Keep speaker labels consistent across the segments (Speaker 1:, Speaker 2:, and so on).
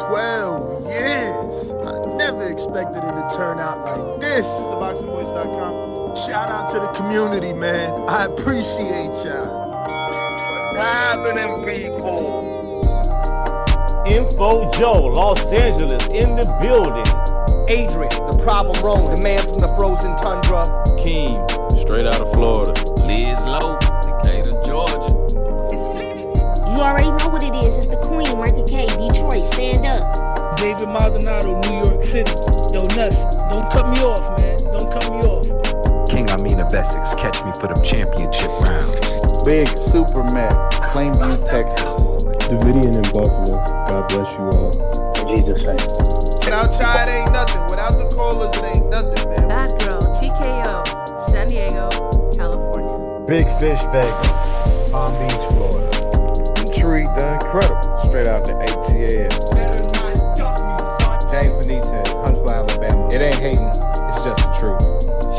Speaker 1: 12 years. I never expected it to turn out like this. ThaBoxingvoice.com. Shout out to the community, man. I appreciate y'all.
Speaker 2: What's happening, people?
Speaker 3: Info Joe, Los Angeles, in the building.
Speaker 4: Adrian, the problem rolling, the man from the frozen tundra.
Speaker 5: Keem, straight out of Florida.
Speaker 2: Liz Lowe, Decatur, Georgia.
Speaker 6: You already know what it is. It's the Queen, Martha K, Detroit, stand up.
Speaker 7: David Maldonado, New York City. Yo, Nuts, don't cut me off, man. Don't cut me off.
Speaker 8: King Amina of Essex, catch me for them championship rounds.
Speaker 9: Big Super Mac, Plainview, Texas.
Speaker 10: Davidian in Buffalo. God bless you all.
Speaker 9: In Jesus' name.
Speaker 1: Without y'all, it ain't nothing. Without the callers, it ain't nothing, man.
Speaker 11: Bad Girl, TKO, San Diego, California.
Speaker 12: Big Fish, Vegas, Palm Beach, Florida.
Speaker 13: Intrigue, the Incredible, straight out the ATL.
Speaker 14: James Benitez, Huntsville, Alabama. It ain't hating, it's just the truth.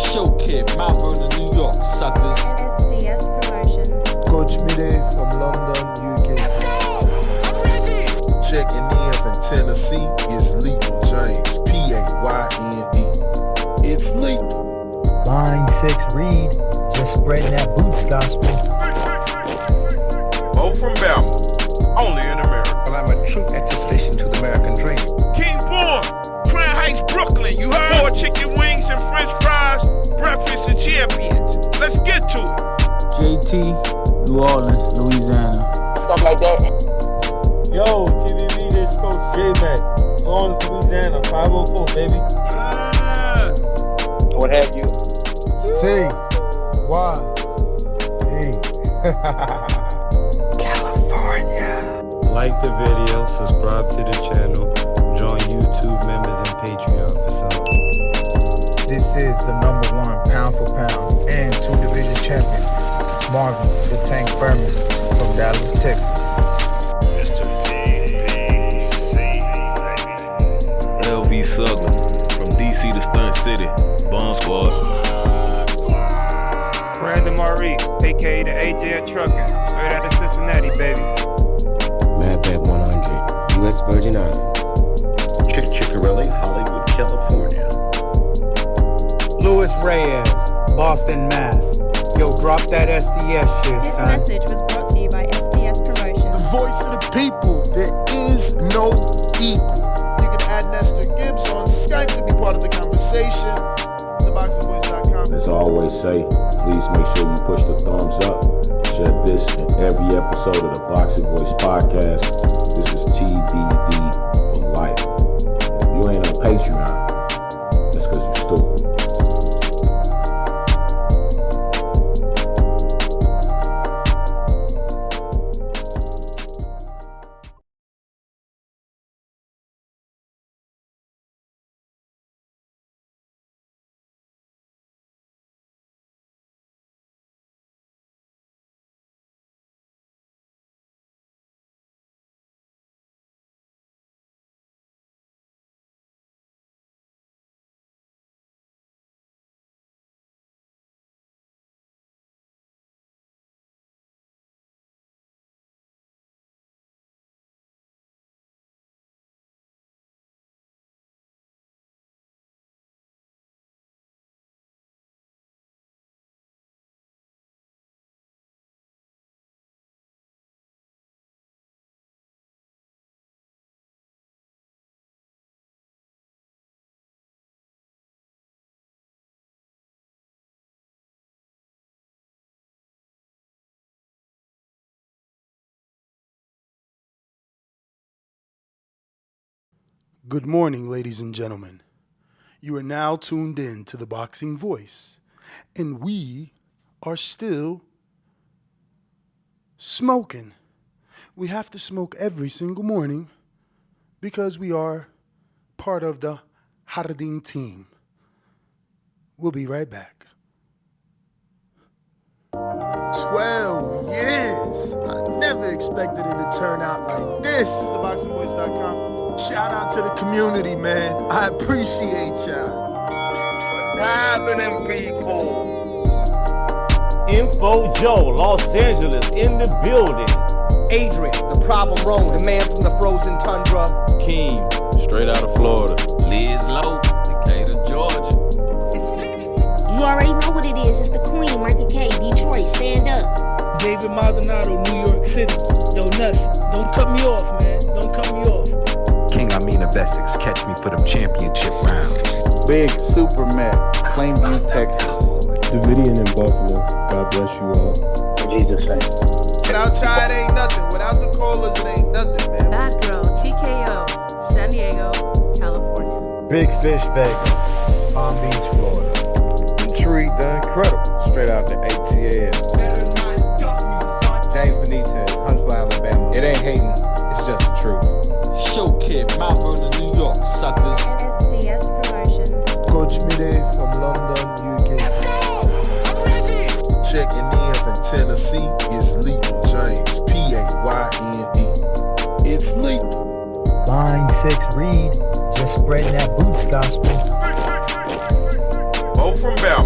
Speaker 5: Show Kid, Mount Vernon, New York, suckers.
Speaker 11: SDS Promotions.
Speaker 12: Coach Mide from London, UK.
Speaker 1: Checking in from Tennessee, it's Lethal James, P-A-Y-N-E. It's lethal.
Speaker 15: Line 6 Reed, just spreading that boots gospel.
Speaker 16: Beau from Bama, only in America.
Speaker 8: Well, I'm a true attestation to the American dream.
Speaker 16: King Born, Crown Heights, Brooklyn. You heard? 4 chicken wings and french fries, breakfast and champions. Let's get to it.
Speaker 17: JT, New Orleans, Louisiana.
Speaker 4: Stuff like that.
Speaker 12: Yo, TVV, this Coach J-Mac. New Orleans, Louisiana, 504, baby.
Speaker 9: What have you?
Speaker 12: C. Y. E.
Speaker 8: California.
Speaker 10: Like the video, subscribe to the channel, join YouTube members and Patreon for some.
Speaker 15: This is the #1 pound for pound and 2-division champion, Marvin the Tank Furman from Dallas, Texas.
Speaker 5: LV Sugler, from DC to Stunt City, Bomb Squad.
Speaker 2: Brandon Maurice, a.k.a. the AJ Trucking, straight out of Cincinnati, baby.
Speaker 10: Madbat 100, U.S. Virgin Islands.
Speaker 8: Chick Chickarelli, Hollywood, California.
Speaker 4: Louis Reyes, Boston, Mass. Yo, drop that SDS shit,
Speaker 11: This
Speaker 4: son.
Speaker 11: message was brought to you by SDS Promotions.
Speaker 1: The voice of the people, there is no equal. You can add Nestor Gibbs on Skype to be part of the conversation. ThaBoxingvoice.com.
Speaker 10: As I always say, please make sure you push the thumbs up. Share this in every episode of the Boxing Voice podcast. This is TBV for life. If you ain't on Patreon, that's because you're stupid.
Speaker 1: Good morning, ladies and gentlemen. You are now tuned in to the Boxing Voice, and we are still smoking. We have to smoke every single morning because we are part of the Hardin team. We'll be right back. 12 years. I never expected it to turn out like this. ThaBoxingvoice.com. Shout out to the community, man. I appreciate y'all.
Speaker 2: What's happening, people?
Speaker 3: Info Joe, Los Angeles, in the building.
Speaker 4: Adrian, the problem wrong. The man from the frozen tundra.
Speaker 5: Keem, straight out of Florida. Liz Lowe, Decatur, Georgia.
Speaker 6: You already know what it is. It's the Queen, Martha K, Detroit, stand up.
Speaker 7: David Maldonado, New York City. Yo, Nuss, don't cut me off, man. Don't cut me off.
Speaker 8: King Amin of Essex, catch me for them championship rounds.
Speaker 9: Big Superman, Plainview, Texas.
Speaker 18: Davidian in Buffalo. God bless you all.
Speaker 9: In Jesus' name.
Speaker 1: Outside ain't nothing. Without the callers, it ain't nothing, man.
Speaker 11: Bad Girl, TKO, San Diego, California.
Speaker 15: Big Fish Vegas, Palm Beach, Florida.
Speaker 13: Intrigue the Incredible, straight out the ATL.
Speaker 14: James Benitez, Huntsville, Alabama. It ain't hating, it's just the truth.
Speaker 3: Show Kid, Mount Vernon, New York, suckers.
Speaker 11: SDS Promotions.
Speaker 15: Coach Mide from London, UK.
Speaker 1: Checking in from Tennessee is Lethal James, P-A-Y-N-E. It's lethal.
Speaker 15: Line 6 Reed, just spreading that boots gospel.
Speaker 16: Beau from Bama,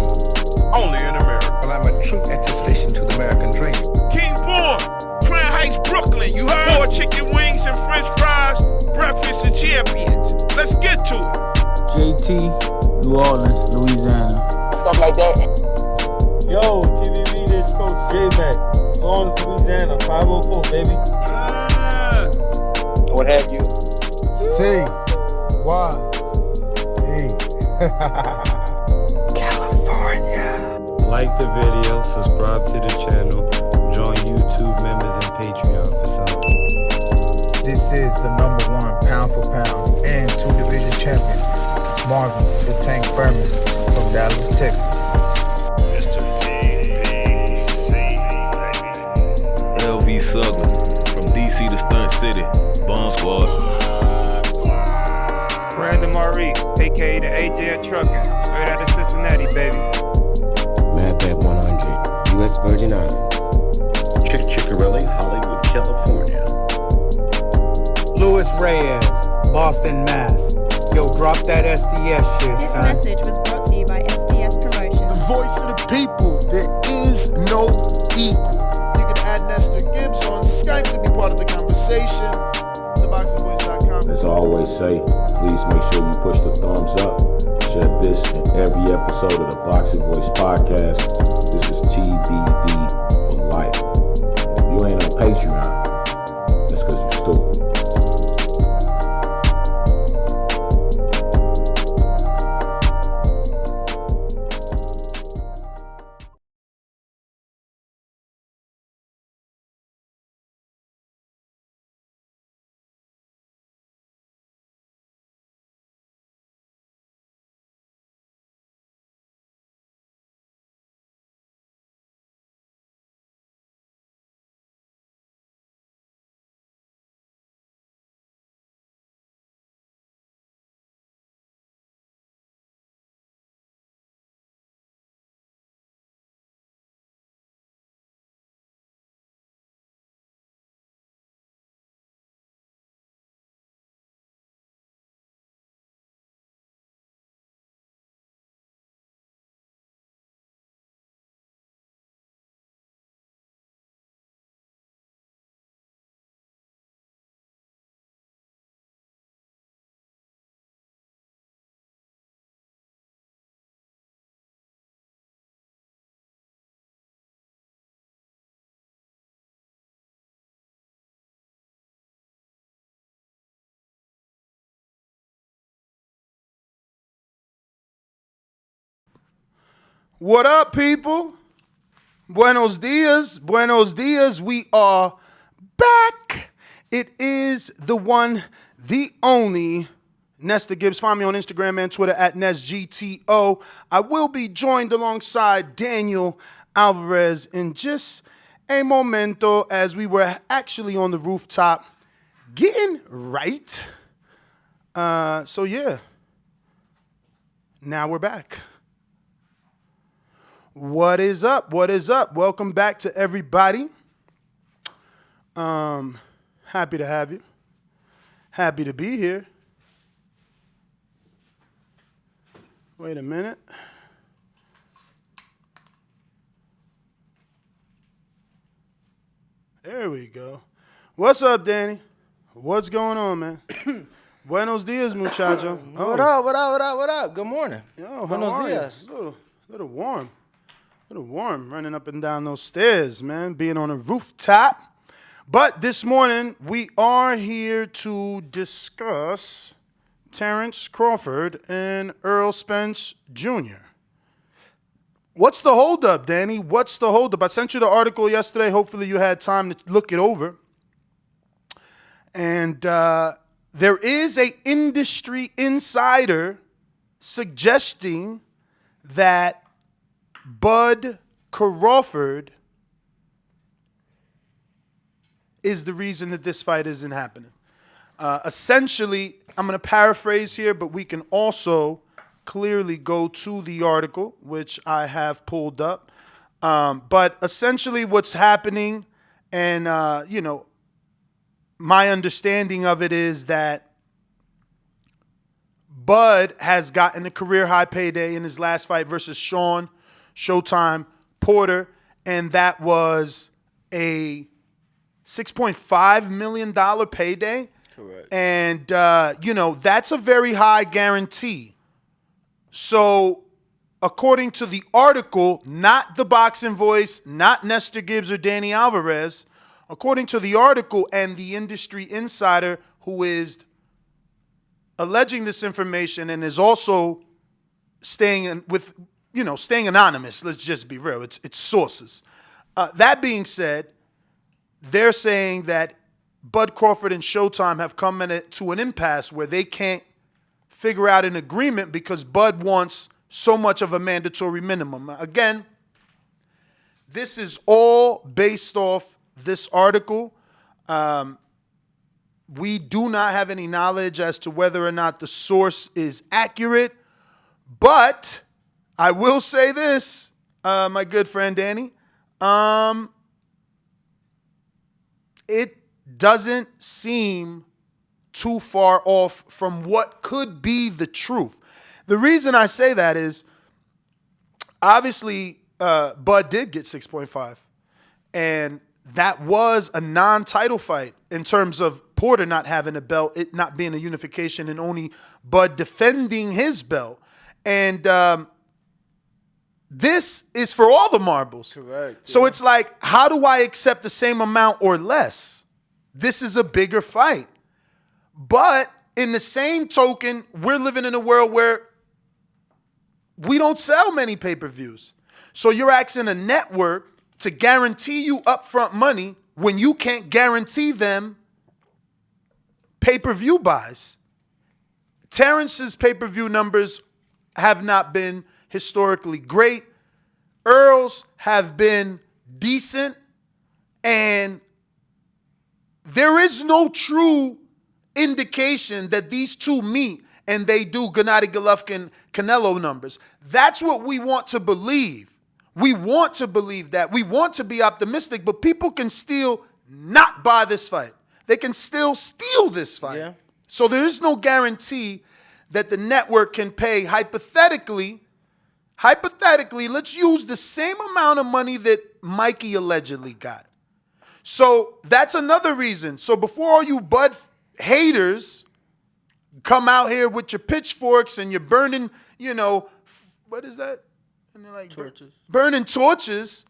Speaker 16: only in America.
Speaker 8: Well, I'm a true attestation to the American dream.
Speaker 16: King Born, Crown Heights, Brooklyn. You heard? 4 chicken wings and French fries, breakfast of champions. Let's get to it.
Speaker 17: JT, New Orleans, Louisiana.
Speaker 4: Stuff like that.
Speaker 12: Yo, TVV, this Coach J-Mac. Lawrence, Louisiana, 504, baby.
Speaker 9: What have you?
Speaker 15: C. Y. E. California.
Speaker 18: Like the video, subscribe to the channel, join YouTube members and Patreon for something.
Speaker 15: This is the #1 pound for pound and 2 division champion, Marvin the Tank Furman from Dallas, Texas.
Speaker 5: LB Southern, from DC to Stunt City, Bomb Squad.
Speaker 2: Brandon Maurice, aka the AJ at Trucking, straight out of Cincinnati, baby.
Speaker 3: Madbat 100, U.S. Virgin Islands.
Speaker 5: Chick Chickarelli, Hollywood, California.
Speaker 17: Louis Reyes, Boston, Mass. Yo, drop that SDS shit,
Speaker 11: This
Speaker 17: son.
Speaker 11: message was brought to you by SDS Promotions.
Speaker 1: The voice of the people, there is no equal. You can add Nestor Gibbs on Skype to be part of the conversation. ThaBoxingvoice.com.
Speaker 10: As I always say, please make sure you push the thumbs up. Share this in every episode of the Boxing Voice podcast. This is TBD for life. If you ain't on Patreon, that's because you're stupid.
Speaker 1: What up, people? Buenos dias, buenos dias. We are back. It is the one, the only Nestor Gibbs. Find me on Instagram and Twitter at NestGTO. I will be joined alongside Daniel Alvarez in just a momento as we were actually on the rooftop getting right. So yeah, now we're back. What is up? What is up? Welcome back to everybody. Happy to have you. Happy to be here. Wait a minute. There we go. What's up, Danny? What's going on, man? Buenos dias, muchacho.
Speaker 19: What up? Good morning.
Speaker 1: Yo,
Speaker 19: Buenos
Speaker 1: how are
Speaker 19: dias.
Speaker 1: you? Little warm, running up and down those stairs, man, being on a rooftop. But this morning, we are here to discuss Terrence Crawford and Earl Spence Jr. What's the holdup, Danny? What's the holdup? I sent you the article yesterday. Hopefully you had time to look it over. And there is an industry insider suggesting that Bud Crawford is the reason that this fight isn't happening. Essentially, I'm going to paraphrase here, but we can also clearly go to the article, which I have pulled up. But essentially what's happening, and, my understanding of it is that Bud has gotten a career-high payday in his last fight versus Showtime Porter, and that was a $6.5 million payday.
Speaker 19: Correct.
Speaker 1: And, that's a very high guarantee. So, according to the article, not the Boxing Voice, not Nestor Gibbs or Danny Alvarez, according to the article and the industry insider who is alleging this information and is also staying anonymous, let's just be real, it's sources. That being said, they're saying that Bud Crawford and Showtime have come to an impasse where they can't figure out an agreement because Bud wants so much of a mandatory minimum. Again, this is all based off this article. We do not have any knowledge as to whether or not the source is accurate, but I will say this, my good friend Danny, it doesn't seem too far off from what could be the truth. The reason I say that is, obviously, Bud did get 6.5, and that was a non-title fight in terms of Porter not having a belt, it not being a unification, and only Bud defending his belt. And this is for all the marbles.
Speaker 19: Correct.
Speaker 1: So it's like, how do I accept the same amount or less? This is a bigger fight. But in the same token, we're living in a world where we don't sell many pay-per-views. So you're asking a network to guarantee you upfront money when you can't guarantee them pay-per-view buys. Terrence's pay-per-view numbers have not been historically great. Earl's have been decent. And there is no true indication that these two meet and they do Gennady Golovkin Canelo numbers. That's what we want to believe. We want to believe that. We want to be optimistic, but people can still not buy this fight. They can still steal this fight.
Speaker 19: Yeah.
Speaker 1: So there is no guarantee that the network can pay hypothetically, let's use the same amount of money that Mikey allegedly got. So that's another reason. So before all you Bud haters come out here with your pitchforks and you're burning, what is that? And they're like
Speaker 19: torches.
Speaker 1: Burning torches,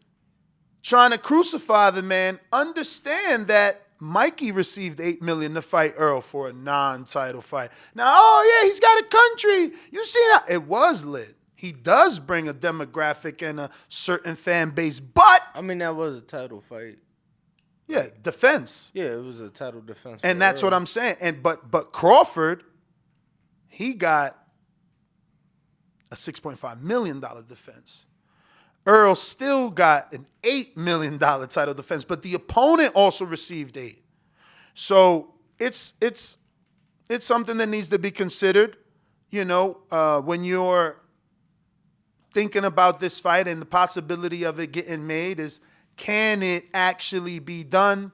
Speaker 1: trying to crucify the man. Understand that Mikey received $8 million to fight Earl for a non-title fight. Now, he's got a country. You see that? It was lit. He does bring a demographic and a certain fan base, but
Speaker 19: I mean, that was a title fight.
Speaker 1: Yeah, defense.
Speaker 19: Yeah, it was a title defense.
Speaker 1: And that's what I'm saying. And but Crawford, he got a $6.5 million defense. Earl still got an $8 million title defense, but the opponent also received 8. So it's something that needs to be considered, when you're thinking about this fight and the possibility of it getting made is, can it actually be done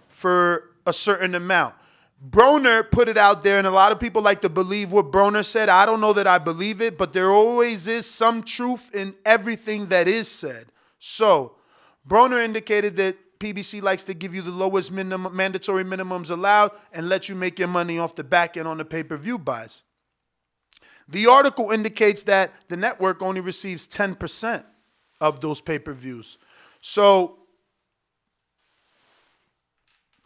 Speaker 1: for a certain amount? Broner put it out there, and a lot of people like to believe what Broner said. I don't know that I believe it, but there always is some truth in everything that is said. So Broner indicated that PBC likes to give you the lowest mandatory minimums allowed and let you make your money off the back end on the pay-per-view buys. The article indicates that the network only receives 10% of those pay-per-views. So,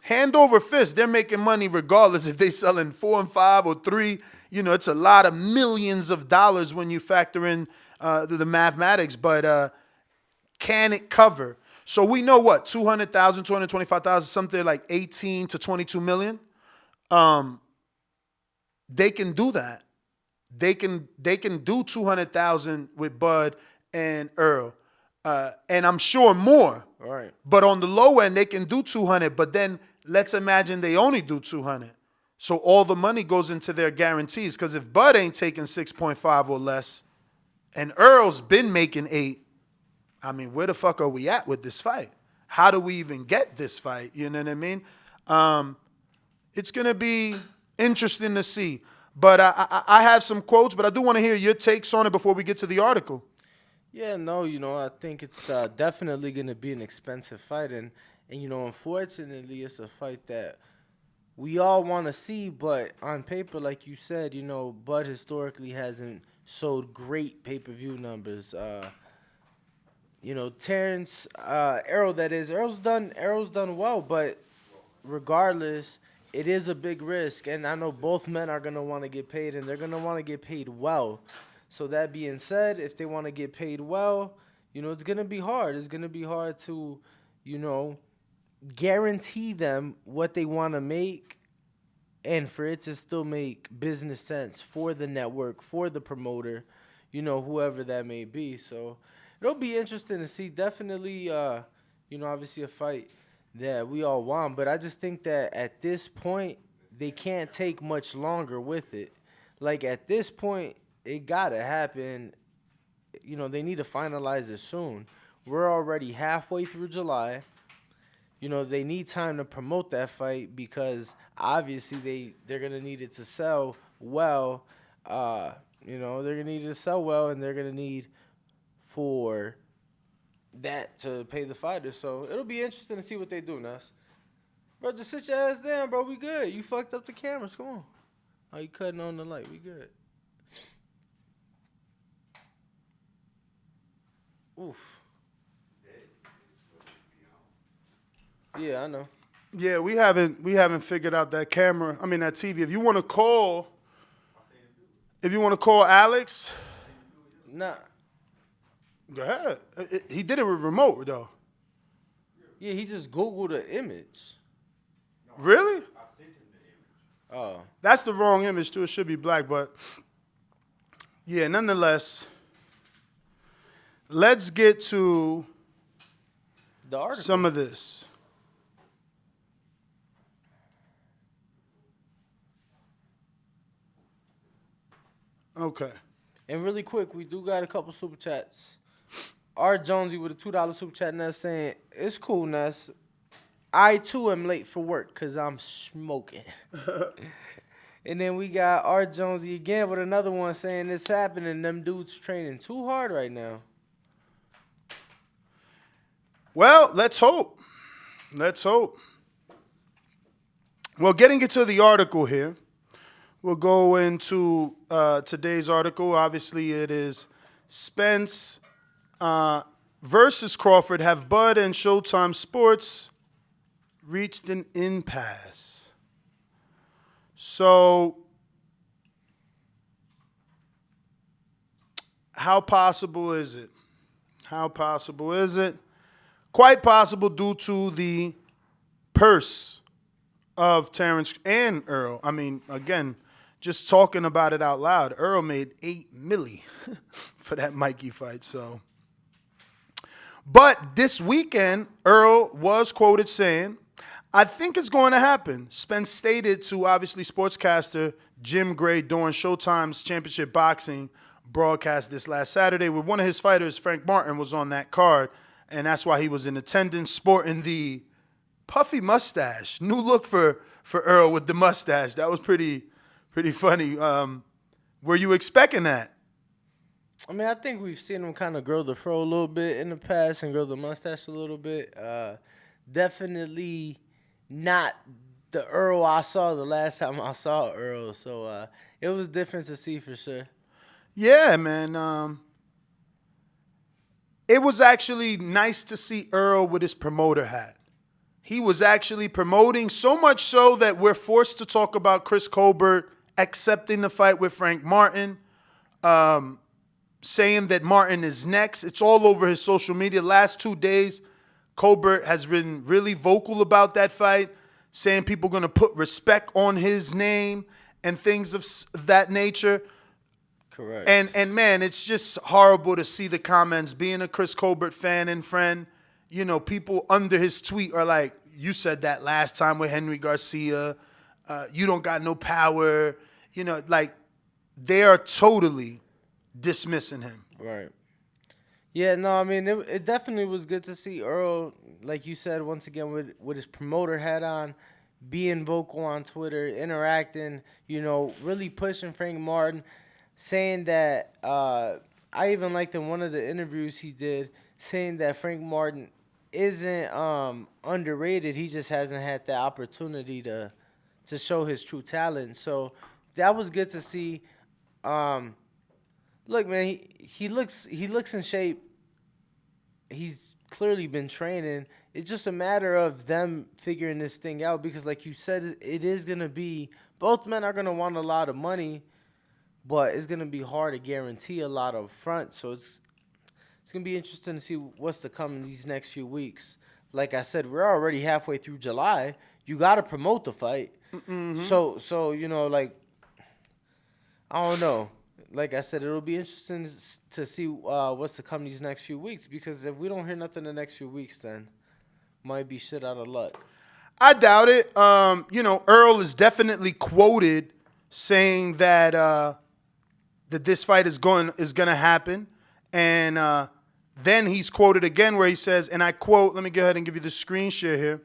Speaker 1: hand over fist, they're making money regardless if they're selling 4 and 5 or 3. You know, it's a lot of millions of dollars when you factor in the mathematics, but can it cover? So we know what, 200,000, 225,000, something like 18 to 22 million. They can do that. They can do 200,000 with Bud and Earl, and I'm sure more.
Speaker 19: All right.
Speaker 1: But on the low end, they can do 200. But then let's imagine they only do 200. So all the money goes into their guarantees. Because if Bud ain't taking 6.5 or less, and Earl's been making 8, I mean, where the fuck are we at with this fight? How do we even get this fight? You know what I mean? It's gonna be interesting to see. But I have some quotes, but I do want to hear your takes on it before we get to the article.
Speaker 19: Yeah, no, I think it's definitely going to be an expensive fight. And, unfortunately, it's a fight that we all want to see. But on paper, like you said, Bud historically hasn't sold great pay-per-view numbers. Terrence, Errol, that is, Errol's done well. But regardless, it is a big risk, and I know both men are going to want to get paid, and they're going to want to get paid well. So that being said, if they want to get paid well, it's going to be hard. It's going to be hard to, guarantee them what they want to make and for it to still make business sense for the network, for the promoter, whoever that may be. So it'll be interesting to see. Definitely, obviously a fight that we all want, but I just think that at this point, they can't take much longer with it. Like, at this point, it got to happen. They need to finalize it soon. We're already halfway through July. They need time to promote that fight because, obviously, they're going to need it to sell well. They're going to need it to sell well, and they're going to need for that to pay the fighter. So it'll be interesting to see what they do, Ness. Bro, just sit your ass down, bro. We good. You fucked up the cameras. Come on. Oh, you cutting on the light. We good. Oof. Yeah, I know.
Speaker 1: Yeah, we haven't figured out that camera. I mean that TV. If you want to call Alex,
Speaker 19: nah.
Speaker 1: Go ahead. He did it with remote, though.
Speaker 19: Yeah, he just Googled the image.
Speaker 1: Really?
Speaker 19: Oh.
Speaker 1: That's the wrong image, too. It should be black, but yeah, nonetheless, let's get to
Speaker 19: the article.
Speaker 1: Some of this. Okay.
Speaker 19: And really quick, we do got a couple super chats. R. Jonesy with a $2 super chat, Ness, saying, it's cool, Ness. I, too, am late for work because I'm smoking. And then we got R. Jonesy again with another one saying, it's happening. Them dudes training too hard right now.
Speaker 1: Well, let's hope. Let's hope. Well, getting into the article here, we'll go into today's article. Obviously, it is Spence versus Crawford. Have Bud and Showtime Sports reached an impasse? So, how possible is it? How possible is it? Quite possible due to the purse of Terrence and Earl. I mean, again, just talking about it out loud, Earl made $8 million for that Mikey fight. So, but this weekend, Earl was quoted saying, I think it's going to happen. Spence stated to, obviously, sportscaster Jim Gray during Showtime's championship boxing broadcast this last Saturday, where one of his fighters, Frank Martin, was on that card, and that's why he was in attendance sporting the puffy mustache. New look for Earl with the mustache. That was pretty funny. Were you expecting that?
Speaker 19: I mean, I think we've seen him kind of grow the fro a little bit in the past and grow the mustache a little bit. definitely not the Earl I saw the last time I saw Earl. So it was different to see for sure.
Speaker 1: Yeah, man. It was actually nice to see Earl with his promoter hat. He was actually promoting, so much so that we're forced to talk about Chris Colbert accepting the fight with Frank Martin, saying that Martin is next. It's all over his social media. Last 2 days, Colbert has been really vocal about that fight, saying people are going to put respect on his name and things of that nature.
Speaker 19: Correct.
Speaker 1: And man, it's just horrible to see the comments. Being a Chris Colbert fan and friend, you know, people under his tweet are like, you said that last time with Henry Garcia. You don't got no power. You know, like, they are totally dismissing him.
Speaker 19: Right. Yeah, no, I mean, it definitely was good to see Earl, like you said, once again, with his promoter hat on, being vocal on Twitter, interacting, you know, really pushing Frank Martin, saying that, I even liked in one of the interviews he did, saying that Frank Martin isn't underrated. He just hasn't had the opportunity to show his true talent. So that was good to see. Look, man, he looks in shape. He's clearly been training. It's just a matter of them figuring this thing out because, like you said, it is going to be – both men are going to want a lot of money, but it's going to be hard to guarantee a lot up front. So it's going to be interesting to see what's to come in these next few weeks. Like I said, we're already halfway through July. You got to promote the fight. Mm-hmm. So you know, like, I don't know. Like I said, it'll be interesting to see what's to come these next few weeks because if we don't hear nothing the next few weeks, then might be shit out of luck.
Speaker 1: I doubt it. You know, Earl is definitely quoted saying that that this fight is going to happen, and then he's quoted again where he says, and I quote, let me go ahead and give you the screen share here.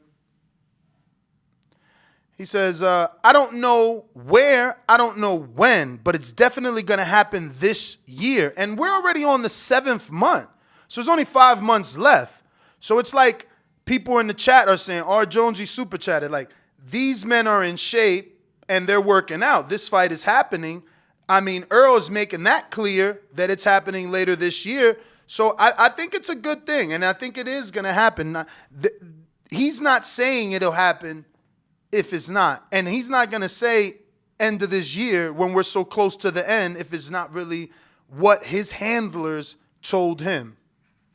Speaker 1: He says, I don't know where, I don't know when, but it's definitely going to happen this year. And we're already on the 7th month. So there's only 5 months left. So it's like people in the chat are saying, R. Jonesy super chatted, like, these men are in shape and they're working out. This fight is happening. I mean, Earl is making that clear that it's happening later this year. So I think it's a good thing, and I think it is going to happen. He's not saying it'll happen if it's not. And he's not going to say end of this year when we're so close to the end if it's not really what his handlers told him.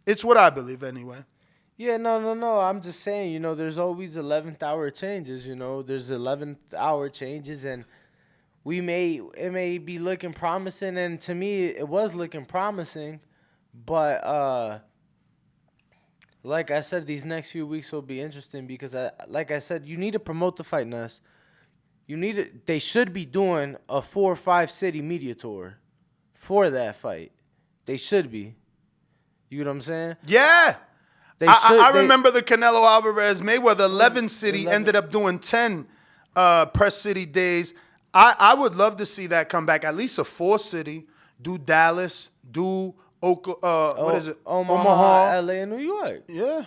Speaker 1: It's what I believe anyway.
Speaker 19: Yeah, no. I'm just saying, you know, there's always 11th hour changes, you know. There's 11th hour changes, and it may be looking promising, and to me it was looking promising. But like I said, these next few weeks will be interesting because, like I said, you need to promote the fight, Nuss. They should be doing a 4 or 5 city media tour for that fight. They should be. You know what I'm saying?
Speaker 1: Yeah. I remember the Canelo Alvarez Mayweather 11 city ended up doing 10 press city days. I would love to see that come back. At least a 4 city. Do Dallas. Do what is it?
Speaker 19: Omaha, LA, and New York.
Speaker 1: Yeah.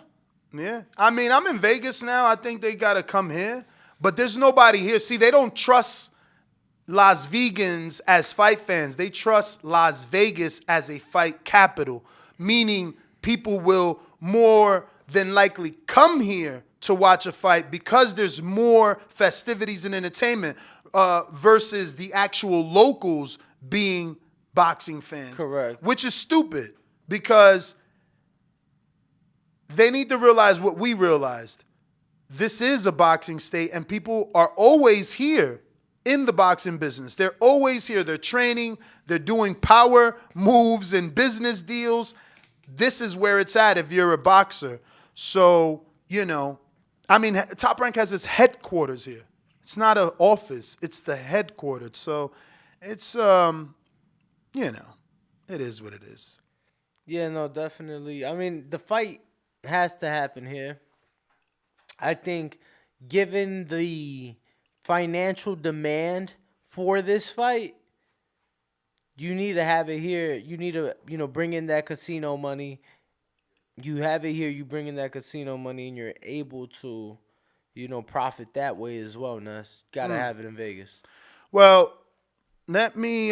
Speaker 1: I mean, I'm in Vegas now. I think they got to come here. But there's nobody here. See, they don't trust Las Vegans as fight fans. They trust Las Vegas as a fight capital, meaning people will more than likely come here to watch a fight because there's more festivities and entertainment versus the actual locals being boxing fans.
Speaker 19: Correct.
Speaker 1: Which is stupid because they need to realize what we realized. This is a boxing state and people are always here in the boxing business. They're always here. They're training. They're doing power moves and business deals. This is where it's at if you're a boxer. So, you know, I mean, Top Rank has its headquarters here. It's not an office. It's the headquarters. So it's, you know, it is what it is.
Speaker 19: Yeah, no, definitely. I mean, the fight has to happen here. I think given the financial demand for this fight, you need to have it here. You need to, you know, bring in that casino money, you have it here, you bring in that casino money, and you're able to, profit that way as well, Nuss. Gotta have it in Vegas.
Speaker 1: Well, let me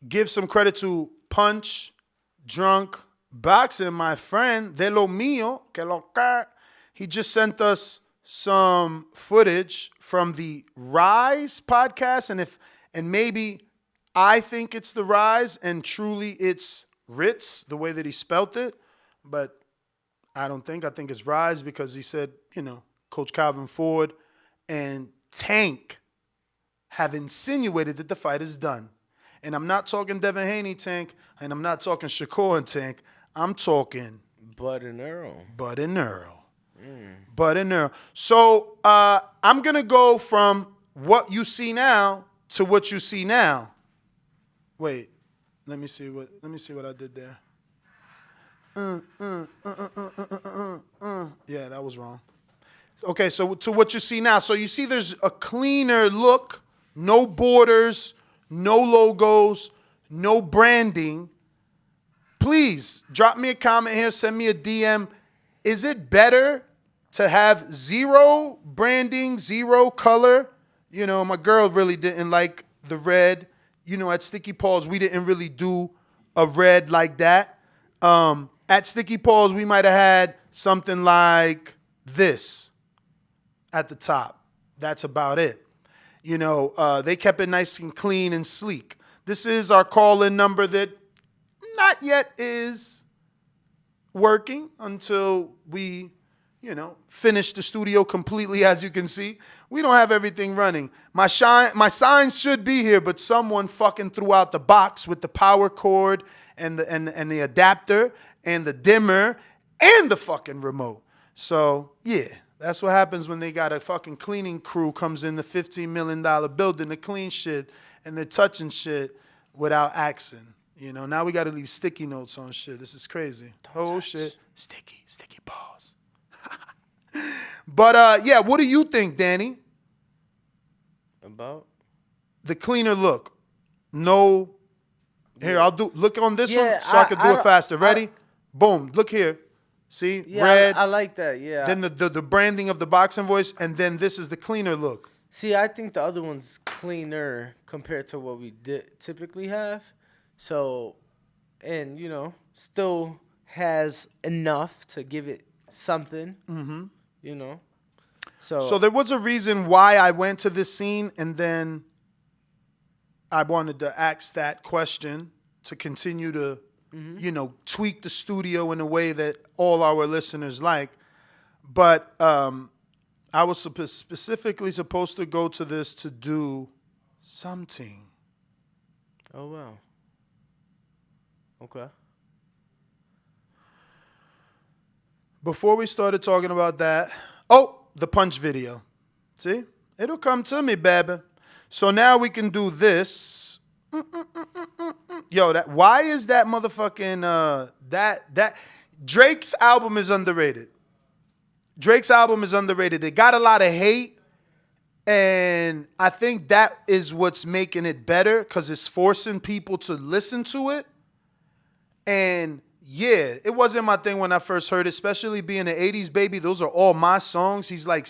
Speaker 1: give some credit to Punch Drunk Boxing, my friend, de lo mío, que lo que. He just sent us some footage from the Rise podcast, and maybe I think it's the Rise, and truly it's Ritz, the way that he spelt it, but I don't think. I think it's Rise because he said, Coach Calvin Ford and Tank have insinuated that the fight is done. And I'm not talking Devin Haney, Tank, and I'm not talking Shakur and Tank. I'm talking
Speaker 19: Bud and Earl.
Speaker 1: Bud and Earl. Bud and Earl. So I'm going to go from what you see now to what you see now. Wait, let me see what I did there. Yeah, that was wrong. Okay, so to what you see now. So you see there's a cleaner look, no borders, no logos, no branding. Please drop me a comment here, send me a DM. Is it better to have zero branding, zero color? My girl really didn't like the red. At Sticky Paws, we didn't really do a red like that. At Sticky Paws, we might have had something like this at the top. That's about it. They kept it nice and clean and sleek. This is our call-in number that not yet is working until we, finish the studio completely. As you can see, we don't have everything running. My signs should be here, but someone fucking threw out the box with the power cord and the adapter and the dimmer and the fucking remote. So yeah, that's what happens when they got a fucking cleaning crew comes in the $15 million building to clean shit, and they're touching shit without asking. Now we got to leave sticky notes on shit. This is crazy. Shit. Sticky paws. But yeah, what do you think, Danny?
Speaker 19: About?
Speaker 1: The cleaner look. No. Here, look on this one so I can do it faster. Ready? Boom. Look here. See?
Speaker 19: Yeah,
Speaker 1: red.
Speaker 19: I like that, yeah.
Speaker 1: Then the branding of the Boxing Voice, and then this is the cleaner look.
Speaker 19: See, I think the other one's cleaner compared to what we typically have. So, and, still has enough to give it something, So
Speaker 1: there was a reason why I went to this scene, and then I wanted to ask that question to continue to, tweak the studio in a way that all our listeners like. But I was specifically supposed to go to this to do something.
Speaker 19: Oh, wow. Okay.
Speaker 1: Before we started talking about that, the punch video. See? It'll come to me, baby. So now we can do this. Yo, why is that motherfucking that Drake's album is underrated. Drake's album is underrated. It got a lot of hate, and I think that is what's making it better because it's forcing people to listen to it. And yeah, it wasn't my thing when I first heard it, especially being an 80s baby. Those are all my songs. He's like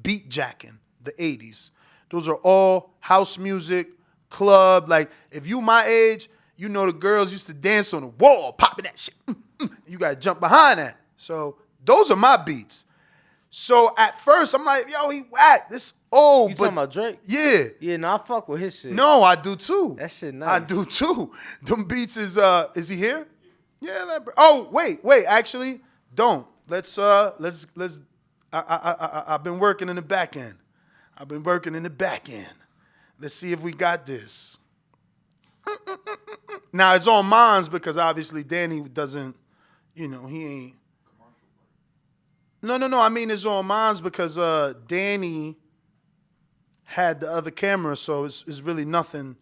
Speaker 1: beat jacking the 80s. Those are all house music, club. Like, if you my age, the girls used to dance on the wall, popping that shit. You got to jump behind that. So those are my beats. So at first, I'm like, yo, he whack. This old.
Speaker 19: You talking about Drake?
Speaker 1: Yeah.
Speaker 19: Yeah, no, I fuck with his shit.
Speaker 1: No, I do too.
Speaker 19: That shit nice.
Speaker 1: I do too. Them beats is he here? Yeah. Wait. Actually, don't. Let's. I've been working in the back end. Let's see if we got this. Now it's on mines because obviously Danny doesn't. He ain't. No. I mean, it's on mines because Danny had the other camera, so it's really nothing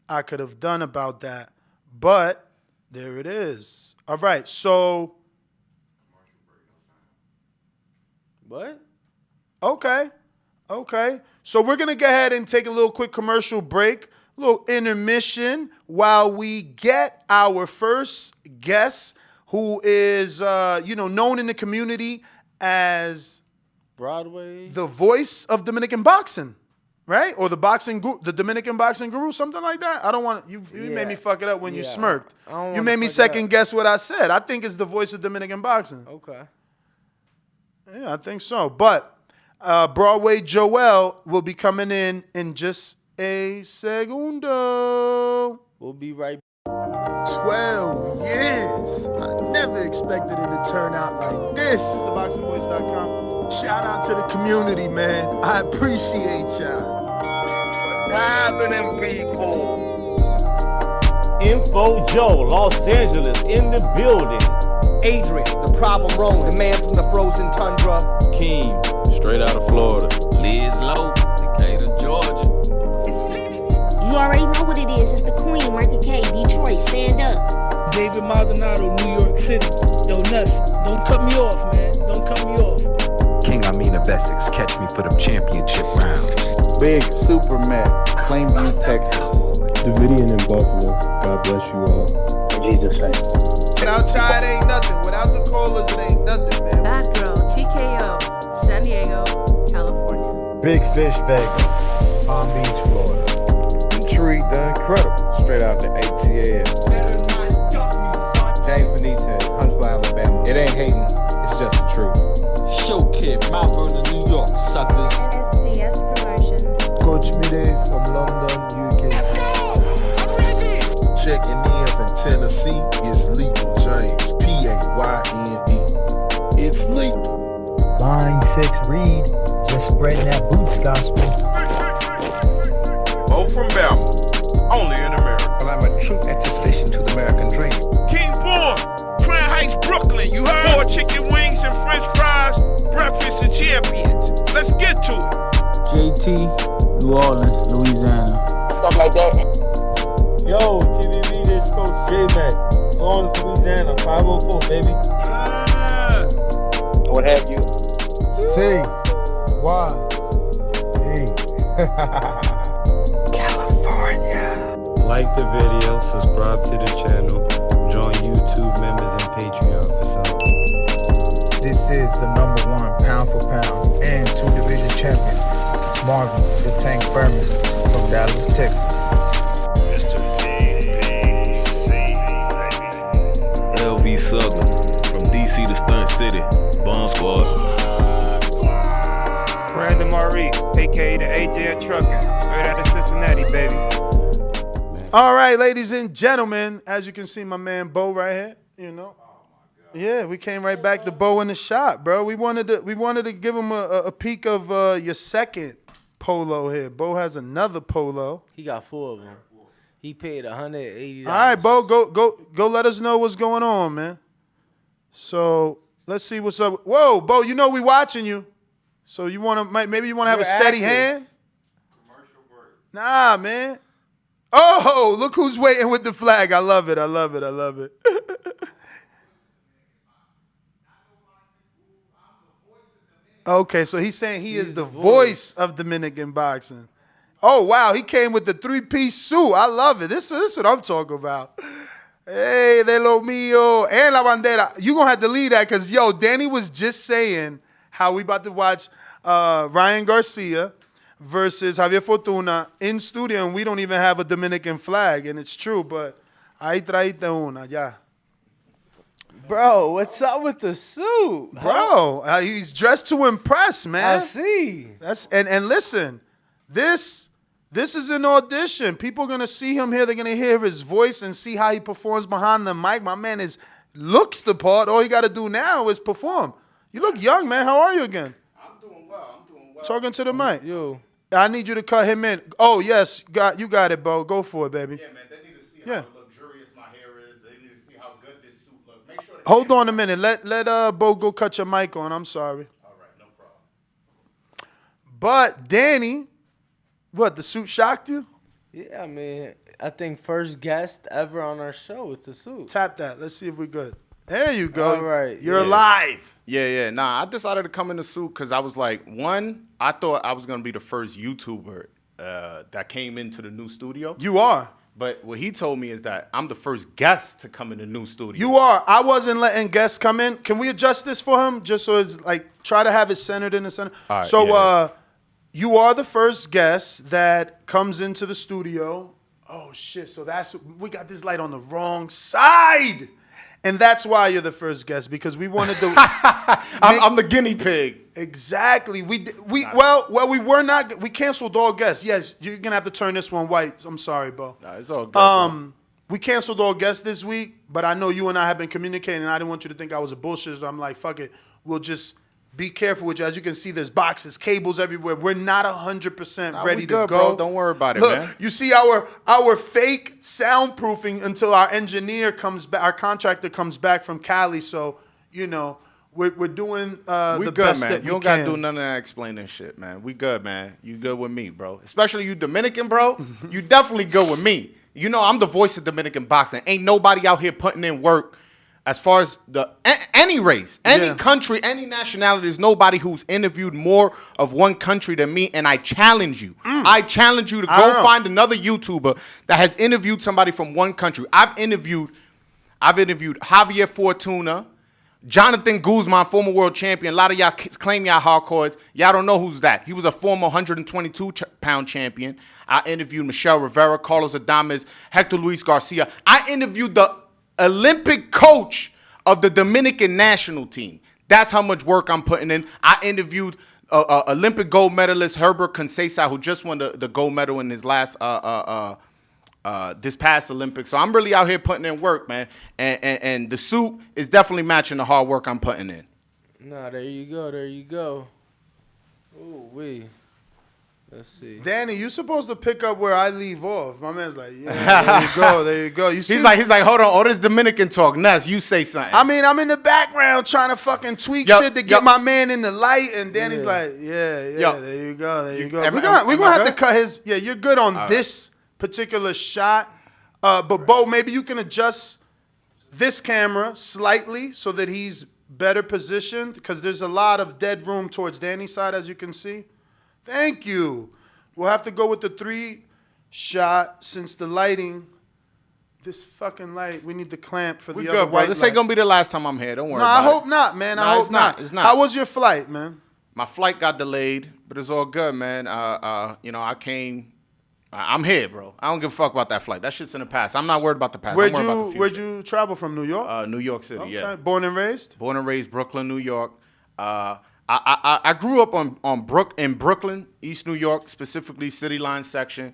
Speaker 1: I could have done about that. But there it is. All right, so.
Speaker 19: What?
Speaker 1: Okay. So we're going to go ahead and take a little quick commercial break, a little intermission while we get our first guest who is, known in the community as
Speaker 19: Broadway,
Speaker 1: the voice of Dominican boxing, right? Or the Dominican boxing guru, something like that. I don't want you made me fuck it up when you smirked. You made me second guess what I said. I think it's the voice of Dominican boxing.
Speaker 19: Okay.
Speaker 1: Yeah, I think so. But Broadway Joel will be coming in just a segundo.
Speaker 19: We'll be right back.
Speaker 15: 12 years. I never expected it to turn out like this.
Speaker 1: ThaBoxingvoice.com.
Speaker 15: Shout out to the community, man. I appreciate y'all.
Speaker 16: What's happening, people?
Speaker 3: Info Joe, Los Angeles, in the building.
Speaker 4: Adrian, the problem rolling. The man from the frozen tundra.
Speaker 5: Keem, straight out of Florida. Liz Lowe, Decatur, Georgia.
Speaker 6: You already know what it is. It's the Queen, Martha K, Detroit, stand up.
Speaker 7: David Maldonado, New York City. Yo, Nuss, don't cut me off, man. Don't cut me off.
Speaker 8: King Amin of Essex, catch me for them championship rounds.
Speaker 9: Big Super Mac, Plainview, Texas.
Speaker 18: Davidian in Buffalo. God bless you all.
Speaker 9: In Jesus' name.
Speaker 1: Without Chai, it ain't nothing. Without the callers, it ain't nothing, man.
Speaker 11: Bad Girl, TKO, San Diego, California.
Speaker 15: Big Fish Vega, Palm Beach, Florida.
Speaker 13: Intrigue the Incredible, straight out the ATL.
Speaker 14: James Benitez, Huntsville, Alabama. It ain't hating, it's just the truth.
Speaker 3: Showkit, Mount Vernon, New York, suckers.
Speaker 11: SDS Promotions.
Speaker 15: Coach Mide from London, UK.
Speaker 10: Checking in from Tennessee, it's Lethal James, Payne. It's lethal.
Speaker 15: Line 6 Reed, just spreading that boots gospel.
Speaker 16: Beau from Bama, only in America.
Speaker 8: Well, I'm a true attestation to the American dream.
Speaker 16: King Born, Crown Heights, Brooklyn. You heard? 4 chicken wings and French fries, breakfast and champions. Let's get to it.
Speaker 17: JT, New Orleans, Louisiana.
Speaker 9: Stuff like that.
Speaker 12: Yo, TVV, this Coach J-Mac. Lawrence, Louisiana, 504, baby.
Speaker 9: What have you?
Speaker 15: C. Y. E.
Speaker 18: Like the video, subscribe to the channel, join YouTube members and Patreon for some.
Speaker 15: This is the #1 pound for pound and 2 division champion, Marvin the Tank Furman from Dallas, Texas.
Speaker 5: LV Southern, from DC to Stunt City, Bomb Squad.
Speaker 2: Brandon Maurice, aka the AJ at Trucking, straight out of Cincinnati, baby.
Speaker 1: All right, ladies and gentlemen, as you can see, my man Beau right here, Yeah, we came right back to Beau in the shop, bro. We wanted to give him a peek of your second polo here. Beau has another polo.
Speaker 19: He got 4 of them. He paid $180.
Speaker 1: All right, Beau, go let us know what's going on, man. So let's see what's up. Whoa, Beau, you know we watching you. So maybe you want to have a steady hand? Commercial break. Nah, man. Oh, look who's waiting with the flag. I love it. Okay, so he's saying he is the voice of Dominican boxing. Oh, wow, he came with the 3-piece suit. I love it. This is what I'm talking about. Hey, de lo mío. And la bandera. You're going to have to leave that because, Danny was just saying how we about to watch Ryan Garcia versus Javier Fortuna in studio, and we don't even have a Dominican flag, and it's true, but ahí traíste una, ya.
Speaker 19: Bro, what's up with the suit?
Speaker 1: Bro, he's dressed to impress, man.
Speaker 19: I see.
Speaker 1: And listen, this is an audition. People are going to see him here. They're going to hear his voice and see how he performs behind the mic. My man looks the part. All you got to do now is perform. You look young, man. How are you again?
Speaker 20: I'm doing well.
Speaker 1: Talking to the mic.
Speaker 19: Yo.
Speaker 1: I need you to cut him in. Oh, yes. You got it, Beau. Go for it, baby.
Speaker 20: Yeah, man. They need to see how luxurious my hair is. They need to see how good this suit looks. Make sure.
Speaker 1: Hold on a minute. Let Beau go cut your mic on. I'm sorry.
Speaker 20: All right, no problem.
Speaker 1: But Danny, what, the suit shocked you?
Speaker 19: Yeah, I mean, I think first guest ever on our show with the suit.
Speaker 1: Tap that. Let's see if we're good. There you go.
Speaker 19: All right.
Speaker 1: You're alive.
Speaker 20: Yeah. Nah, I decided to come in the suit because I was like, I thought I was going to be the first YouTuber that came into the new studio.
Speaker 1: You are.
Speaker 20: But what he told me is that I'm the first guest to come in the new studio.
Speaker 1: You are. I wasn't letting guests come in. Can we adjust this for him just so it's like try to have it centered in the center?
Speaker 20: All right,
Speaker 1: So you are the first guest that comes into the studio. Oh shit! So we got this light on the wrong side, and that's why you're the first guest because we wanted to.
Speaker 20: I'm the guinea pig.
Speaker 1: Exactly. We were not. We canceled all guests. Yes, you're gonna have to turn this one white. I'm sorry, Beau.
Speaker 20: No, it's all good. Bro.
Speaker 1: We canceled all guests this week, but I know you and I have been communicating, and I didn't want you to think I was a bullshit. So I'm like, fuck it. We'll just be careful with you. As you can see, there's boxes, cables everywhere. We're not 100% ready to go.
Speaker 20: Bro. Don't worry about it,
Speaker 1: Look,
Speaker 20: man.
Speaker 1: you see our fake soundproofing until our engineer comes back, our contractor comes back from Cali. So, you know, we're doing the
Speaker 20: good,
Speaker 1: best
Speaker 20: man.
Speaker 1: that
Speaker 20: You don't gotta do none of that explaining shit, man. We good, man. You good with me, bro. Especially you Dominican, bro. You definitely good with me. You know I'm the voice of Dominican boxing. Ain't nobody out here putting in work as far as any race, any country, any nationality. There's nobody who's interviewed more of one country than me, and I challenge you. I challenge you to go find another YouTuber that has interviewed somebody from one country. I've interviewed Javier Fortuna, Jonathan Guzman, former world champion. A lot of y'all claim y'all hardcores. Y'all don't know who's that. He was a former 122-pound champion. I interviewed Michelle Rivera, Carlos Adames, Hector Luis Garcia. I interviewed the Olympic coach of the Dominican national team. That's how much work I'm putting in. I interviewed Olympic gold medalist Herbert Conceição, who just won the gold medal in his last this past Olympics. So I'm really out here putting in work, man. And the suit is definitely matching the hard work I'm putting in.
Speaker 19: Nah, there you go. There you go. Ooh, wee. Let's see.
Speaker 1: Danny, you're supposed to pick up where I leave off. My man's like, yeah, there you go, there you go. You see?
Speaker 20: He's like, hold on, all this Dominican talk. Ness, you say something.
Speaker 1: I mean, I'm in the background trying to fucking tweak shit to get my man in the light, and Danny's like, there you go, there you go. We're gonna have to cut his. Yeah, you're good on this particular shot, but Beau, maybe you can adjust this camera slightly so that he's better positioned because there's a lot of dead room towards Danny's side, as you can see. Thank you. We'll have to go with the 3 shot since the lighting. This fucking light, we need the clamp for the other
Speaker 20: good, bro.
Speaker 1: white
Speaker 20: This
Speaker 1: light.
Speaker 20: ain't gonna be the last time I'm here. Don't worry.
Speaker 1: No, I hope not, man. I hope not.
Speaker 20: It's not.
Speaker 1: How was your flight, man?
Speaker 20: My flight got delayed, but it's all good, man. You know, I came. I'm here, bro. I don't give a fuck about that flight. That shit's in the past. I'm not worried about the past. I'm worried about the future.
Speaker 1: Where'd you travel from? New York?
Speaker 20: New York City.
Speaker 1: Okay.
Speaker 20: Yeah.
Speaker 1: Born and raised?
Speaker 20: Born and raised, Brooklyn, New York. I grew up in Brooklyn, East New York, specifically City Line section.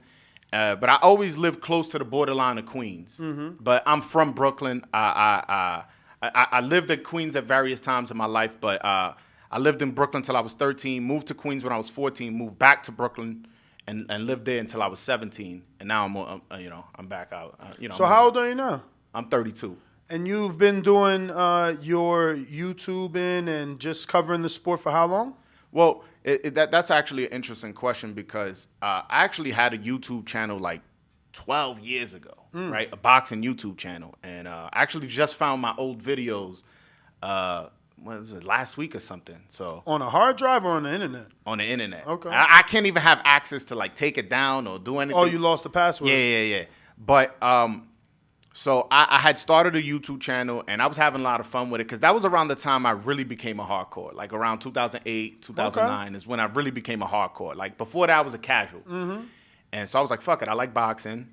Speaker 20: But I always lived close to the borderline of Queens. Mm-hmm. But I'm from Brooklyn. I lived at Queens at various times in my life, but I lived in Brooklyn until I was 13. Moved to Queens when I was 14. Moved back to Brooklyn and lived there until I was 17. And now I'm back out.
Speaker 1: So how old are you now?
Speaker 20: I'm 32.
Speaker 1: And you've been doing your YouTubing and just covering the sport for how long?
Speaker 20: Well, that's actually an interesting question because I actually had a YouTube channel like 12 years ago, right? A boxing YouTube channel. And I actually just found my old videos, what is it, last week or something. So
Speaker 1: on a hard drive or on the internet?
Speaker 20: On the internet.
Speaker 1: Okay.
Speaker 20: I can't even have access to like take it down or do anything.
Speaker 1: Oh, you lost the password?
Speaker 20: Yeah. But so I had started a YouTube channel, and I was having a lot of fun with it because that was around the time I really became a hardcore. Like around 2008, 2009 is when I really became a hardcore. Like before that, I was a casual. Mm-hmm. And so I was like, fuck it, I like boxing.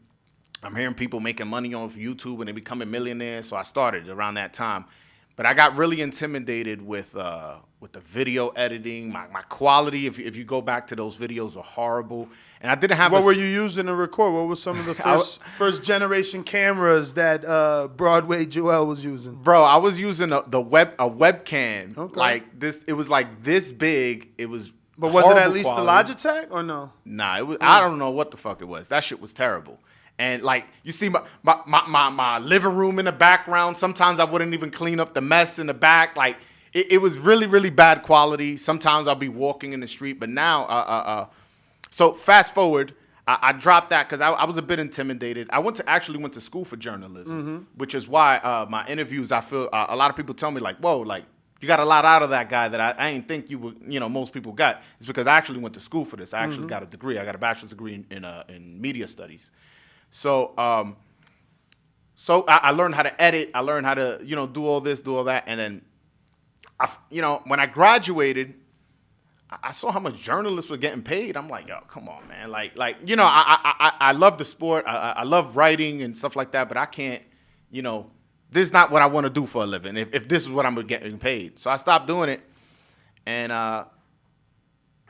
Speaker 20: I'm hearing people making money on YouTube and they becoming millionaires, so I started around that time. But I got really intimidated with the video editing. My quality, if you go back to those videos, were horrible. And I didn't have.
Speaker 1: What were you using to record? What were some of the first generation cameras that Broadway Joel was using?
Speaker 20: Bro, I was using a webcam. Okay. Like this, it was like this big. It was.
Speaker 1: But was it at least quality. The Logitech or no?
Speaker 20: Nah, it was. I don't know what the fuck it was. That shit was terrible. And like you see my living room in the background. Sometimes I wouldn't even clean up the mess in the back. Like it was really, really bad quality. Sometimes I'll be walking in the street. But now, so fast forward, I dropped that because I was a bit intimidated. I went to school for journalism, which is why my interviews, I feel a lot of people tell me like, whoa, like you got a lot out of that guy that I didn't think you would, most people got. It's because I actually went to school for this. I actually got a degree. I got a bachelor's degree in media studies. So I learned how to edit. I learned how to, do all this, do all that. And then, when I graduated, I saw how much journalists were getting paid. I'm like, yo, come on, man. I love the sport. I love writing and stuff like that, but I can't, this is not what I want to do for a living if this is what I'm getting paid. So I stopped doing it. And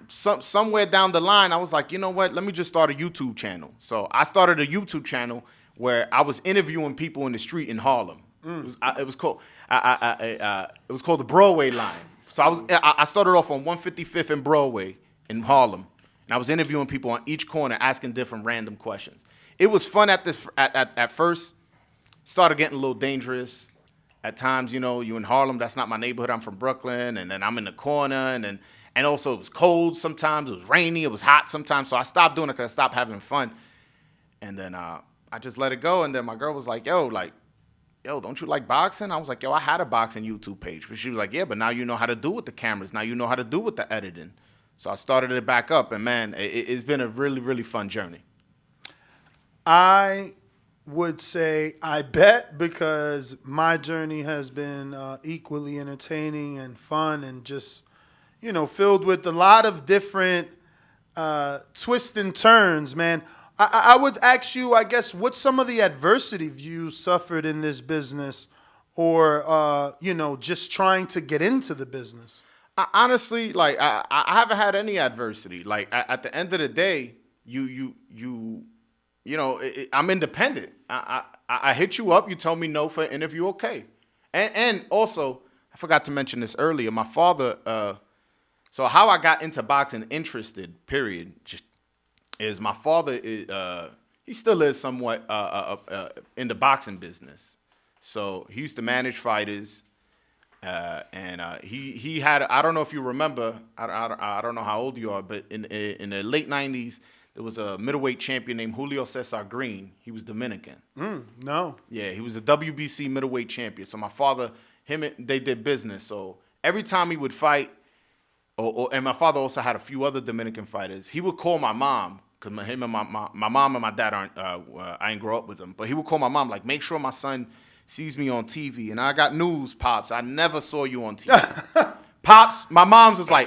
Speaker 20: somewhere down the line, I was like, you know what? Let me just start a YouTube channel. So I started a YouTube channel where I was interviewing people in the street in Harlem. It was called the Broadway Line. So I started off on 155th and Broadway in Harlem, and I was interviewing people on each corner, asking different random questions. It was fun at first. Started getting a little dangerous at times. You in Harlem, that's not my neighborhood. I'm from Brooklyn, and then I'm in the corner, and also it was cold sometimes. It was rainy. It was hot sometimes. So I stopped doing it because I stopped having fun, and then I just let it go. And then my girl was like, yo, don't you like boxing? I was like, yo, I had a boxing YouTube page. But she was like, yeah, but now you know how to do with the cameras. Now you know how to do with the editing. So I started it back up, and man, it's been a really, really fun journey.
Speaker 1: I would say I bet, because my journey has been equally entertaining and fun and just, filled with a lot of different twists and turns, man. I would ask you, I guess, what's some of the adversity you suffered in this business, or, just trying to get into the business?
Speaker 20: Honestly, I haven't had any adversity. At the end of the day, I'm independent. I hit you up, you tell me no for an interview, okay. And also, I forgot to mention this earlier, my father, so how I got into boxing interested, period, just is my father, he still is somewhat in the boxing business. So he used to manage fighters, and he had, I don't know if you remember, I don't know how old you are, but in the late 90s, there was a middleweight champion named Julio Cesar Green. He was Dominican.
Speaker 1: No.
Speaker 20: Yeah, he was a WBC middleweight champion. So my father, they did business. So every time he would fight, and my father also had a few other Dominican fighters, he would call my mom, because him and my mom and my dad I didn't grow up with them, but he would call my mom, like, make sure my son sees me on TV. And I got news, Pops, I never saw you on TV. Pops, my mom's was like,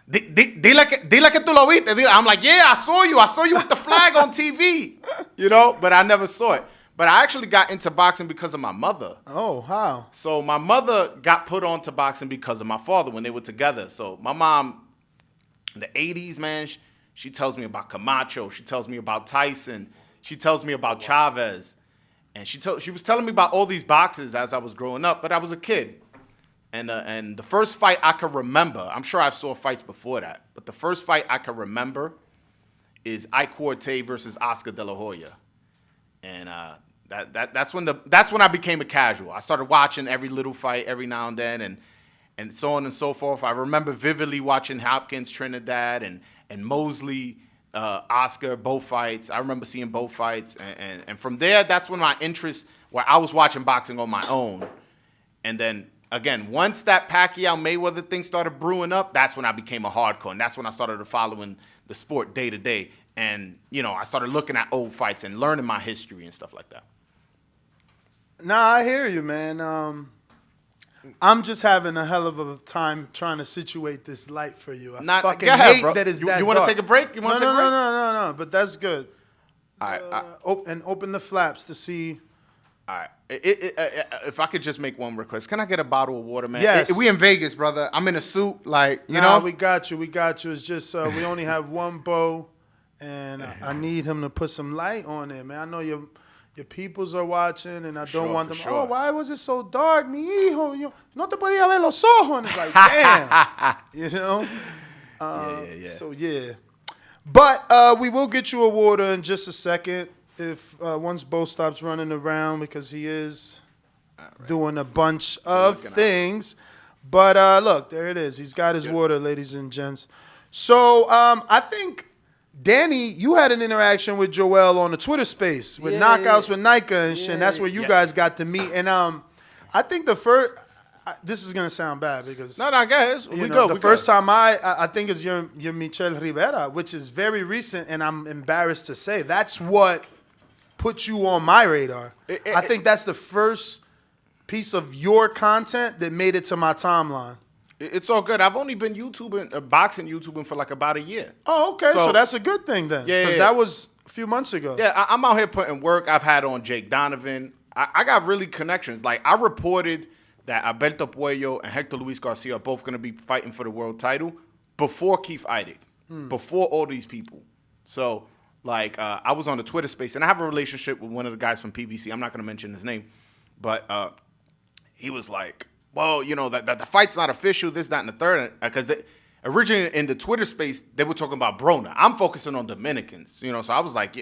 Speaker 20: dile que tú lo viste. I'm like, yeah, I saw you with the flag on TV, but I never saw it. But I actually got into boxing because of my mother.
Speaker 1: Oh, how?
Speaker 20: So my mother got put on to boxing because of my father when they were together. So my mom, in the 80s, man, she tells me about Camacho. She tells me about Tyson. She tells me about Chavez. And she was telling me about all these boxers as I was growing up, but I was a kid. And the first fight I can remember, I'm sure I saw fights before that, but the first fight I can remember is Ike Corte versus Oscar De La Hoya. And that's when I became a casual. I started watching every little fight every now and then, and so on and so forth. I remember vividly watching Hopkins, Trinidad, and Mosley, Oscar, both fights. I remember seeing both fights. And from there, that's when my interest, where I was watching boxing on my own. And then, again, once that Pacquiao-Mayweather thing started brewing up, that's when I became a hardcore. And that's when I started following the sport day to day. And, I started looking at old fights and learning my history and stuff like that.
Speaker 1: Nah, I hear you, man. I'm just having a hell of a time trying to situate this light for you. I fucking hate that it's that
Speaker 20: You want to
Speaker 1: dark.
Speaker 20: take a break?
Speaker 1: No, but that's good. All right. And open the flaps to see.
Speaker 20: All right. If I could just make one request. Can I get a bottle of water, man?
Speaker 1: Yes.
Speaker 20: We in Vegas, brother. I'm in a suit, you
Speaker 1: know?
Speaker 20: know?
Speaker 1: We got you. It's just we only have one Beau, and I need him to put some light on it, man. I know your peoples are watching, and I don't want them, oh, why was it so dark? Mi hijo, no te podía ver los ojos. And it's like, damn.
Speaker 20: Yeah.
Speaker 1: So, yeah. But we will get you a water in just a second if once Beau stops running around, because he is doing a bunch of things. But look, there it is. He's got his water, ladies and gents. So I think, Danny, you had an interaction with Joel on the Twitter space with Knockouts with Nika and shit. And that's where you guys got to meet. And I think the first, this is gonna sound bad because
Speaker 20: no, guys,
Speaker 1: the first time I think is your Michel Rivera, which is very recent, and I'm embarrassed to say that's what put you on my radar. I think that's the first piece of your content that made it to my timeline.
Speaker 20: It's all good. I've only been boxing YouTubing for like about a year.
Speaker 1: Oh, okay. So that's a good thing then.
Speaker 20: Yeah,
Speaker 1: because that was a few months ago.
Speaker 20: Yeah, I'm out here putting work. I've had on Jake Donovan. I got really connections. Like, I reported that Alberto Puello and Hector Luis Garcia are both going to be fighting for the world title before Keith Idec, before all these people. So, like, I was on the Twitter space, and I have a relationship with one of the guys from PBC. I'm not going to mention his name. But he was like, well, you know, that the fight's not official, this, that, and the third. Because originally in the Twitter space, they were talking about Brona. I'm focusing on Dominicans, you know. So I was like,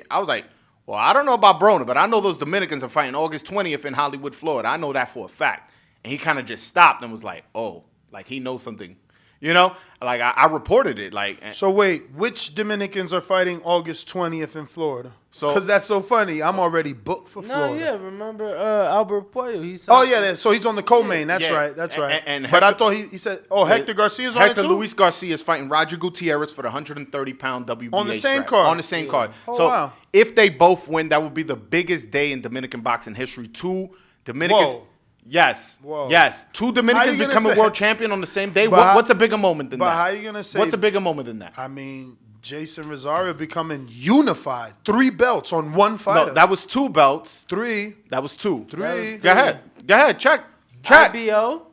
Speaker 20: well, I don't know about Brona, but I know those Dominicans are fighting August 20th in Hollywood, Florida. I know that for a fact. And he kind of just stopped and was like, oh, like he knows something. You know? Like, I reported it.
Speaker 1: So wait, which Dominicans are fighting August 20th in Florida?
Speaker 20: So
Speaker 1: because that's so funny. I'm already booked for Florida.
Speaker 19: No, yeah, remember Albert Puello?
Speaker 1: So he's on the co-main. That's right. That's right.
Speaker 20: And
Speaker 1: but I thought he said, Hector Garcia's on it too?
Speaker 20: Hector Luis Garcia is fighting Roger Gutierrez for the 130-pound WBA
Speaker 1: on the same
Speaker 20: strap.
Speaker 1: card.
Speaker 20: On the same card.
Speaker 1: Oh,
Speaker 20: so
Speaker 1: wow.
Speaker 20: if they both win, that would be the biggest day in Dominican boxing history. Two Dominicans.
Speaker 1: Whoa.
Speaker 20: Yes.
Speaker 1: Whoa.
Speaker 20: Yes. Two Dominicans becoming world champion on the same day. What's a bigger moment than that?
Speaker 1: But how are you going to say?
Speaker 20: What's a bigger moment than that?
Speaker 1: I mean, Jason Rosario becoming unified. 3 belts on one fighter.
Speaker 20: No, that was 2 belts.
Speaker 1: 3.
Speaker 20: That was 2.
Speaker 1: 3.
Speaker 20: Go ahead. Check.
Speaker 19: IBO,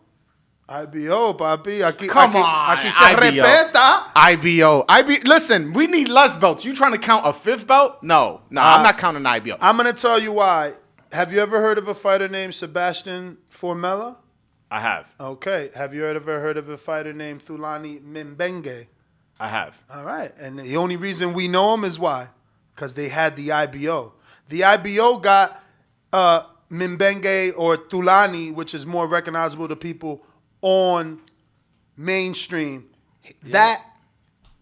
Speaker 1: papi.
Speaker 20: Come on.
Speaker 1: Aquí se respeta.
Speaker 20: IBO. Listen, we need less belts. You trying to count a 5th belt? No, I'm not counting IBO.
Speaker 1: I'm going to tell you why. Have you ever heard of a fighter named Sebastian Formella?
Speaker 20: I have.
Speaker 1: Okay. Have you ever heard of a fighter named Thulani Mbenge?
Speaker 20: I have.
Speaker 1: All right. And the only reason we know him is why? Because they had the IBO. The IBO got Mbenge or Thulani, which is more recognizable to people on mainstream. Yeah. That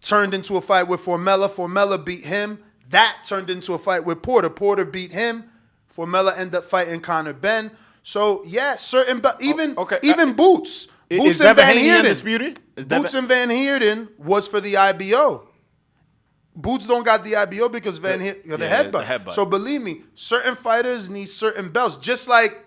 Speaker 1: turned into a fight with Formella. Formella beat him. That turned into a fight with Porter. Porter beat him. Formella ended up fighting Conor Benn. So, yeah, even Boots. Boots and Van Heerden. Boots and Van Heerden was for the IBO. Boots don't got the IBO because Van Heerden, the headbutt. So, believe me, certain fighters need certain belts. Just like,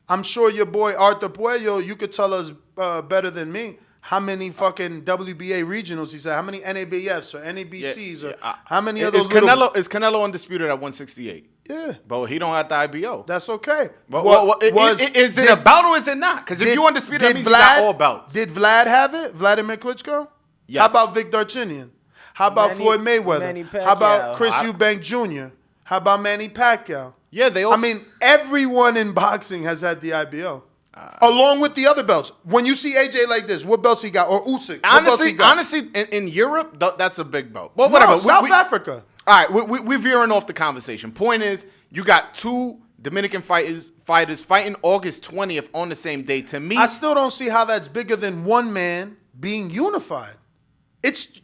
Speaker 1: I'm sure your boy Arthur Puello, you could tell us better than me how many fucking WBA regionals he said, how many NABFs or NABCs or how many of those
Speaker 20: Is Canelo undisputed at 168?
Speaker 1: Yeah.
Speaker 20: But he don't have the IBO.
Speaker 1: That's okay.
Speaker 20: But is it a belt or is it not? Because if you undisputed, that means you got all belts.
Speaker 1: Did Vlad have it? Vladimir Klitschko?
Speaker 20: Yes.
Speaker 1: How about Vic Darchinyan? How about Floyd Mayweather? How about Chris Eubank Jr.? How about Manny Pacquiao?
Speaker 20: Yeah, they all.
Speaker 1: I mean, everyone in boxing has had the IBO. Along with the other belts. When you see AJ like this, what belts he got? Or Usyk, what belts he got?
Speaker 20: Honestly, in Europe, that's a big belt. Well, whatever.
Speaker 1: South Africa.
Speaker 20: All right, we're veering off the conversation. Point is, you got 2 Dominican fighters fighting August 20th on the same day. To me,
Speaker 1: I still don't see how that's bigger than one man being unified.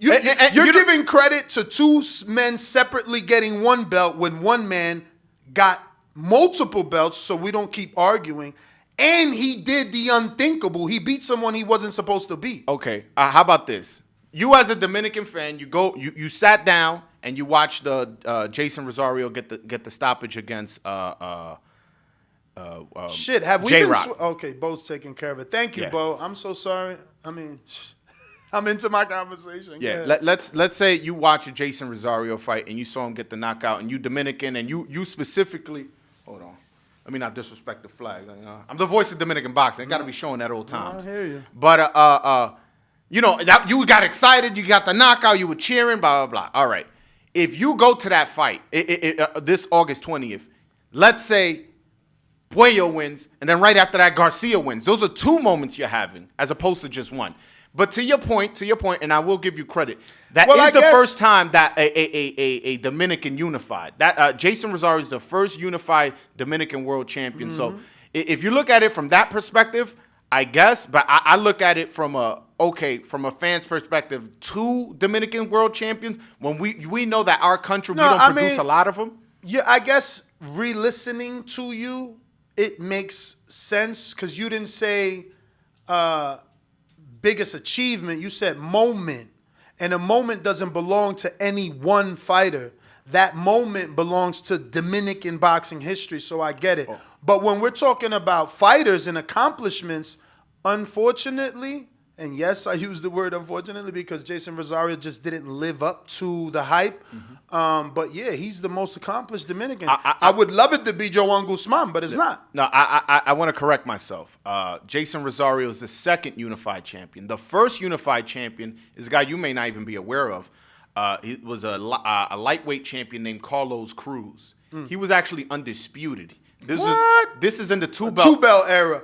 Speaker 1: You're giving credit to 2 men separately getting 1 belt when one man got multiple belts, so we don't keep arguing. And he did the unthinkable. He beat someone he wasn't supposed to beat.
Speaker 20: Okay, how about this? You as a Dominican fan, you sat down and you watched the Jason Rosario get the stoppage against
Speaker 1: shit. Have we
Speaker 20: J-Rock.
Speaker 1: Okay, Beau's taking care of it. Thank you, Beau. I'm so sorry. I mean, I'm into my conversation.
Speaker 20: Yeah, let's say you watch a Jason Rosario fight and you saw him get the knockout, and you Dominican, and you specifically, hold on. Let me not disrespect the flag. I'm the voice of Dominican boxing. I got to be showing that old times.
Speaker 1: I hear you.
Speaker 20: But you know, you got excited. You got the knockout. You were cheering. Blah blah blah. All right. If you go to that fight this August 20th, let's say Puello wins, and then right after that Garcia wins. Those are 2 moments you're having, as opposed to just 1. But to your point, and I will give you credit. That is the first time that a Dominican unified. That Jason Rosario is the first unified Dominican world champion. Mm-hmm. So if you look at it from that perspective, I guess. But I look at it from a fan's perspective. 2 Dominican world champions. When we know that our country we don't produce a lot of them.
Speaker 1: Yeah, I guess re-listening to you, it makes sense because you didn't say biggest achievement. You said moment. And a moment doesn't belong to any one fighter. that moment belongs to Dominican boxing history, so I get it. But when we're talking about fighters and accomplishments, unfortunately, and yes, I use the word unfortunately because Jason Rosario just didn't live up to the hype. But yeah, he's the most accomplished Dominican. I would love it to be Joan Guzman, but it's not.
Speaker 20: No, I want to correct myself. Jason Rosario is the second unified champion. The first unified champion is a guy you may not even be aware of. He was a lightweight champion named Carlos Cruz. He was actually undisputed. This is in the two belt
Speaker 1: era.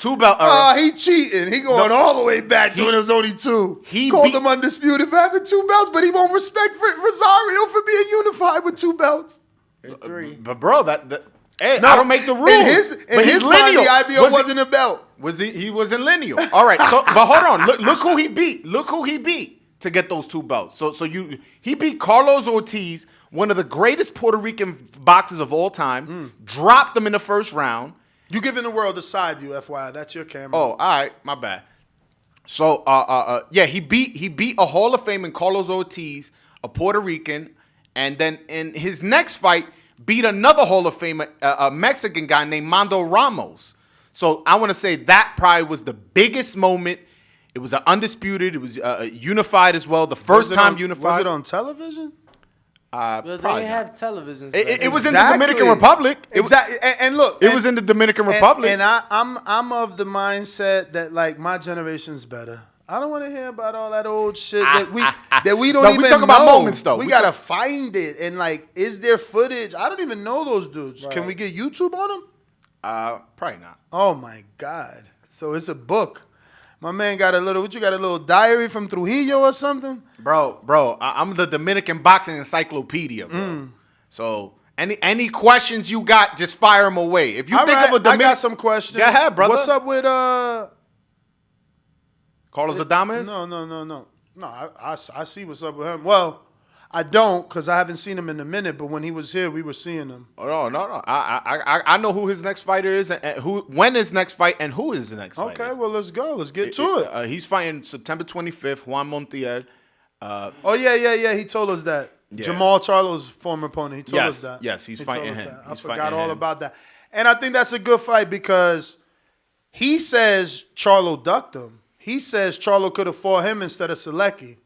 Speaker 1: He cheating. He going all the way back to when it was only two. He called him undisputed for having 2 belts, but he won't respect Rosario for being unified with 2 belts.
Speaker 20: But bro, I don't make the rules.
Speaker 1: In his mind, the IBO wasn't a belt.
Speaker 20: He was in lineal. All right, so but hold on. Look who he beat. Look who he beat to get those 2 belts. He beat Carlos Ortiz, one of the greatest Puerto Rican boxers of all time, dropped them in the first round.
Speaker 1: You giving the world a side view, FYI. That's your camera.
Speaker 20: Oh, all right. My bad. So, he beat a Hall of Fame in Carlos Ortiz, a Puerto Rican, and then in his next fight, beat another Hall of Famer, a Mexican guy named Mando Ramos. So I want to say that probably was the biggest moment. It was undisputed. It was unified as well. The first time unified.
Speaker 1: Was it on television?
Speaker 19: But they didn't have televisions.
Speaker 20: It was in the Dominican Republic.
Speaker 1: Exactly. And look,
Speaker 20: it was in the Dominican Republic.
Speaker 1: And I'm of the mindset that like my generation's better. I don't want to hear about all that old shit that we don't even know.
Speaker 20: We talk about moments though.
Speaker 1: We gotta find it and like, is there footage? I don't even know those dudes. Right. Can we get YouTube on them?
Speaker 20: Probably not.
Speaker 1: Oh my God! So it's a book. My man got a little diary from Trujillo or something?
Speaker 20: Bro, I'm the Dominican boxing encyclopedia, bro. So any questions you got, just fire them away. If you think of a Dominican,
Speaker 1: I got some questions.
Speaker 20: Go ahead, brother.
Speaker 1: What's up with
Speaker 20: Carlos Adames?
Speaker 1: No. I see what's up with him. Well, I don't because I haven't seen him in a minute. But when he was here, we were seeing him.
Speaker 20: Oh no. I know who his next fighter is and when his next fight and who his next fighter.
Speaker 1: Okay, well let's go. Let's get to it.
Speaker 20: He's fighting September 25th. Juan Montiel.
Speaker 1: Yeah. He told us that. Yeah. Jamal Charlo's former opponent. He told us that.
Speaker 20: Yes, he's fighting him.
Speaker 1: I forgot all about that. And I think that's a good fight because he says Charlo ducked him. He says Charlo could have fought him instead of Selecki.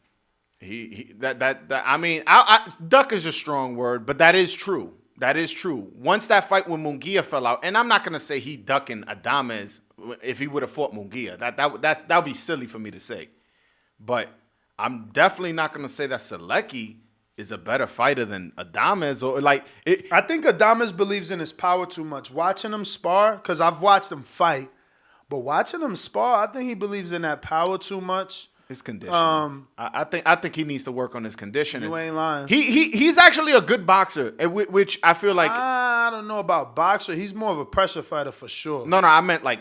Speaker 20: Duck is a strong word, but that is true. That is true. Once that fight with Munguia fell out, and I'm not gonna say he ducking Adames if he would have fought Munguia. That would be silly for me to say. But I'm definitely not gonna say that Selecki is a better fighter than Adames or like it.
Speaker 1: I think Adames believes in his power too much. Watching him spar, because I've watched him fight, but watching him spar, I think he believes in that power too much.
Speaker 20: His conditioning. I think he needs to work on his conditioning.
Speaker 1: You ain't lying.
Speaker 20: He's actually a good boxer, which I feel like.
Speaker 1: I don't know about boxer. He's more of a pressure fighter for sure.
Speaker 20: No, I meant like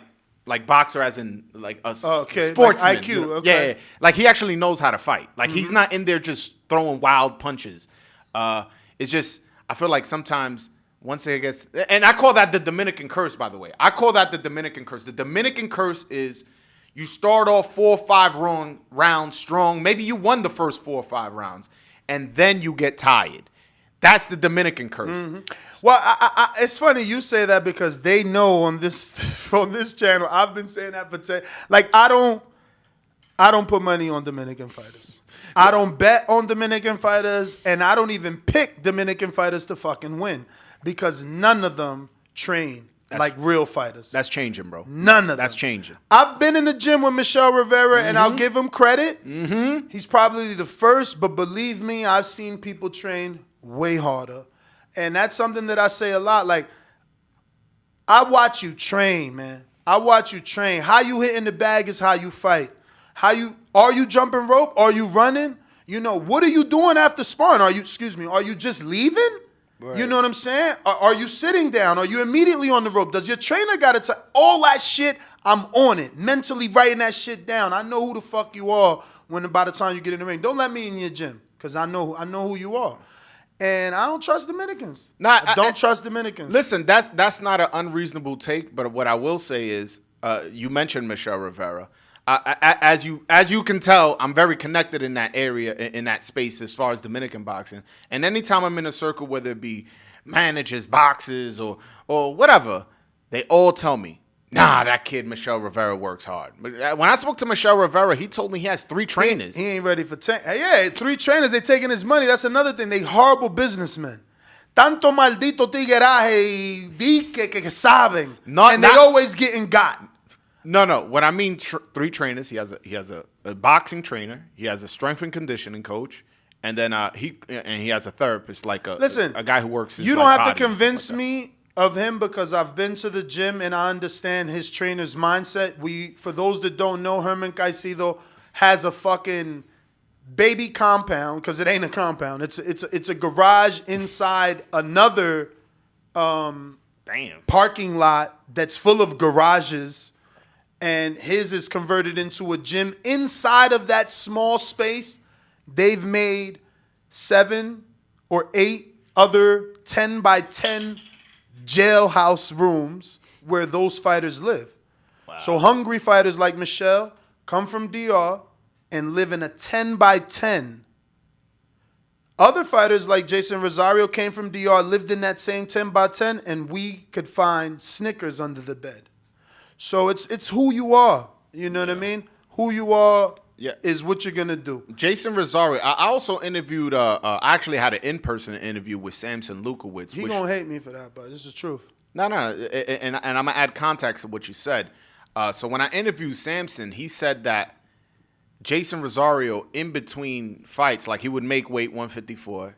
Speaker 20: boxer as in like a sportsman.
Speaker 1: Like IQ.
Speaker 20: You know?
Speaker 1: Okay.
Speaker 20: Yeah, like he actually knows how to fight. Like he's not in there just throwing wild punches. It's just I feel like sometimes once it gets, and I call that the Dominican curse. By the way, I call that the Dominican curse. The Dominican curse is. You start off 4 or 5 rounds strong. Maybe you won the first 4 or 5 rounds, and then you get tired. That's the Dominican curse.
Speaker 1: Mm-hmm. Well, it's funny you say that because they know on this channel. I've been saying that for 10. Like I don't put money on Dominican fighters. I don't bet on Dominican fighters, and I don't even pick Dominican fighters to fucking win because none of them train. Like real fighters.
Speaker 20: That's changing, bro.
Speaker 1: None of them.
Speaker 20: That's changing.
Speaker 1: I've been in the gym with Michel Rivera, and I'll give him credit. Mm-hmm. He's probably the first, but believe me, I've seen people train way harder. And that's something that I say a lot. Like, I watch you train, man. I watch you train. How you hitting the bag is how you fight. Are you jumping rope? Are you running? You know, what are you doing after sparring? Are you just leaving? Right. You know what I'm saying? Are you sitting down? Are you immediately on the rope? Does your trainer got to tell all that shit? I'm on it. Mentally writing that shit down. I know who the fuck you are by the time you get in the ring. Don't let me in your gym because I know who you are. And I don't trust Dominicans. I don't trust Dominicans.
Speaker 20: Listen, that's not an unreasonable take, but what I will say is, you mentioned Michel Rivera. As you can tell, I'm very connected in that area, in that space, as far as Dominican boxing. And anytime I'm in a circle, whether it be managers, boxers, or whatever, they all tell me, nah, that kid Michel Rivera works hard. But when I spoke to Michel Rivera, he told me he has 3 trainers.
Speaker 1: He ain't ready for 10. Yeah, 3 trainers. They taking his money. That's another thing. They horrible businessmen. Tanto maldito tigueraje y di que saben, and they always getting got.
Speaker 20: No. When I mean 3 trainers, he has a boxing trainer, he has a strength and conditioning coach, and then he has a therapist, like a guy who works.
Speaker 1: You don't have to convince me of him because I've been to the gym and I understand his trainer's mindset. For those that don't know, Herman Caicedo has a fucking baby compound, because it ain't a compound. It's a garage inside another parking lot that's full of garages. And his is converted into a gym. Inside of that small space, they've made 7 or 8 other 10 by 10 jailhouse rooms where those fighters live. Wow. So hungry fighters like Michel come from DR and live in a 10 by 10. Other fighters like Jason Rosario came from DR, lived in that same 10 by 10, and we could find Snickers under the bed. So it's who you are. You know what I mean? Who you are is what you're going to do.
Speaker 20: Jason Rosario. I also interviewed, I actually had an in-person interview with Samson Lukowicz.
Speaker 1: He going to hate me for that, but this is truth.
Speaker 20: No. And I'm going to add context to what you said. So when I interviewed Samson, he said that Jason Rosario, in between fights, like he would make weight 154,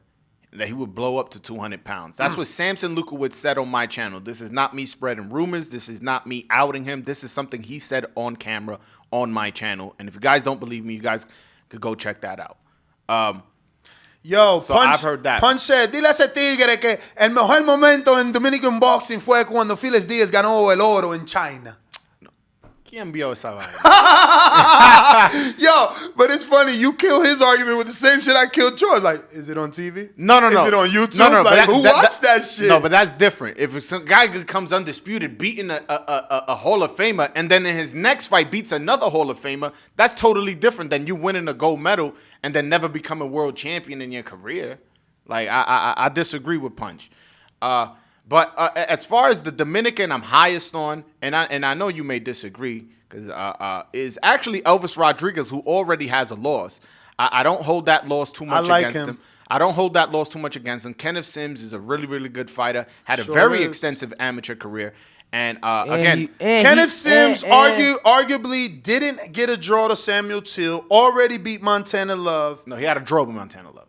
Speaker 20: that he would blow up to 200 pounds. That's what Samson Lukowicz said on my channel. This is not me spreading rumors. This is not me outing him. This is something he said on camera on my channel. And if you guys don't believe me, you guys could go check that out.
Speaker 1: So
Speaker 20: Punch, I've heard that.
Speaker 1: Punch said, dile a ese tigre que el mejor momento en Dominican boxing fue cuando Phyllis Díaz ganó el oro en China.
Speaker 20: ¿Quién vio esa vaina?
Speaker 1: Yo, but it's funny. You kill his argument with the same shit I killed yours. Like, is it on TV?
Speaker 20: No.
Speaker 1: Is it on YouTube? No. Like, who watched that shit?
Speaker 20: No, but that's different. If some guy comes undisputed, beating a Hall of Famer, and then in his next fight beats another Hall of Famer, that's totally different than you winning a gold medal and then never become a world champion in your career. Like, I disagree with Punch. But as far as the Dominican I'm highest on, and I know you may disagree, because is actually Elvis Rodriguez, who already has a loss. I don't hold that loss too much against him. I don't hold that loss too much against him. Kenneth Sim is a really, really good fighter. Had a very extensive amateur career. And again,
Speaker 1: Kenneth Sims arguably didn't get a draw to Samuel Till, already beat Montana Love.
Speaker 20: No, he had a draw with Montana Love.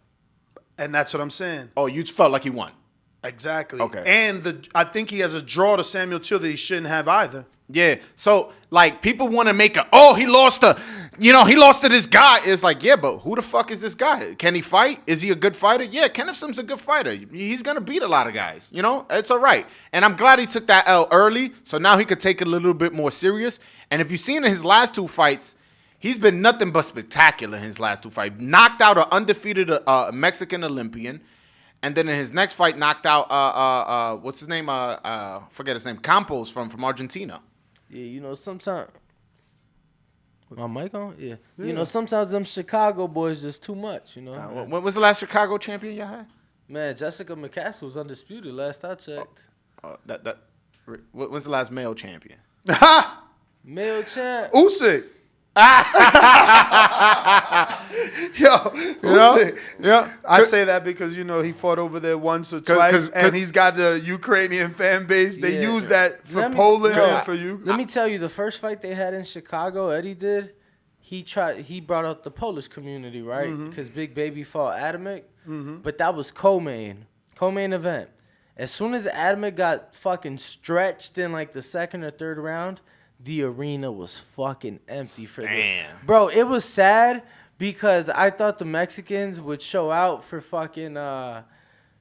Speaker 1: And that's what I'm saying.
Speaker 20: Oh, you felt like he won.
Speaker 1: Exactly.
Speaker 20: Okay.
Speaker 1: And I think he has a draw to Samuel Till that he shouldn't have either.
Speaker 20: Yeah. So, like, people want to make he lost to this guy. It's like, yeah, but who the fuck is this guy? Can he fight? Is he a good fighter? Yeah, Kenneth Sim's a good fighter. He's going to beat a lot of guys. You know, it's all right. And I'm glad he took that L early, so now he could take it a little bit more serious. And if you've seen in his last 2 fights, he's been nothing but spectacular in his last 2 fights. Knocked out an undefeated Mexican Olympian. And then in his next fight, knocked out, what's his name? Forget his name. Campos from Argentina.
Speaker 19: Yeah, you know, sometimes. My mic on? Yeah. You know, sometimes them Chicago boys just too much, you know.
Speaker 20: When was the last Chicago champion you had?
Speaker 19: Man, Jessica McCaskill was undisputed last I checked.
Speaker 20: When's the last male champion?
Speaker 19: Male champ.
Speaker 1: Usyk. Yeah. I say that because he fought over there once or twice, and he's got the Ukrainian fan base. They use that for Poland and for you.
Speaker 19: Let me tell you, the first fight they had in Chicago, Eddie did. He brought out the Polish community, right? Because Big Baby fought Adamek, but that was co-main event. As soon as Adamek got fucking stretched in like the 2nd or 3rd round, the arena was fucking empty for them. Bro, it was sad because I thought the Mexicans would show out for fucking